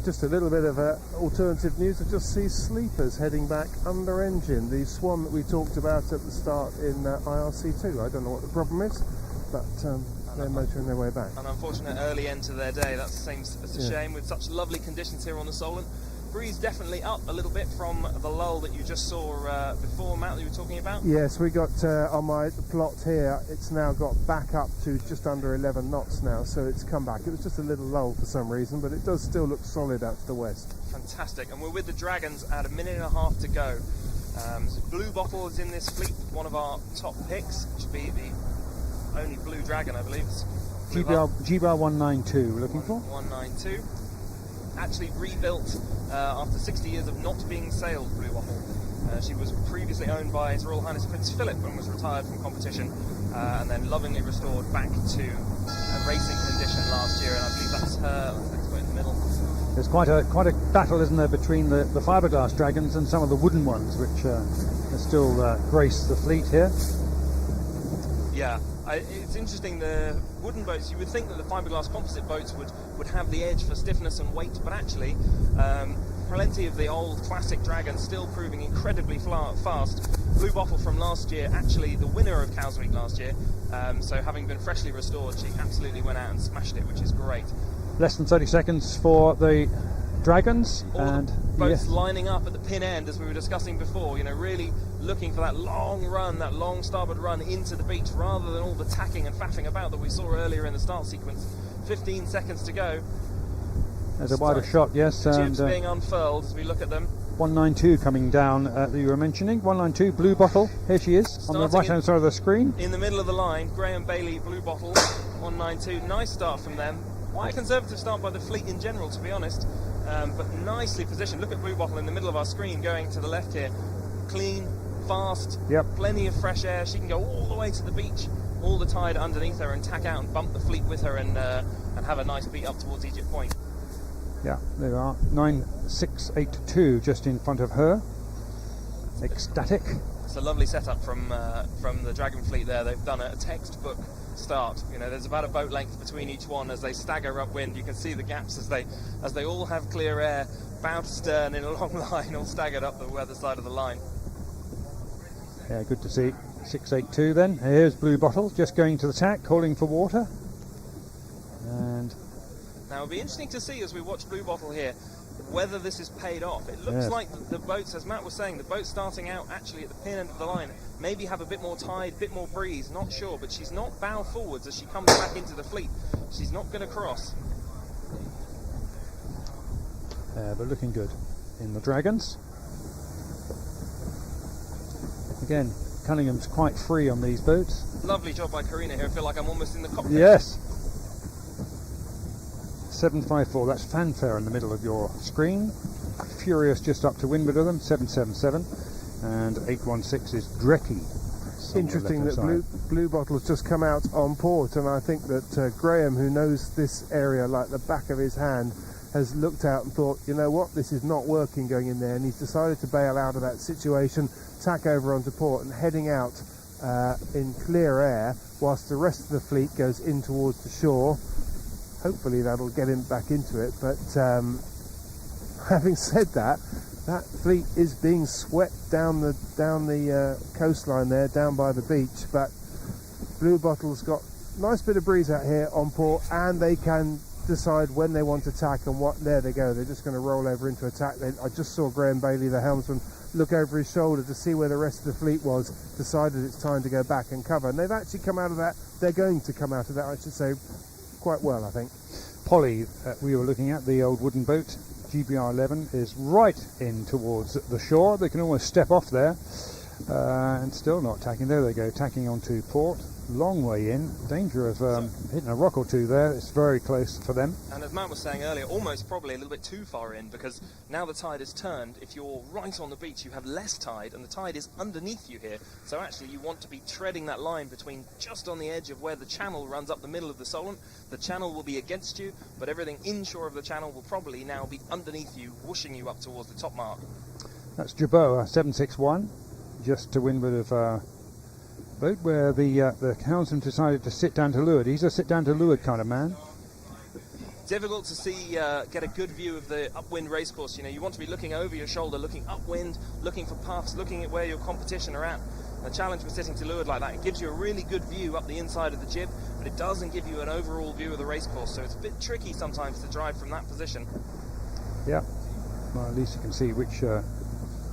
Just a little bit of alternative news. I just see Sleepers heading back under engine, the Swan that we talked about at the start in IRC2. I don't know what the problem is, but they're motoring their way back. An unfortunate early end to their day. That's a shame with such lovely conditions here on the Solent. Breeze definitely up a little bit from the lull that you just saw before, Matt, that you were talking about. Yes, we got on my plot here, it's now got back up to just under 11 knots now, so it's come back. It was just a little lull for some reason, but it does still look solid out to the west. Fantastic, and we're with the Dragons at a minute and a half to go. So Blue Bottle is in this fleet, one of our top picks, which should be the only Blue Dragon, I believe. GBR 192 we're looking for? 192. Actually rebuilt after 60 years of not being sailed, Blue Waffle. She was previously owned by His Royal Highness Prince Philip and was retired from competition, and then lovingly restored back to a racing condition last year, and I believe There's quite a battle, isn't there, between the fiberglass dragons and some of the wooden ones, which still grace the fleet here. Yeah, it's interesting. The wooden boats, you would think that the fiberglass composite boats would have the edge for stiffness and weight, but actually plenty of the old classic dragons still proving incredibly fast. Blue Bottle from last year, actually the winner of Cows Week last year, so having been freshly restored, she absolutely went out and smashed it, which is great. Less than 30 seconds for the dragons. All and the boats lining up at the pin end, as we were discussing before, you know, really looking for that long run, that long starboard run into the beach, rather than all the tacking and faffing about that we saw earlier in the start sequence. 15 seconds to go. There's a wider shot, yes. The and tubes being unfurled as we look at them. 192 coming down that you were mentioning. 192, Blue Bottle. Here she is, on the right-hand side of the screen. In the middle of the line, Graham Bailey, Blue Bottle, 192. Nice start from them. Quite a conservative start by the fleet in general, to be honest, but nicely positioned. Look at Blue Bottle in the middle of our screen, going to the left here. Clean, fast, plenty of fresh air. She can go all the way to the beach, all the tide underneath her, and tack out and bump the fleet with her, and have a nice beat up towards Egypt Point. Yeah, there are 9682 just in front of her. Ecstatic. It's a lovely setup from the Dragon fleet there. They've done a textbook start. You know, there's about a boat length between each one as they stagger upwind. You can see the gaps as they all have clear air, bow to stern in a long line, all staggered up the weather side of the line. Yeah, good to see. 682 then. Here's Blue Bottle just going to the tack, calling for water. And now it'll be interesting to see as we watch Blue Bottle here whether this is paid off. It looks like the boats, as Matt was saying, the boats starting out actually at the pin end of the line maybe have a bit more tide, a bit more breeze, not sure, but she's not bow forwards as she comes back into the fleet. She's not going to cross. but looking good in the Dragons. Again, Cunningham's quite free on these boats. Lovely job by Karina here. I feel like I'm almost in the cockpit. Yes. 754, that's Fanfare in the middle of your screen. Furious just up to windward of them, 777. And 816 is Drecky. Interesting that Blue Bottle's just come out on port, and I think that Graham, who knows this area like the back of his hand, has looked out and thought, you know what, this is not working going in there, and he's decided to bail out of that situation, tack over onto port and heading out in clear air whilst the rest of the fleet goes in towards the shore. Hopefully that'll get him back into it, but having said that, that fleet is being swept down the coastline there, down by the beach. But Blue Bottle's got a nice bit of breeze out here on port, and they can decide when they want to tack and what. There they go. They're just going to roll over into attack. I just saw Graham Bailey, the helmsman, look over his shoulder to see where the rest of the fleet was. Decided it's time to go back and cover, and they've actually come out of that. They're going to come out of that, I should say, quite well, I think. Polly, we were looking at the old wooden boat. GBR 11 is right in towards the shore. They can almost step off there and still not tacking. There they go, tacking onto port. Long way in. Danger of hitting a rock or two there. It's very close for them. And as Matt was saying earlier, almost probably a little bit too far in, because now the tide has turned. If you're right on the beach, you have less tide, and the tide is underneath you here. So actually you want to be treading that line between just on the edge of where the channel runs up the middle of the Solent. The channel will be against you, but everything inshore of the channel will probably now be underneath you, whooshing you up towards the top mark. That's Jerboa 761, just to windward of boat where the helmsman decided to sit down to leeward. He's a sit down to leeward kind of man. Difficult to see, get a good view of the upwind racecourse. You know, you want to be looking over your shoulder, looking upwind, looking for puffs, looking at where your competition are at. The challenge with sitting to leeward like that, it gives you a really good view up the inside of the jib, but it doesn't give you an overall view of the racecourse, so it's a bit tricky sometimes to drive from that position. Yeah, well, at least you can see which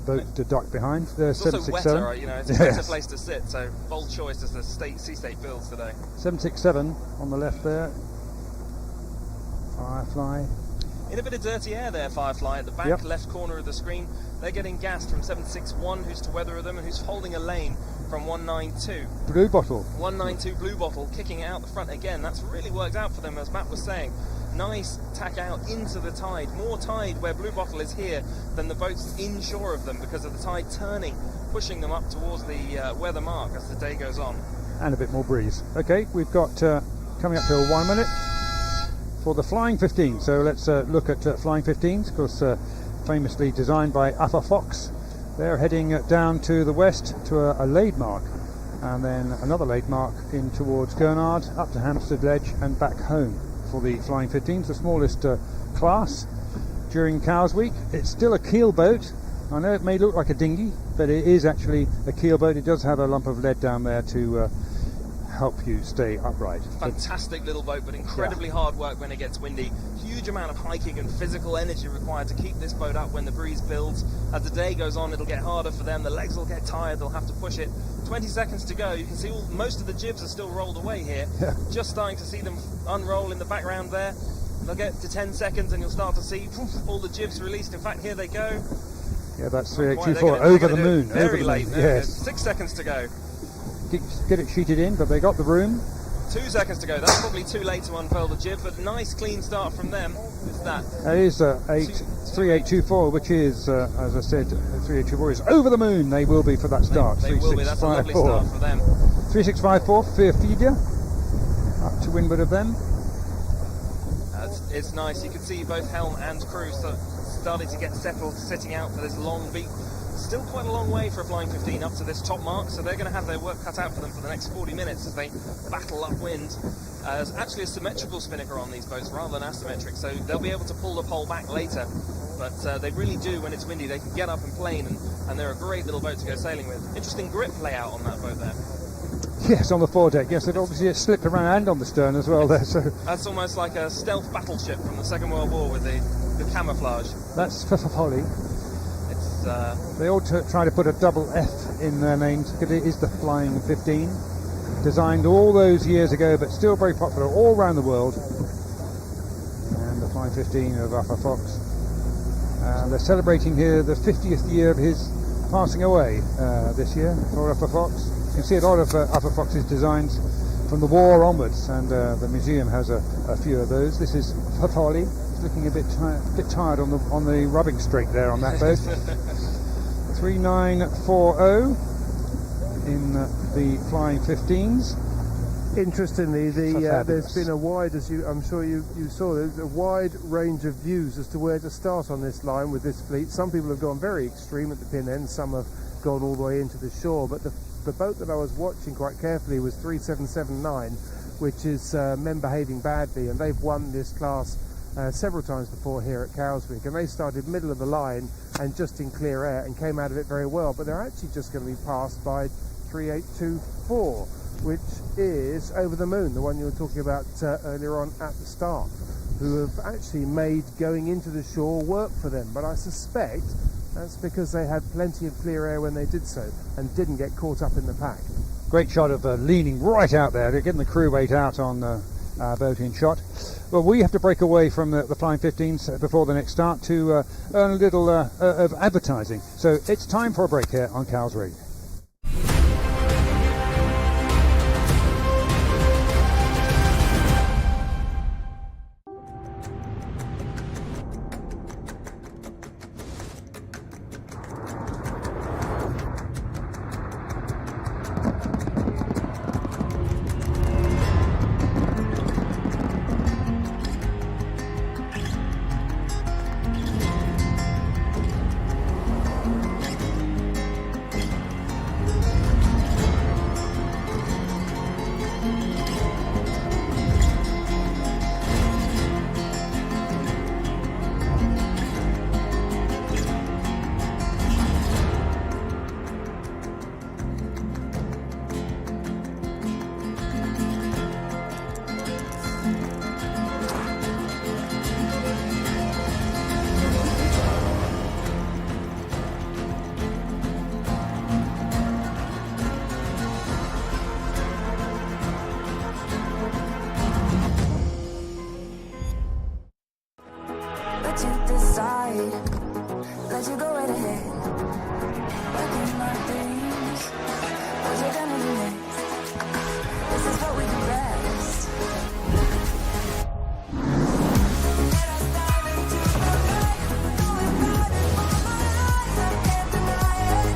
boat to duck behind. It's also wetter, you know, it's a better Yes. place to sit, so bold choice as the sea state builds today. 767 on the left there. Firefly. In a bit of dirty air there, Firefly, at the back left corner of the screen. They're getting gassed from 761, who's to weather of them, and who's holding a lane from 192. Blue Bottle. 192 Blue Bottle, kicking it out the front again. That's really worked out for them, as Matt was saying. Nice tack out into the tide. More tide where Blue Bottle is here than the boats inshore of them, because of the tide turning, pushing them up towards the weather mark as the day goes on. And a bit more breeze. Okay, we've got coming up to 1 minute. for the Flying 15. So let's look at Flying 15s, of course famously designed by Upper Fox. They're heading down to the west to a laid mark, and then another laid mark in towards Gurnard, up to Hampstead Ledge and back home for the Flying 15s, the smallest class during Cows Week. It's still a keel boat. I know it may look like a dinghy, but it is actually a keel boat. It does have a lump of lead down there to help you stay upright. Fantastic little boat, but incredibly hard work when it gets windy. Huge amount of hiking and physical energy required to keep this boat up when the breeze builds. As the day goes on, it'll get harder for them. The legs will get tired. They'll have to push it. 20 seconds to go. You can see most of the jibs are still rolled away here. Yeah. Just starting to see them unroll in the background there. They'll get to 10 seconds and you'll start to see all the jibs released. In fact, here they go. Yeah, that's 3824 over the moon. Very late. Yes. 6 seconds to go. Get it sheeted in, but they got the room. 2 seconds to go. That's probably too late to unfurl the jib, but nice clean start from them. It's that. That is 3824, which is, as I said, 3824 is over the moon. They will be for that start. They will be. That's a lovely start for them. 3654, Fairfield, up to windward of them. It's nice. You can see both helm and crew starting to get settled, sitting out for this long beat. Still quite a long way for a Flying 15 up to this top mark, so they're going to have their work cut out for them for the next 40 minutes as they battle upwind. There's actually a symmetrical spinnaker on these boats rather than asymmetric, so they'll be able to pull the pole back later. But they really do, when it's windy, they can get up and plane, and they're a great little boat to go sailing with. Interesting grip layout on that boat there. Yes, on the foredeck. Yes, they've obviously slipped around and on the stern as well there. So that's almost like a stealth battleship from the Second World War with the camouflage. That's for Holly. It's they ought to try to put a double F in their names because it is the Flying 15, designed all those years ago, but still very popular all around the world. And the Flying 15 of Upper Fox. They're celebrating here the 50th year of his passing away this year for Upper Fox. You can see a lot of Upper Fox's designs from the war onwards, and the museum has a few of those. This is Papali. He's looking a bit tired on the rubbing straight there on that boat. 3940 in the Flying 15s. Interestingly, there's been a wide, I'm sure you saw, there's a wide range of views as to where to start on this line with this fleet. Some people have gone very extreme at the pin end, some have gone all the way into the shore, but the boat that I was watching quite carefully was 3779, which is Men Behaving Badly, and they've won this class several times before here at Cowswick, and they started middle of the line and just in clear air and came out of it very well, but they're actually just going to be passed by 3824, which is Over the Moon, the one you were talking about earlier on at the start, who have actually made going into the shore work for them, but I suspect that's because they had plenty of clear air when they did so and didn't get caught up in the pack. Great shot of leaning right out there, getting the crew weight out on our boat in shot. Well, we have to break away from the Flying 15s before the next start to earn a little of advertising. So it's time for a break here on Cow's Radio. Let you go right ahead. Working my dreams. What you gonna do next? This is what we do best. Let us dive into the night. Going about it for my life. I can't deny it.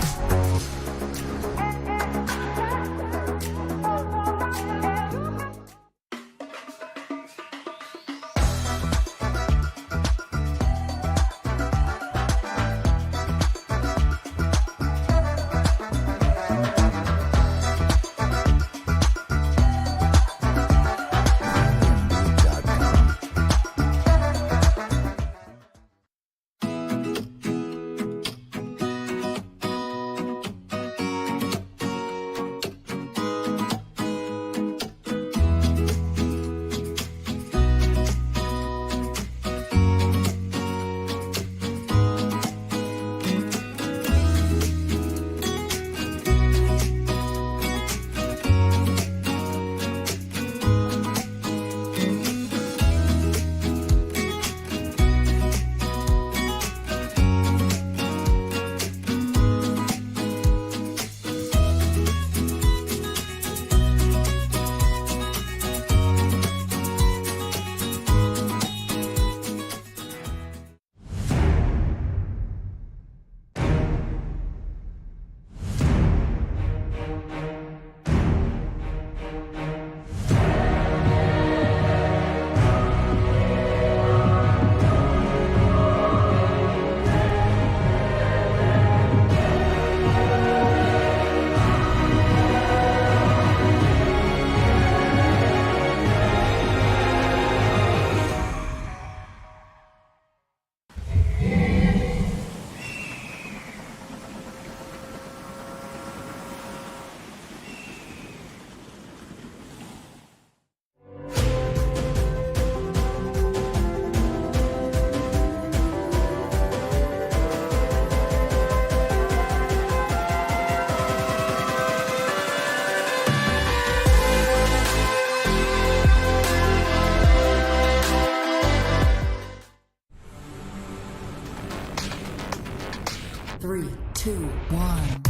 3, 2, 1.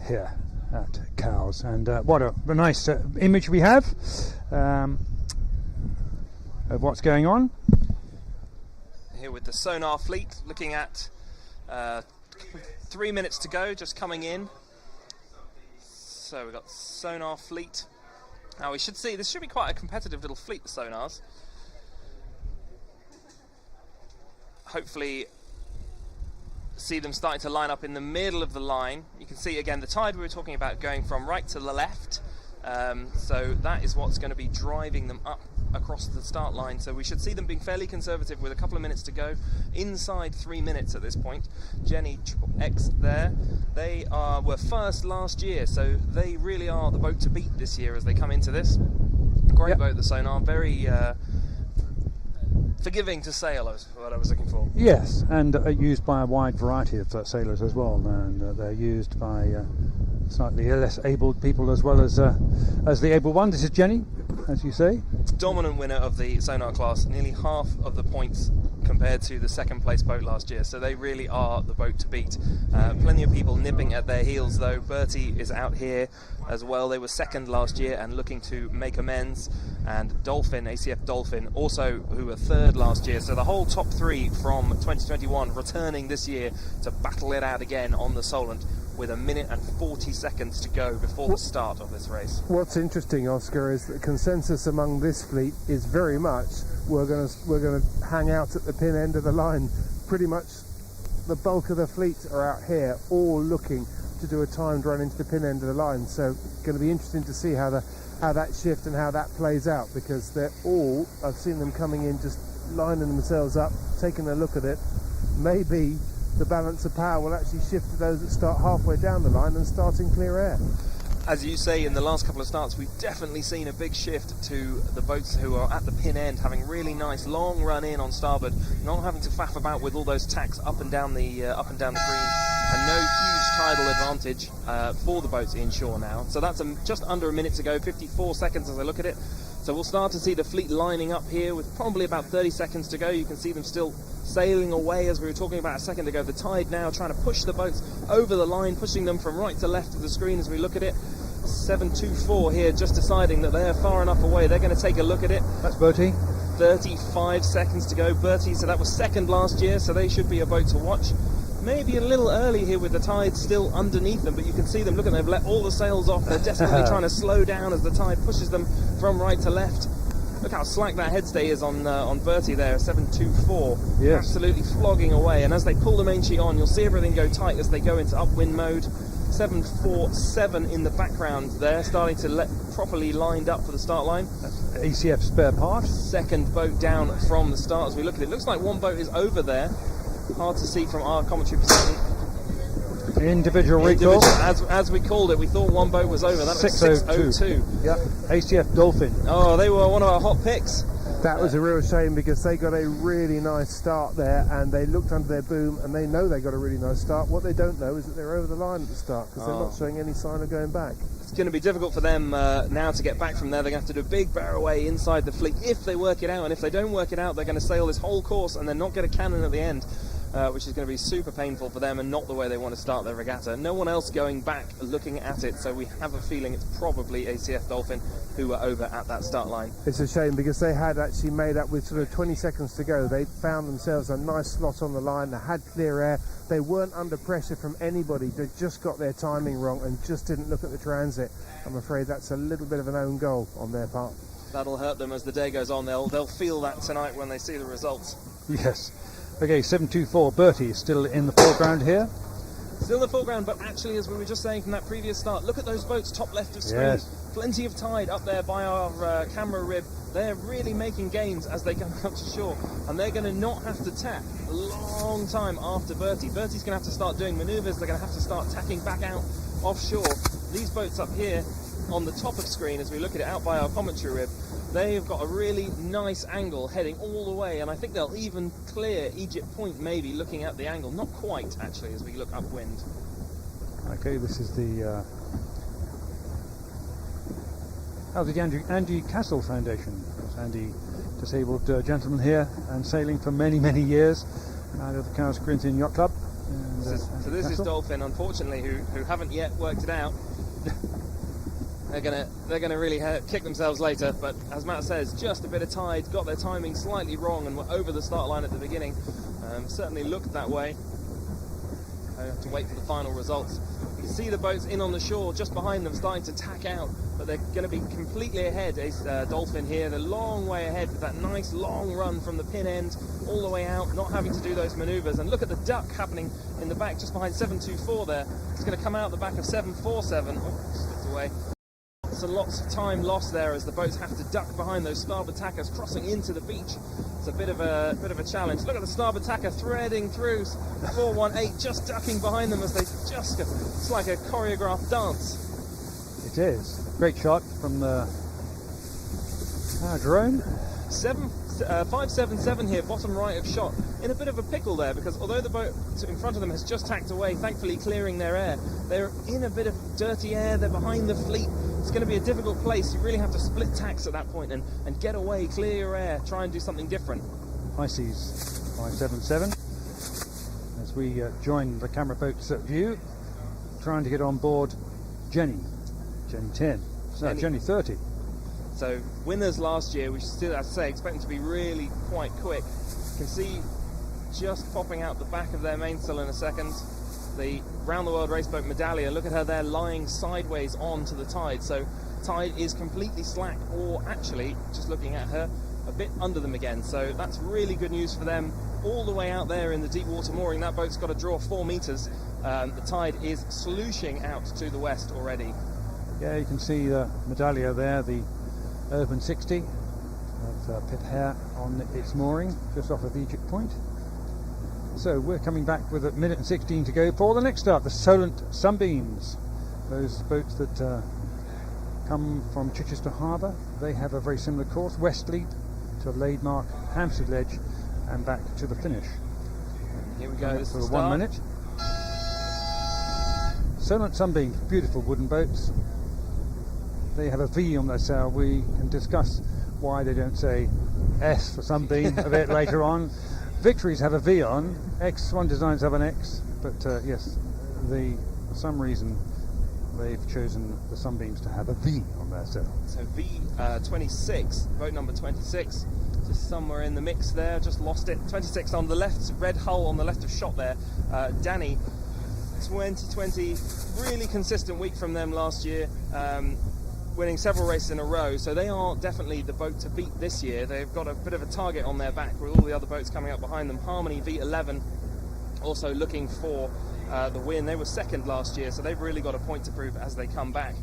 Here at Cowes, and what a nice image we have of what's going on. Here with the sonar fleet, looking at 3 minutes to go, just coming in. So we've got sonar fleet. Now we should see, this should be quite a competitive little fleet, the sonars. Hopefully see them starting to line up in the middle of the line. You can see again the tide we were talking about going from right to the left. So that is what's going to be driving them up across the start line. So we should see them being fairly conservative with a couple of minutes to go, inside 3 minutes at this point. Jenny X there, they were first last year, so they really are the boat to beat this year as they come into this. Great boat, the Sonar, very forgiving to sail, is what I was looking for. Yes, and used by a wide variety of sailors as well, and they're used by slightly less abled people as well as the able one. This is Jenny, as you say. Dominant winner of the Sonar class, nearly half of the points compared to the second place boat last year, so they really are the boat to beat. Plenty of people nipping at their heels though. Bertie is out here as well. They were second last year and looking to make amends, and Dolphin, ACF Dolphin, also who were third last year. So the whole top three from 2021 returning this year to battle it out again on the Solent, with 1 minute and 40 seconds to go before the start of this race. What's interesting, Oscar, is that consensus among this fleet is very much we're going to hang out at the pin end of the line. Pretty much the bulk of the fleet are out here, all looking to do a timed run into the pin end of the line. So going to be interesting to see how that shift and how that plays out, because they're all, I've seen them coming in just lining themselves up, taking a look at it. Maybe the balance of power will actually shift to those that start halfway down the line and start in clear air. As you say, in the last couple of starts, we've definitely seen a big shift to the boats who are at the pin end, having really nice long run in on starboard, not having to faff about with all those tacks up and down the green, and no huge tidal advantage for the boats inshore now. So that's just under 1 minute to go, 54 seconds as I look at it. So we'll start to see the fleet lining up here with probably about 30 seconds to go. You can see them still sailing away, as we were talking about a second ago. The tide now trying to push the boats over the line, pushing them from right to left of the screen as we look at it. 724 here, just deciding that they're far enough away. They're going to take a look at it. That's Bertie. 35 seconds to go. Bertie, so that was second last year, so they should be a boat to watch. Maybe a little early here with the tide still underneath them, but you can see them, look at them, they've let all the sails off. They're desperately trying to slow down as the tide pushes them from right to left. Look how slack that headstay is on Bertie there, 724. Yes. Absolutely flogging away, and as they pull the main sheet on, you'll see everything go tight as they go into upwind mode. 747 in the background there, starting to properly lined up for the start line. That's ACF spare part. Second boat down from the start as we look at it. Looks like one boat is over there. Hard to see from our commentary position. Individual recall. As we called it, we thought one boat was over. That was 602. Yep, ACF Dolphin. Oh, they were one of our hot picks. That was a real shame, because they got a really nice start there, and they looked under their boom and they know they got a really nice start. What they don't know is that they're over the line at the start, because they're not showing any sign of going back. It's going to be difficult for them now to get back from there. They're going to have to do a big bear away inside the fleet if they work it out, and if they don't work it out, they're going to sail this whole course and then not get a cannon at the end. Which is going to be super painful for them and not the way they want to start their regatta. No one else going back looking at it, so we have a feeling it's probably ACF Dolphin who were over at that start line. It's a shame, because they had actually made up with sort of 20 seconds to go. They found themselves a nice slot on the line. They had clear air. They weren't under pressure from anybody. They just got their timing wrong and just didn't look at the transit. I'm afraid that's a little bit of an own goal on their part. That'll hurt them as the day goes on. They'll feel that tonight when they see the results. Yes. Okay, 724 Bertie is still in the foreground here. Still in the foreground, but actually, as we were just saying from that previous start, look at those boats top left of screen. Yes. Plenty of tide up there by our camera rib. They're really making gains as they come up to shore, and they're going to not have to tack a long time after Bertie. Bertie's going to have to start doing manoeuvres. They're going to have to start tacking back out offshore. These boats up here on the top of screen, as we look at it out by our commentary rib, they've got a really nice angle heading all the way, and I think they'll even clear Egypt Point, maybe looking at the angle. Not quite, actually, as we look upwind. Okay, this is the Andy Castle Foundation. Andy, disabled gentleman here and sailing for many, many years out of the Cowes Corinthian Yacht Club. And, So this is Dolphin, unfortunately, who haven't yet worked it out. They're gonna really kick themselves later. But as Matt says, just a bit of tide, got their timing slightly wrong, and were over the start line at the beginning. Certainly looked that way. I have to wait for the final results. You can see the boats in on the shore just behind them, starting to tack out, but they're going to be completely ahead. Dolphin here, they're a long way ahead with that nice long run from the pin end all the way out, not having to do those manoeuvres. And look at the duck happening in the back, just behind 724 there. It's going to come out the back of 747. Oh, slipped away. Lots of time lost there as the boats have to duck behind those starboard tackers crossing into the beach. It's a bit of a challenge. Look at the starboard tacker threading through 418, just ducking behind them as they just go. It's like a choreographed dance. It is. Great shot from the drone. 577 here, bottom right of shot, in a bit of a pickle there, because although the boat in front of them has just tacked away, thankfully clearing their air, they're in a bit of dirty air, they're behind the fleet. It's going to be a difficult place. You really have to split tacks at that point and get away, clear your air, try and do something different. High seas 577 as we join the camera boat's view, trying to get on board Jenny 10, Jenny 30. So winners last year, we still, as I say, expect them to be really quite quick. You can see just popping out the back of their mainsail in a second, the round the world race boat Medallia. Look at her there, lying sideways onto the tide. So tide is completely slack, or actually, just looking at her, a bit under them again. So that's really good news for them. All the way out there in the deep water mooring, that boat's got to draw 4 meters. The tide is slooshing out to the west already. Yeah, you can see the Medallia there, the Urban 60 of Pip Hare on its mooring just off of Egypt Point. So we're coming back with 1 minute and 16 to go for the next start, the Solent Sunbeams. Those boats that come from Chichester Harbour, they have a very similar course, West Leap to Laidmark, Hampstead Ledge and back to the finish. Here we go, this is for 1 minute. Solent Sunbeams, beautiful wooden boats. They have a V on their sail. We can discuss why they don't say S for Sunbeam a bit later on. Victories have a V on, X1 designs have an X, but yes, for some reason they've chosen the Sunbeams to have a V on their sail. So V26, boat number 26, just somewhere in the mix there, just lost it. 26 on the left, red hull on the left of shot there. Danny, 2020, really consistent week from them last year. Winning several races in a row, so they are definitely the boat to beat this year. They've got a bit of a target on their back with all the other boats coming up behind them. Harmony V11 also looking for the win. They were second last year, so they've really got a point to prove as they come back.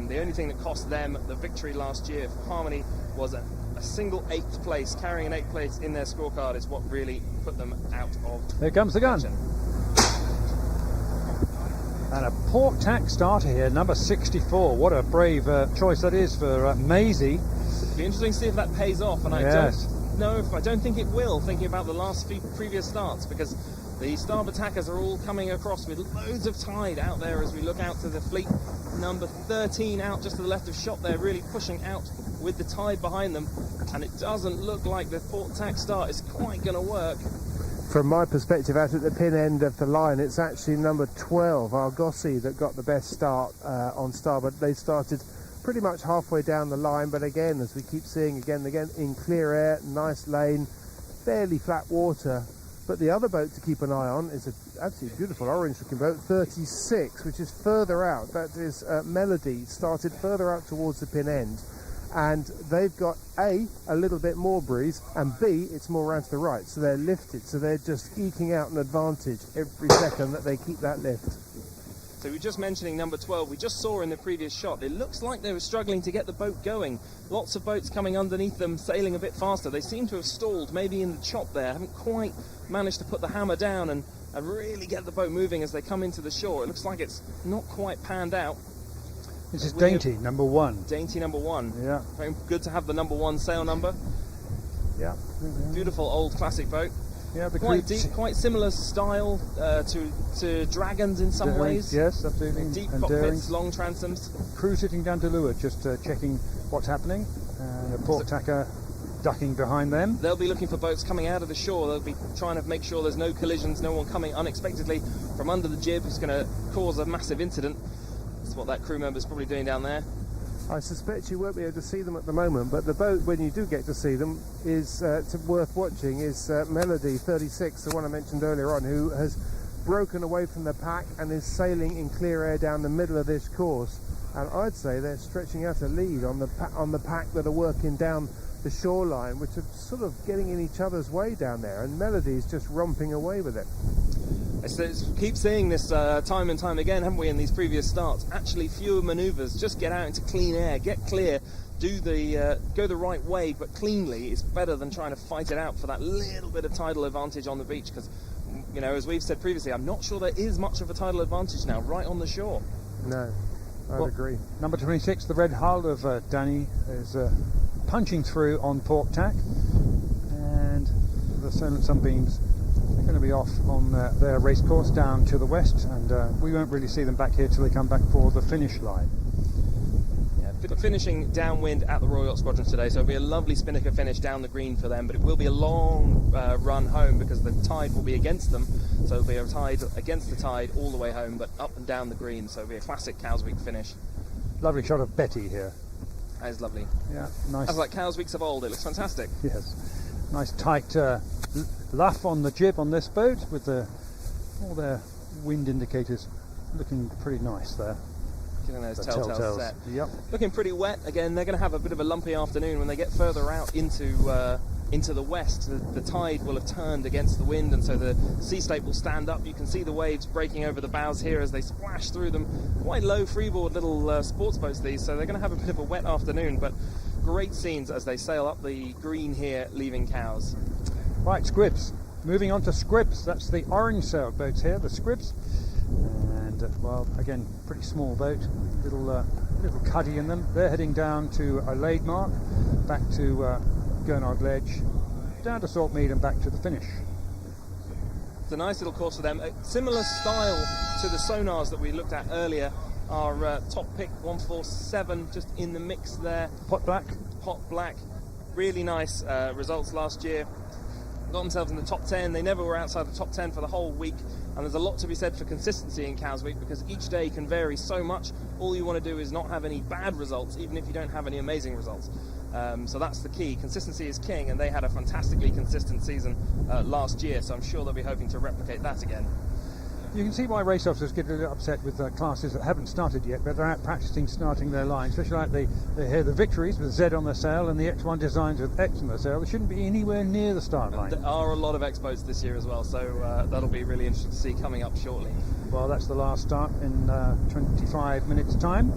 The only thing that cost them the victory last year for Harmony was a single 8th place. Carrying an 8th place in their scorecard is what really put them out of. Here comes the gun. And a port tack starter here, number 64. What a brave choice that is for Maisie. It'll be interesting to see if that pays off, and yes. I don't think it will, thinking about the last few previous starts, because the starboard tackers are all coming across with loads of tide out there as we look out to the fleet. Number 13 out just to the left of shot there, really pushing out with the tide behind them, and it doesn't look like the port tack start is quite going to work. From my perspective, out at the pin end of the line, it's actually number 12, Argosy, that got the best start on starboard. They started pretty much halfway down the line, but again, as we keep seeing again and again, in clear air, nice lane, fairly flat water. But the other boat to keep an eye on is an absolutely beautiful orange-looking boat, 36, which is further out. That is Melody, started further out towards the pin end. and they've got A, a little bit more breeze, and B, it's more around to the right, so they're lifted, so they're just eking out an advantage every second that they keep that lift. So we were just mentioning number 12. We just saw in the previous shot, it looks like they were struggling to get the boat going. Lots of boats coming underneath them, sailing a bit faster. They seem to have stalled, maybe in the chop there. Haven't quite managed to put the hammer down and really get the boat moving as they come into the shore. It looks like it's not quite panned out. This is Dainty, number 1. Dainty number 1. Yeah. Very good to have the number 1 sail number. Yeah. Beautiful old classic boat. Yeah, the Quite crew- deep, quite similar style to Dragons in some ways. Yes, absolutely. Deep And cockpits, daring. long transoms. Crew sitting down to leeward, just checking what's happening. And a port tacker ducking behind them. They'll be looking for boats coming out of the shore. They'll be trying to make sure there's no collisions, no one coming unexpectedly from under the jib who's going to cause a massive incident. That's what that crew member's probably doing down there. I suspect you won't be able to see them at the moment, but the boat, when you do get to see them, is worth watching, is Melody 36, the one I mentioned earlier on, who has broken away from the pack and is sailing in clear air down the middle of this course. And I'd say they're stretching out a lead on the pack that are working down the shoreline, which are sort of getting in each other's way down there, and Melody's just romping away with it. Keep seeing this time and time again, haven't we, in these previous starts? Actually, fewer manoeuvres. Just get out into clean air, get clear, go the right way, but cleanly. It's better than trying to fight it out for that little bit of tidal advantage on the beach. Because, you know, as we've said previously, I'm not sure there is much of a tidal advantage now, right on the shore. No, I'd agree. Number 26, the red hull of Danny, is punching through on port tack, and the sunbeams are going to be off on their race course down to the west, and we won't really see them back here till they come back for the finish line. Yeah, finishing downwind at the Royal Yacht Squadron today, so it'll be a lovely spinnaker finish down the green for them, but it will be a long run home because the tide will be against them, so it'll be a tide against the tide all the way home, but up and down the green, so it'll be a classic Cowsweek finish. Lovely shot of Betty here. That is lovely. Yeah, nice. That's like Cowsweeks of old. It looks fantastic. Yes, nice tight luff on the jib on this boat with all their wind indicators looking pretty nice there. Getting those The telltales set. Yep. Looking pretty wet. Again, they're going to have a bit of a lumpy afternoon when they get further out into the west. The tide will have turned against the wind, and so the sea slate will stand up. You can see the waves breaking over the bows here as they splash through them. Quite low freeboard little sports boats these, so they're going to have a bit of a wet afternoon, but great scenes as they sail up the green here, leaving Cowes. Right, Squibs. Moving on to Squibs. That's the orange sailed boats here, the Squibs. And, well, again, pretty small boat. Little cuddy in them. They're heading down to a Lade Mark, back to Gurnard Ledge, down to Saltmead and back to the finish. It's a nice little course for them. A similar style to the Sonars that we looked at earlier. Our top pick 147 just in the mix there. Pot black. Really nice results last year. Got themselves in the top 10. They never were outside the top 10 for the whole week, and there's a lot to be said for consistency in Cowsweek because each day can vary so much. All you want to do is not have any bad results, even if you don't have any amazing results. So that's the key. Consistency is king, and they had a fantastically consistent season last year, so I'm sure they'll be hoping to replicate that again. You can see why race officers get a little upset with classes that haven't started yet, but they're out practicing starting their lines, especially like they hear the Victories with Z on the sail and the X1 Designs with X on the sail. They shouldn't be anywhere near the start line. There are a lot of X boats this year as well, so that'll be really interesting to see coming up shortly. Well, that's the last start in 25 minutes' time.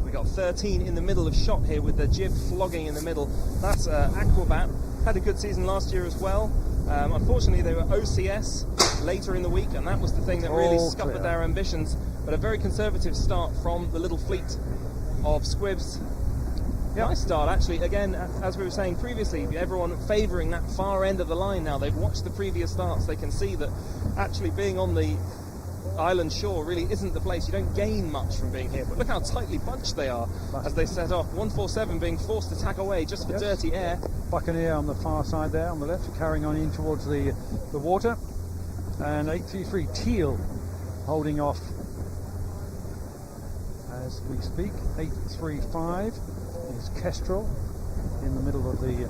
We got 13 in the middle of shot here with the jib flogging in the middle. That's Aquabat. Had a good season last year as well. Unfortunately, they were OCS later in the week, and that was the thing that really scuppered their ambitions. But a very conservative start from the little fleet of Squibs. Yep. Nice start, actually. Again, as we were saying previously, everyone favouring that far end of the line now. They've watched the previous starts. They can see that actually being on the island shore really isn't the place. You don't gain much from being here, but look how tightly bunched they are as they set off. 147 being forced to tack away just for dirty air. Buccaneer on the far side there on the left, carrying on in towards the water, and 833 Teal holding off as we speak. 835 is Kestrel in the middle of the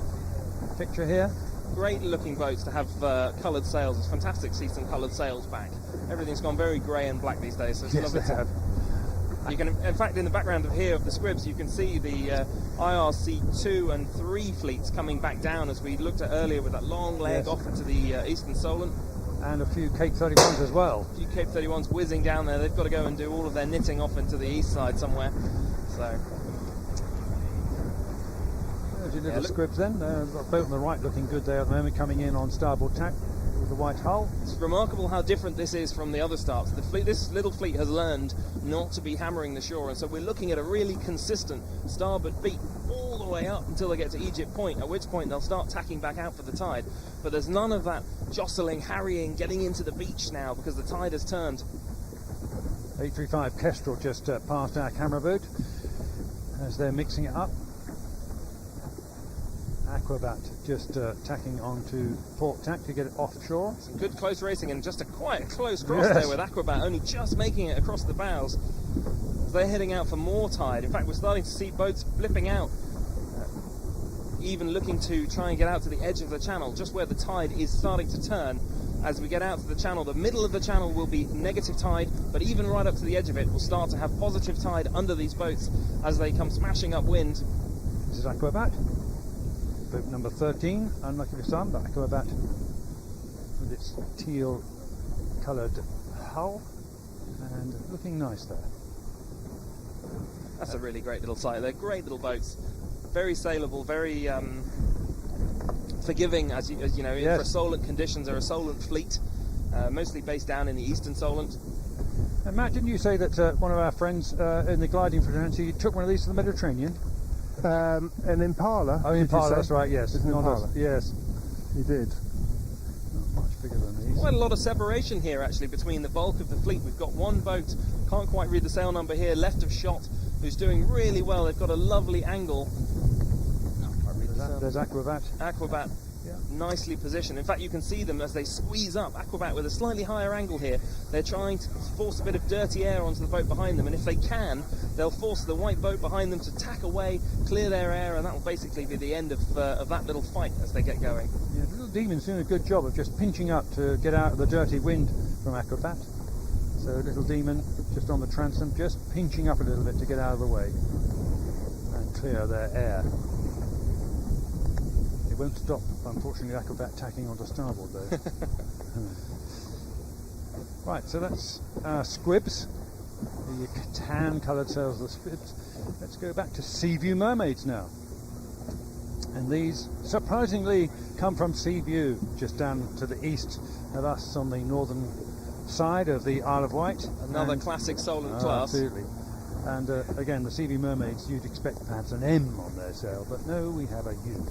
picture here. Great looking boats to have coloured sails. It's fantastic to see some coloured sails back. Everything's gone very grey and black these days, so it's lovely. You can, in fact, in the background of here of the Squibs, you can see the IRC 2 and 3 fleets coming back down as we looked at earlier with that long leg off into the eastern Solent. And a few Cape 31s as well. A few Cape 31s whizzing down there. They've got to go and do all of their knitting off into the east side somewhere. So there's your little Squibs then. We've got a boat on the right looking good there at the moment, coming in on starboard tack with the white hull. It's remarkable how different this is from the other starts. This little fleet has learned not to be hammering the shore, and so we're looking at a really consistent starboard beat all the way up until they get to Egypt Point, at which point they'll start tacking back out for the tide. But there's none of that jostling, harrying, getting into the beach now because the tide has turned. 835 Kestrel just past our camera boat as they're mixing it up. Aquabat just tacking onto port tack to get it offshore. Some good close racing and just a quite close cross there with Aquabat, only just making it across the bows. They're heading out for more tide. In fact, we're starting to see boats blipping out, even looking to try and get out to the edge of the channel, just where the tide is starting to turn. As we get out to the channel, the middle of the channel will be negative tide, but even right up to the edge of it, we'll start to have positive tide under these boats as they come smashing up wind. This is Aquabat. Boat number 13, unlucky for some, but Aquabat with its teal coloured hull and looking nice there. That's a really great little sight. They're great little boats, very sailable, very forgiving, as you know, for Solent conditions. They're a Solent fleet, mostly based down in the eastern Solent. And Matt, didn't you say that one of our friends in the gliding fraternity took one of these to the Mediterranean? An Impala. Oh, Impala, that's right, yes. It's an Impala. Yes. He did. Not much bigger than these. Quite a lot of separation here, actually, between the bulk of the fleet. We've got one boat, can't quite read the sail number here, left of shot, who's doing really well. They've got a lovely angle. There's Aquabat. Aquabat, nicely positioned. In fact, you can see them as they squeeze up. Aquabat with a slightly higher angle here. They're trying to force a bit of dirty air onto the boat behind them, and if they can, they'll force the white boat behind them to tack away, clear their air, and that will basically be the end of that little fight as they get going. Yeah, Little Demon's doing a good job of just pinching up to get out of the dirty wind from Aquabat. So Little Demon just on the transom, just pinching up a little bit to get out of the way and clear their air. It won't stop, unfortunately, Aquabat tacking onto starboard though. Right, so that's Squibs, the tan coloured sails of the Squibs. Let's go back to Seaview Mermaids now. And these surprisingly come from Seaview, just down to the east of us on the northern side of the Isle of Wight. Another classic Solent class. Absolutely. And again, the Seaview Mermaids, you'd expect perhaps an M on their sail, but no, we have a U.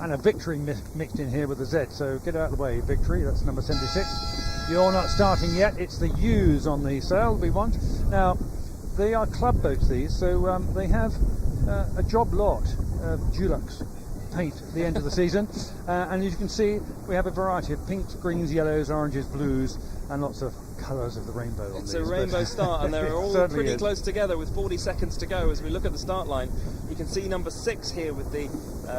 And a Victory mixed in here with a Z, so get out of the way, Victory, that's number 76. You're not starting yet, it's the U's on the sail we want. Now, they are club boats, these, so they have a job lot of Dulux paint at the end of the season, and as you can see, we have a variety of pinks, greens, yellows, oranges, blues, and lots of colours of the rainbow on these. It's a rainbow start, and they're all pretty close together with 40 seconds to go. As we look at the start line, you can see number 6 here with the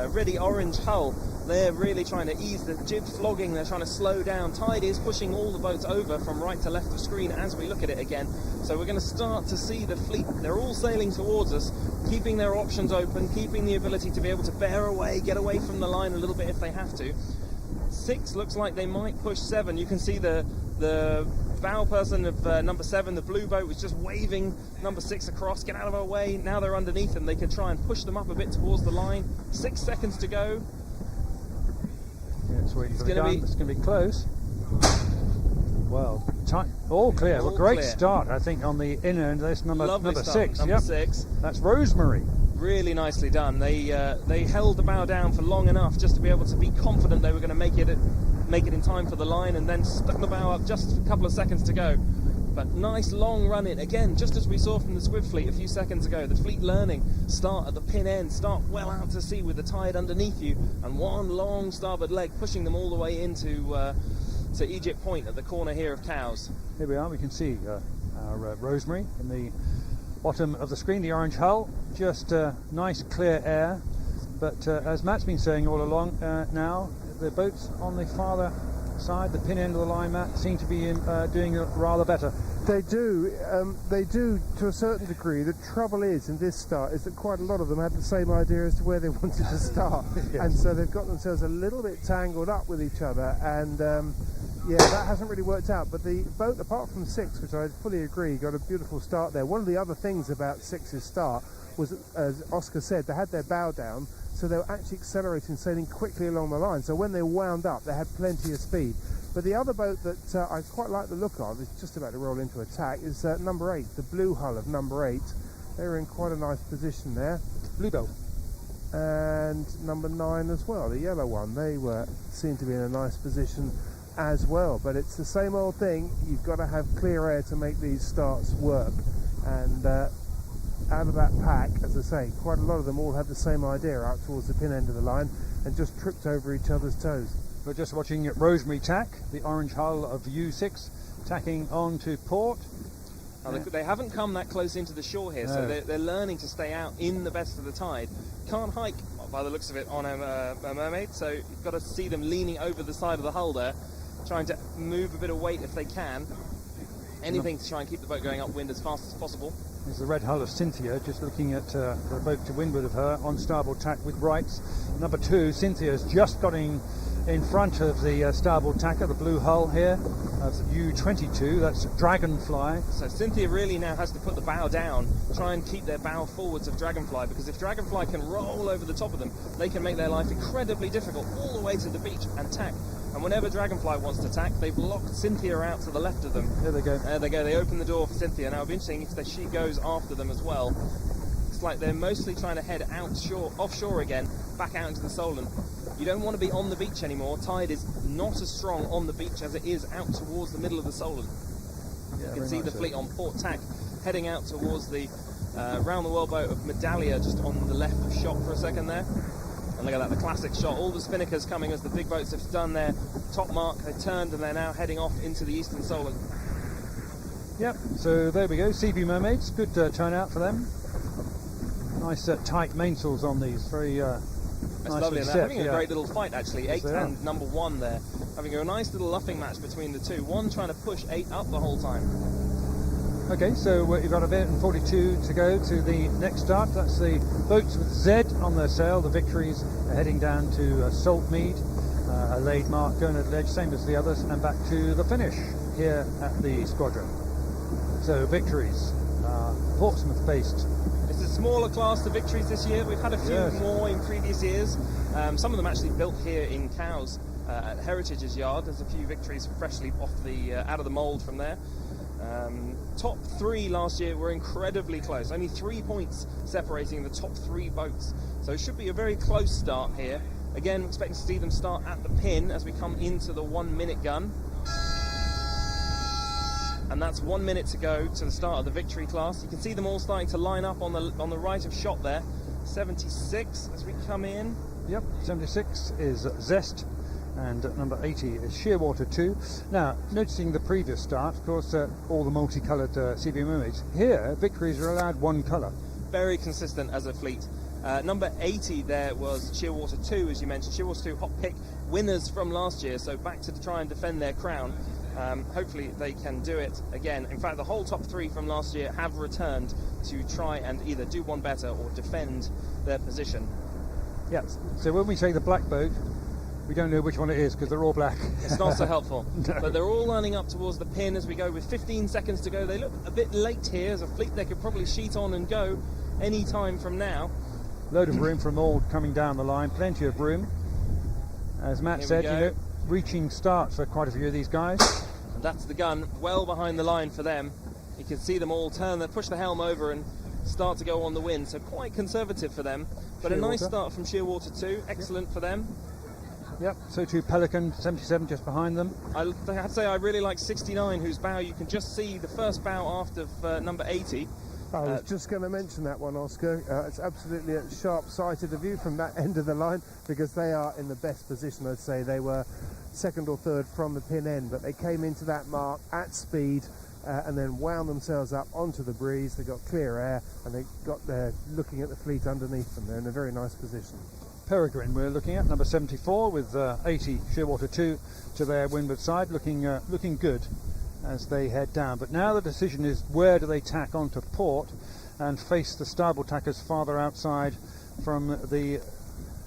ready orange hull. They're really trying to ease the jib flogging. They're trying to slow down. Tide is pushing all the boats over from right to left of screen as we look at it again. So we're going to start to see the fleet. They're all sailing towards us, keeping their options open, keeping the ability to be able to bear away, get away from the line a little bit if they have to. 6 looks like they might push 7. You can see the bow person of number 7, the blue boat, was just waving number 6 across. Get out of our way. Now they're underneath them. They can try and push them up a bit towards the line. 6 seconds to go. Yeah, it's going to be close. Well, all clear. All great clear. Start, I think, on the inner end. That's number 6. Number 6. That's Rosemary. Really nicely done. They held the bow down for long enough just to be able to be confident they were going to make it in time for the line, and then stuck the bow up just a couple of seconds to go. But nice long run in again, just as we saw from the Squib fleet a few seconds ago. The fleet learning, start at the pin end, start well out to sea with the tide underneath you, and one long starboard leg pushing them all the way into to Egypt Point at the corner here of Cowes. Here we are. We can see our Rosemary in the bottom of the screen, the orange hull, just nice clear air. But as Matt's been saying all along, now the boats on the farther side, the pin end of the line, Matt, seem to be doing rather better. They do to a certain degree. The trouble is in this start is that quite a lot of them had the same idea as to where they wanted to start, and so they've got themselves a little bit tangled up with each other, and yeah, that hasn't really worked out. But the boat, apart from 6, which I fully agree, got a beautiful start there. One of the other things about 6's start was, as Oscar said, they had their bow down, so they were actually accelerating, sailing quickly along the line. So when they wound up, they had plenty of speed. But the other boat that I quite like the look of, is just about to roll into attack, is number 8, the blue hull of number 8. They were in quite a nice position there. Bluebell. And number 9 as well, the yellow one. They seemed to be in a nice position as well. But it's the same old thing. You've got to have clear air to make these starts work. And out of that pack, as I say, quite a lot of them all had the same idea out towards the pin end of the line and just tripped over each other's toes. We're just watching Rosemary tack, the orange hull of U6, tacking on to port. Now, they haven't come that close into the shore here, so they're learning to stay out in the best of the tide. Can't hike, by the looks of it, on a mermaid, so you've got to see them leaning over the side of the hull there, trying to move a bit of weight if they can. Anything to try and keep the boat going upwind as fast as possible. There's the red hull of Cynthia, just looking at the boat to windward of her, on starboard tack with rights. Number 2, Cynthia's just got in front of the starboard tacker, the blue hull here of U22, that's Dragonfly. So Cynthia really now has to put the bow down, try and keep their bow forwards of Dragonfly, because if Dragonfly can roll over the top of them, they can make their life incredibly difficult all the way to the beach and tack. And whenever Dragonfly wants to tack, they've locked Cynthia out to the left of them. There they go. There they go, they open the door for Cynthia. Now it'll be interesting if she goes after them as well. It's like they're mostly trying to head offshore again, back out into the Solent. You don't want to be on the beach anymore. Tide is not as strong on the beach as it is out towards the middle of the Solent. Yeah, you can see the fleet on port tack heading out towards the round the world boat of Medallia, just on the left of shot for a second there. And look at that, the classic shot. All the spinnakers coming as the big boats have done their top mark. They turned and they're now heading off into the eastern Solent. Yep, so there we go, CB Mermaids, good turnout for them. Nice tight mainsails on these, very That's lovely, and they're having a great little fight actually. 8 and number 1 there, having a nice little luffing match between the two. One trying to push 8 up the whole time. Okay, so you've got a minute and 42 to go to the next start. That's the boats with Z on their sail. The Victories are heading down to Saltmead, a laid mark going at ledge, same as the others, and back to the finish here at the squadron. So Victories, Portsmouth based. It's a smaller class, the Victories this year. We've had a few more in previous years. Some of them actually built here in Cowes at Heritage's yard. There's a few Victories freshly off the out of the mould from there. Top 3 last year were incredibly close. Only 3 points separating the top 3 boats. So it should be a very close start here. Again, expecting to see them start at the pin as we come into the 1 minute gun. And that's 1 minute to go to the start of the Victory class. You can see them all starting to line up on the right of shot there. 76 as we come in. Yep, 76 is Zest, and number 80 is Shearwater 2. Now, noticing the previous start, of course, all the multicoloured CB Mermaids. Here, Victories are allowed one colour. Very consistent as a fleet. Number 80 there was Shearwater 2, as you mentioned. Shearwater 2 hot pick winners from last year, so back to try and defend their crown. Hopefully they can do it again. In fact, the whole top 3 from last year have returned to try and either do one better or defend their position. Yes, so when we say the black boat, we don't know which one it is because they're all black. It's not so helpful. No. But they're all lining up towards the pin as we go with 15 seconds to go. They look a bit late here. As a fleet they could probably sheet on and go any time from now. Load of room from all coming down the line, plenty of room. As Matt said, you know, reaching start for quite a few of these guys. And that's the gun well behind the line for them. You can see them all turn, they push the helm over and start to go on the wind. So quite conservative for them. But a nice start from Shearwater 2, excellent for them. Yep, so too Pelican, 77 just behind them. I have to say I really like 69, whose bow you can just see the first bow aft of number 80. I was just going to mention that one, Oscar. It's absolutely a sharp-sighted view from that end of the line because they are in the best position, I'd say. They were second or third from the pin end, but they came into that mark at speed and then wound themselves up onto the breeze. They got clear air and they got there looking at the fleet underneath them. They're in a very nice position. Peregrine we're looking at, number 74 with 80 Shearwater 2 to their windward side, looking good. as they head down. But now the decision is, where do they tack onto port and face the starboard tackers farther outside from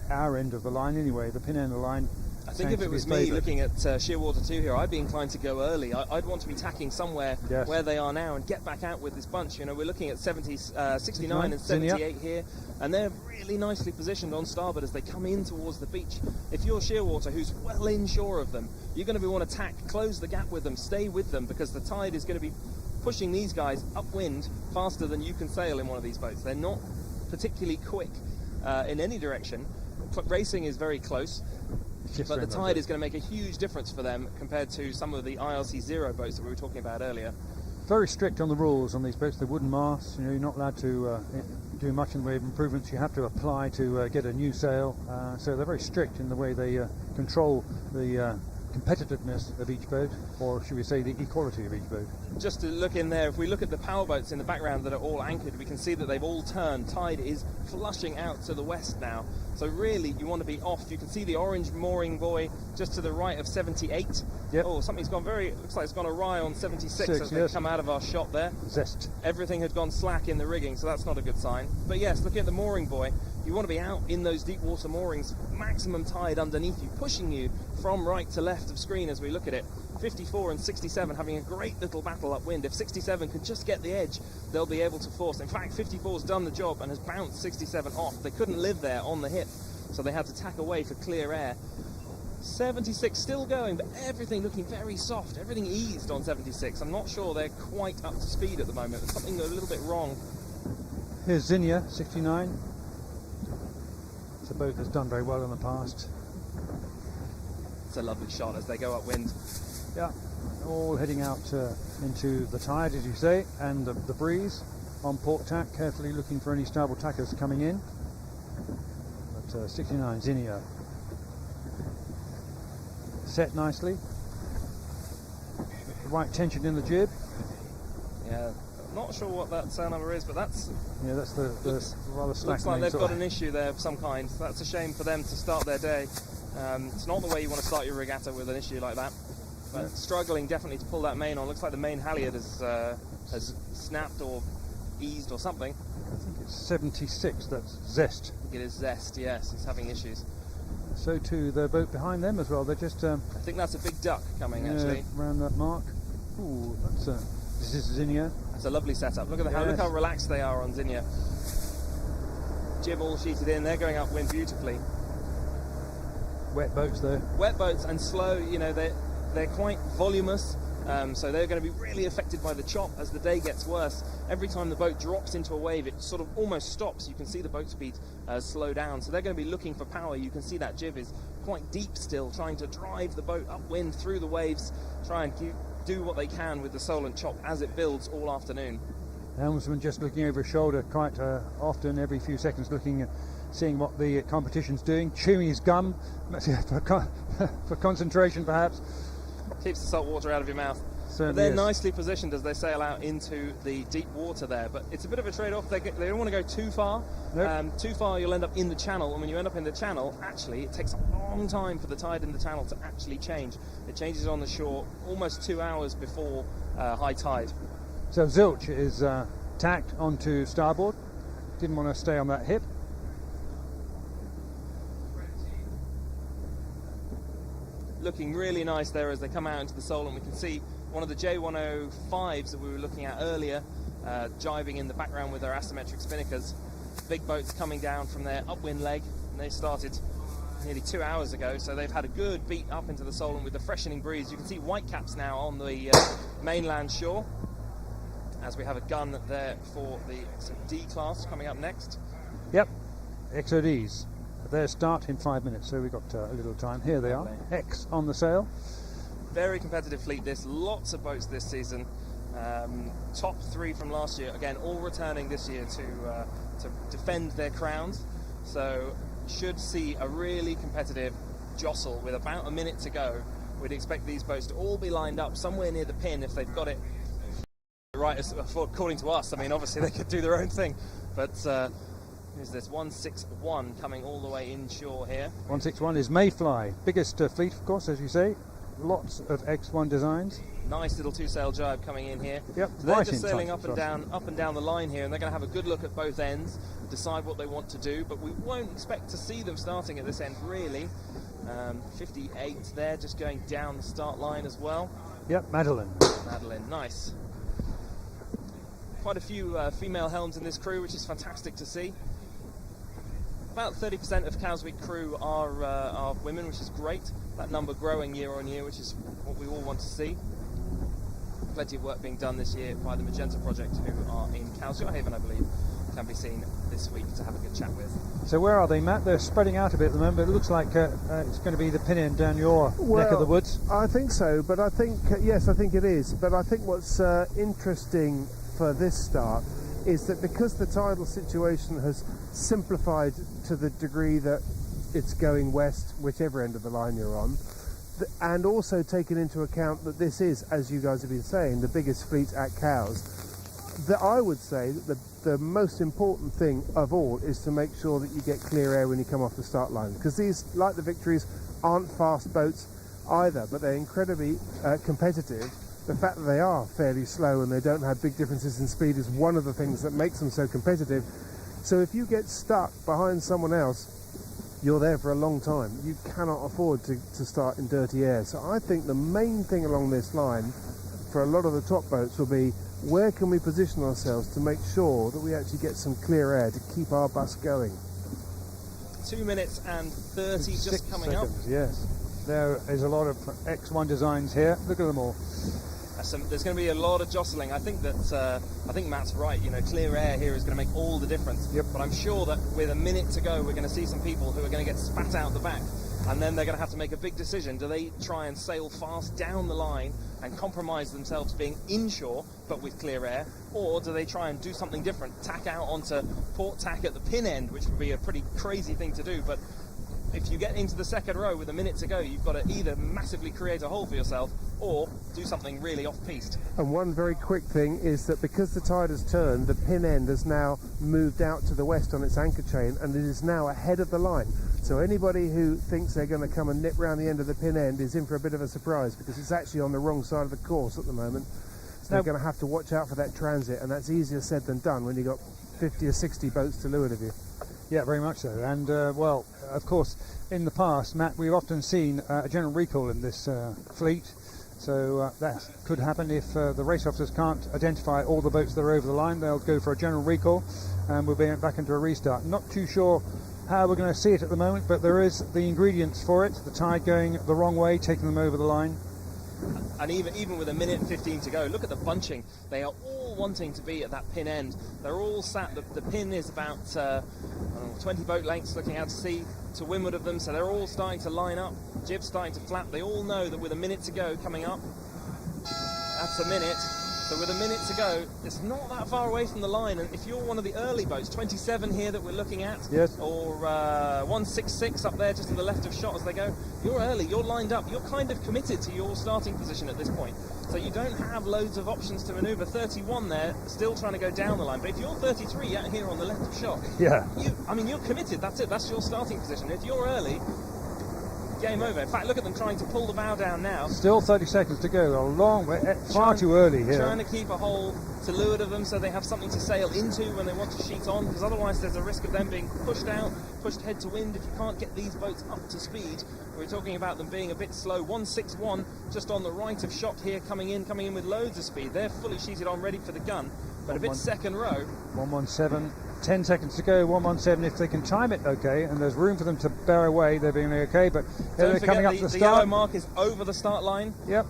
our end of the line anyway, the pin end of the line. I think if it was me looking at Shearwater 2 here, I'd be inclined to go early. I'd want to be tacking somewhere where they are now and get back out with this bunch. You know, we're looking at 69 and 78 here, and they're really nicely positioned on starboard as they come in towards the beach. If you're Shearwater, who's well inshore of them, you're going to want to tack, close the gap with them, stay with them, because the tide is going to be pushing these guys upwind faster than you can sail in one of these boats. They're not particularly quick in any direction. Racing is very close. But the tide is going to make a huge difference for them compared to some of the ILC Zero boats that we were talking about earlier. Very strict on the rules on these boats. The wooden masts, you know, you're not allowed to do much in the way of improvements. You have to apply to get a new sail. So they're very strict in the way they control the competitiveness of each boat, or should we say the equality of each boat. Just to look in there, if we look at the power boats in the background that are all anchored, we can see that they've all turned. Tide is flushing out to the west now. So really, you want to be off. You can see the orange mooring buoy just to the right of 78. Yep. Oh, something's gone looks like it's gone awry on 76 as they come out of our shot there. Zest. Everything had gone slack in the rigging, so that's not a good sign. But yes, looking at the mooring buoy, you want to be out in those deep water moorings, maximum tide underneath you, pushing you from right to left of screen as we look at it. 54 and 67 having a great little battle upwind. If 67 can just get the edge, they'll be able to force. In fact, 54's done the job and has bounced 67 off. They couldn't live there on the hip, so they had to tack away for clear air. 76 still going, but everything looking very soft. Everything eased on 76. I'm not sure they're quite up to speed at the moment. There's something a little bit wrong. Here's Zinnia, 69. It's a boat that's done very well in the past. It's a lovely shot as they go upwind. Yeah, all heading out into the tide, as you say, and the breeze on port tack, carefully looking for any starboard tackers coming in. But 69 Zinnia set nicely. The right tension in the jib. Yeah, not sure what that sail number is, but that's the rather slack. Looks like they've got an issue there of some kind. That's a shame for them to start their day. It's not the way you want to start your regatta with an issue like that. But struggling definitely to pull that main on. Looks like the main halyard has snapped or eased or something. I think it's 76, that's Zest. I think it is Zest, yes, it's having issues. So too the boat behind them as well. They're just... I think that's a big duck coming, actually. Around that mark. Ooh, this is Zinnia. That's a lovely setup. Look at look how relaxed they are on Zinnia. Jib all sheeted in, they're going upwind beautifully. Wet boats though. Wet boats and slow, you know, they're quite voluminous, so they're going to be really affected by the chop as the day gets worse. Every time the boat drops into a wave, it sort of almost stops. You can see the boat speed slow down, so they're going to be looking for power. You can see that jib is quite deep still, trying to drive the boat upwind through the waves, try and do what they can with the Solent chop as it builds all afternoon. The helmsman just looking over his shoulder quite often, every few seconds, seeing what the competition's doing, chewing his gum for concentration perhaps. Keeps the salt water out of your mouth. But they're nicely positioned as they sail out into the deep water there, but it's a bit of a trade-off. They don't want to go too far. Nope. Too far you'll end up in the channel, and when you end up in the channel, actually it takes a long time for the tide in the channel to actually change. It changes on the shore almost 2 hours before high tide. So Zilch is tacked onto starboard, didn't want to stay on that hip. Looking really nice there as they come out into the Solent. We can see one of the J105s that we were looking at earlier jiving in the background with their asymmetric spinnakers. Big boats coming down from their upwind leg, and they started nearly 2 hours ago, so they've had a good beat up into the Solent with the freshening breeze. You can see whitecaps now on the mainland shore as we have a gun there for the D class coming up next. Yep, XODs. Their start in 5 minutes, so we've got a little time. Here they are, X on the sail. Very competitive fleet this, lots of boats this season. Top 3 from last year, again, all returning this year to defend their crowns. So should see a really competitive jostle with about a minute to go. We'd expect these boats to all be lined up somewhere near the pin if they've got it right, according to us. I mean, obviously they could do their own thing, but is this 161 coming all the way inshore here? 161 is Mayfly, biggest fleet, of course, as you say. lots of X1 designs. Nice little two-sail jibe coming in here. Yep, So they're right just in sailing time, up and down the line here, and they're going to have a good look at both ends, decide what they want to do. But we won't expect to see them starting at this end, really. 58 there, just going down the start line as well. Yep, Madeline, nice. Quite a few female helms in this crew, which is fantastic to see. About 30% of Cowsweek crew are women, which is great. That number growing year on year, which is what we all want to see. Plenty of work being done this year by the Magenta Project, who are in Cowes Yacht Haven, I believe, can be seen this week to have a good chat with. So where are they, Matt? They're spreading out a bit at the moment, but it looks like it's going to be the pin end down your neck of the woods. I think so, but I think, yes, I think it is. But I think what's interesting for this start is that because the tidal situation has simplified to the degree that it's going west, whichever end of the line you're on, and also taken into account that this is, as you guys have been saying, the biggest fleet at Cowes, that I would say that the most important thing of all is to make sure that you get clear air when you come off the start line, because these, like the Victories, aren't fast boats either, but they're incredibly competitive. The fact that they are fairly slow and they don't have big differences in speed is one of the things that makes them so competitive. So if you get stuck behind someone else, you're there for a long time. You cannot afford to start in dirty air. So I think the main thing along this line for a lot of the top boats will be, where can we position ourselves to make sure that we actually get some clear air to keep our bus going? 2 minutes and 30 just coming seconds, up. Yes, there is a lot of X1 designs here. Look at them all. There's going to be a lot of jostling. I think Matt's right. You know, clear air here is going to make all the difference. Yep. But I'm sure that with a minute to go, we're going to see some people who are going to get spat out the back, and then they're going to have to make a big decision. Do they try and sail fast down the line and compromise themselves being inshore but with clear air, or do they try and do something different, tack out onto port tack at the pin end, which would be a pretty crazy thing to do. But if you get into the second row with a minute to go, you've got to either massively create a hole for yourself or do something really off-piste. And one very quick thing is that because the tide has turned, the pin end has now moved out to the west on its anchor chain, and it is now ahead of the line. So anybody who thinks they're going to come and nip round the end of the pin end is in for a bit of a surprise, because it's actually on the wrong side of the course at the moment. So they're going to have to watch out for that transit, and that's easier said than done when you've got 50 or 60 boats to leeward of you. Yeah, very much so. And, well, of course, in the past, Matt, we've often seen a general recall in this fleet. So that could happen if the race officers can't identify all the boats that are over the line. They'll go for a general recall and we'll be back into a restart. Not too sure how we're going to see it at the moment, but there is the ingredients for it. The tide going the wrong way, taking them over the line. And even with a minute and 15 to go, look at the bunching. They are all wanting to be at that pin end. They're all sat, the pin is about 20 boat lengths looking out to sea to windward of them, so they're all starting to line up, jibs starting to flap. They all know that with a minute to go coming up, that's a minute. So with a minute to go, it's not that far away from the line, and if you're one of the early boats, 27 here that we're looking at, yes, or 166 up there just to the left of shot as they go, you're early, you're lined up, you're kind of committed to your starting position at this point. So you don't have loads of options to manoeuvre. 31 there, still trying to go down the line, but if you're 33 out here on the left of shot, yeah, you're committed, that's it, that's your starting position. If you're early, game over. In fact, look at them trying to pull the bow down now. Still 30 seconds to go, a long way, far too early here. Trying to keep a hole to leeward of them so they have something to sail into when they want to sheet on, because otherwise there's a risk of them being pushed out, pushed head to wind if you can't get these boats up to speed. We're talking about them being a bit slow. 161 just on the right of shot here, coming in with loads of speed. They're fully sheeted on, ready for the gun, but a bit second row. 117. 10 seconds to go, 117. If they can time it okay, and there's room for them to bear away, they're being okay, but they're coming up to the start. The yellow mark is over the start line. Yep.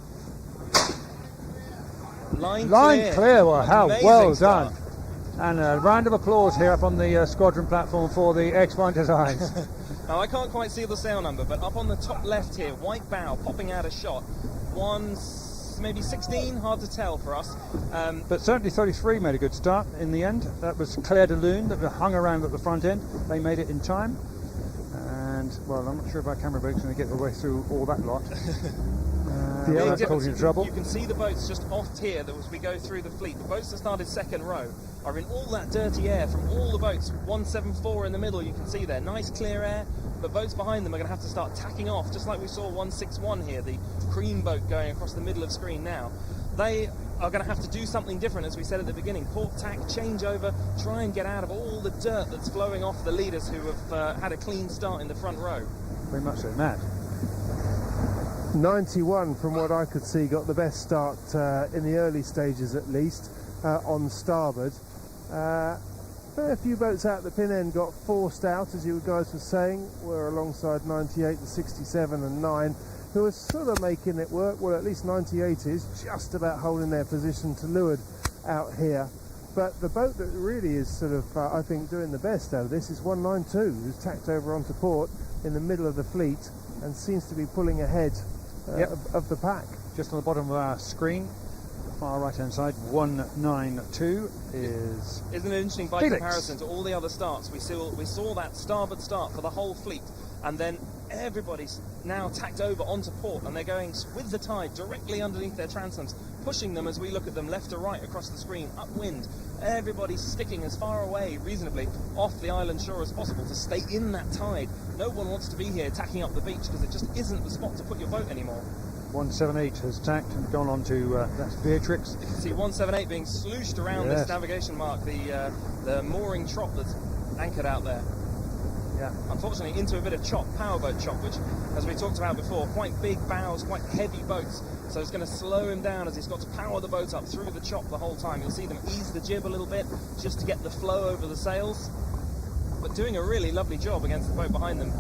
Line clear. Well, how well start. done. And a round of applause here up on the squadron platform for the X1 designs. Now, I can't quite see the sail number, but up on the top left here, white bow popping out a shot. Maybe 16, hard to tell for us. But certainly 33 made a good start in the end. That was Claire de Lune that hung around at the front end. They made it in time. And, well, I'm not sure if our camera boat's going to get the way through all that lot. That's causing trouble. You can see the boats just off here that as we go through the fleet. The boats that started second row are in all that dirty air from all the boats. 174 in the middle, you can see there. Nice clear air, but boats behind them are going to have to start tacking off, just like we saw 161 here, the cream boat going across the middle of screen now. They are going to have to do something different, as we said at the beginning. Port tack, change over, try and get out of all the dirt that's flowing off the leaders who have had a clean start in the front row. Very much so, Matt. 91, from what I could see, got the best start in the early stages at least, on starboard. A few boats out the pin end got forced out, as you guys were saying. We're alongside 98 and 67 and 9, who are sort of making it work. Well, at least 98 is just about holding their position to leeward out here. But the boat that really is sort of, I think, doing the best out of this is 192, who's tacked over onto port in the middle of the fleet and seems to be pulling ahead of the pack. Just on the bottom of our screen, far right hand side, 192 is... Isn't it interesting by Felix. comparison to all the other starts? We saw that starboard start for the whole fleet, and then everybody's now tacked over onto port, and they're going with the tide directly underneath their transoms, pushing them as we look at them left to right across the screen, upwind. Everybody's sticking as far away, reasonably, off the island shore as possible to stay in that tide. No one wants to be here tacking up the beach because it just isn't the spot to put your boat anymore. 178 has tacked and gone on to, that's Beatrix. You can see 178 being slooshed around this navigation mark, the mooring chop that's anchored out there. Yeah. Unfortunately, into a bit of chop, powerboat chop, which, as we talked about before, quite big bows, quite heavy boats. So it's going to slow him down as he's got to power the boat up through the chop the whole time. You'll see them ease the jib a little bit just to get the flow over the sails. But doing a really lovely job against the boat behind them.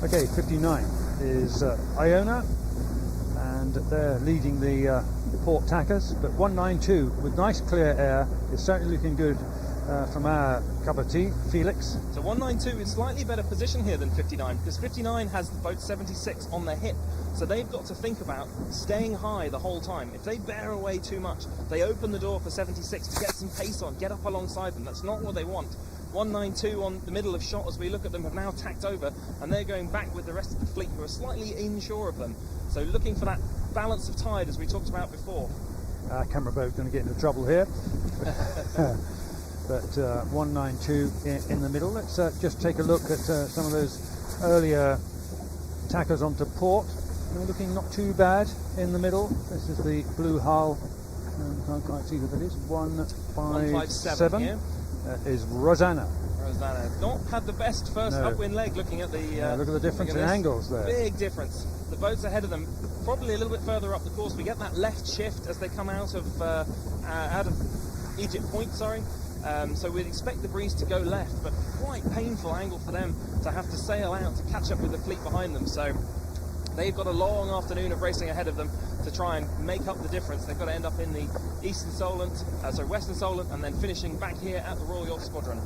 Okay, 59 is Iona, and they're leading the port tackers. But 192 with nice clear air is certainly looking good. From our cup of tea, Felix. So 192 is slightly better position here than 59, because 59 has the boat 76 on their hip. So they've got to think about staying high the whole time. If they bear away too much, they open the door for 76 to get some pace on, get up alongside them. That's not what they want. 192 on the middle of shot, as we look at them, have now tacked over, and they're going back with the rest of the fleet, who are slightly inshore of them. So looking for that balance of tide, as we talked about before. Our camera boat going to get into trouble here. But 192 in the middle. Let's just take a look at some of those earlier tackers onto port. They're looking not too bad in the middle. This is the blue hull. Can't quite see who that is. 157 here. Is Rosanna. Rosanna not had the best first upwind leg. Looking at the look at the difference in angles there. Big difference. The boats ahead of them, probably a little bit further up the course. We get that left shift as they come out of Egypt Point. So we'd expect the breeze to go left, but quite painful angle for them to have to sail out to catch up with the fleet behind them. So they've got a long afternoon of racing ahead of them to try and make up the difference. They've got to end up in the Western Solent, and then finishing back here at the Royal Yacht Squadron.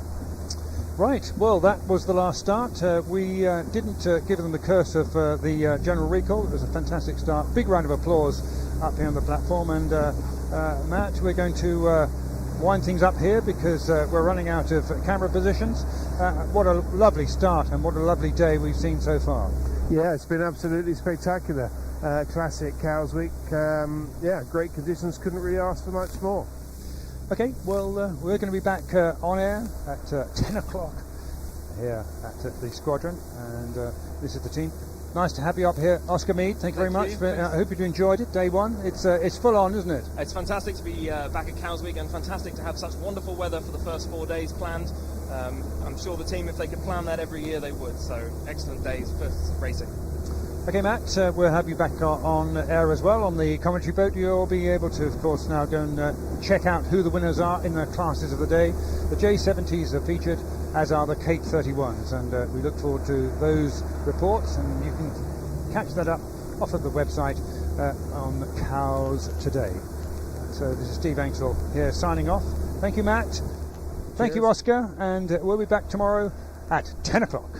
Right, well, that was the last start. We didn't give them the curse of the general recall. It was a fantastic start. Big round of applause up here on the platform. And Matt, we're going to wind things up here because we're running out of camera positions. What a lovely start and what a lovely day we've seen so far. Yeah, it's been absolutely spectacular. Classic Cows Week. Great conditions. Couldn't really ask for much more. Okay, well, we're going to be back on air at 10 o'clock here at the squadron, and this is the team. Nice to have you up here, Oscar Mead. Thank you very much. I hope you enjoyed it. Day one. It's full on, isn't it? It's fantastic to be back at Cows Week, and fantastic to have such wonderful weather for the first 4 days planned. I'm sure the team, if they could plan that every year, they would. So excellent days for racing. Okay, Matt, we'll have you back on air as well on the commentary boat. You'll be able to, of course, now go and check out who the winners are in the classes of the day. The J70s are featured, as are the Kate 31s, and we look forward to those reports, and you can catch that up off of the website on Cows Today. So this is Steve Ansell here signing off. Thank you, Matt. Thank you, Oscar, and we'll be back tomorrow at 10 o'clock.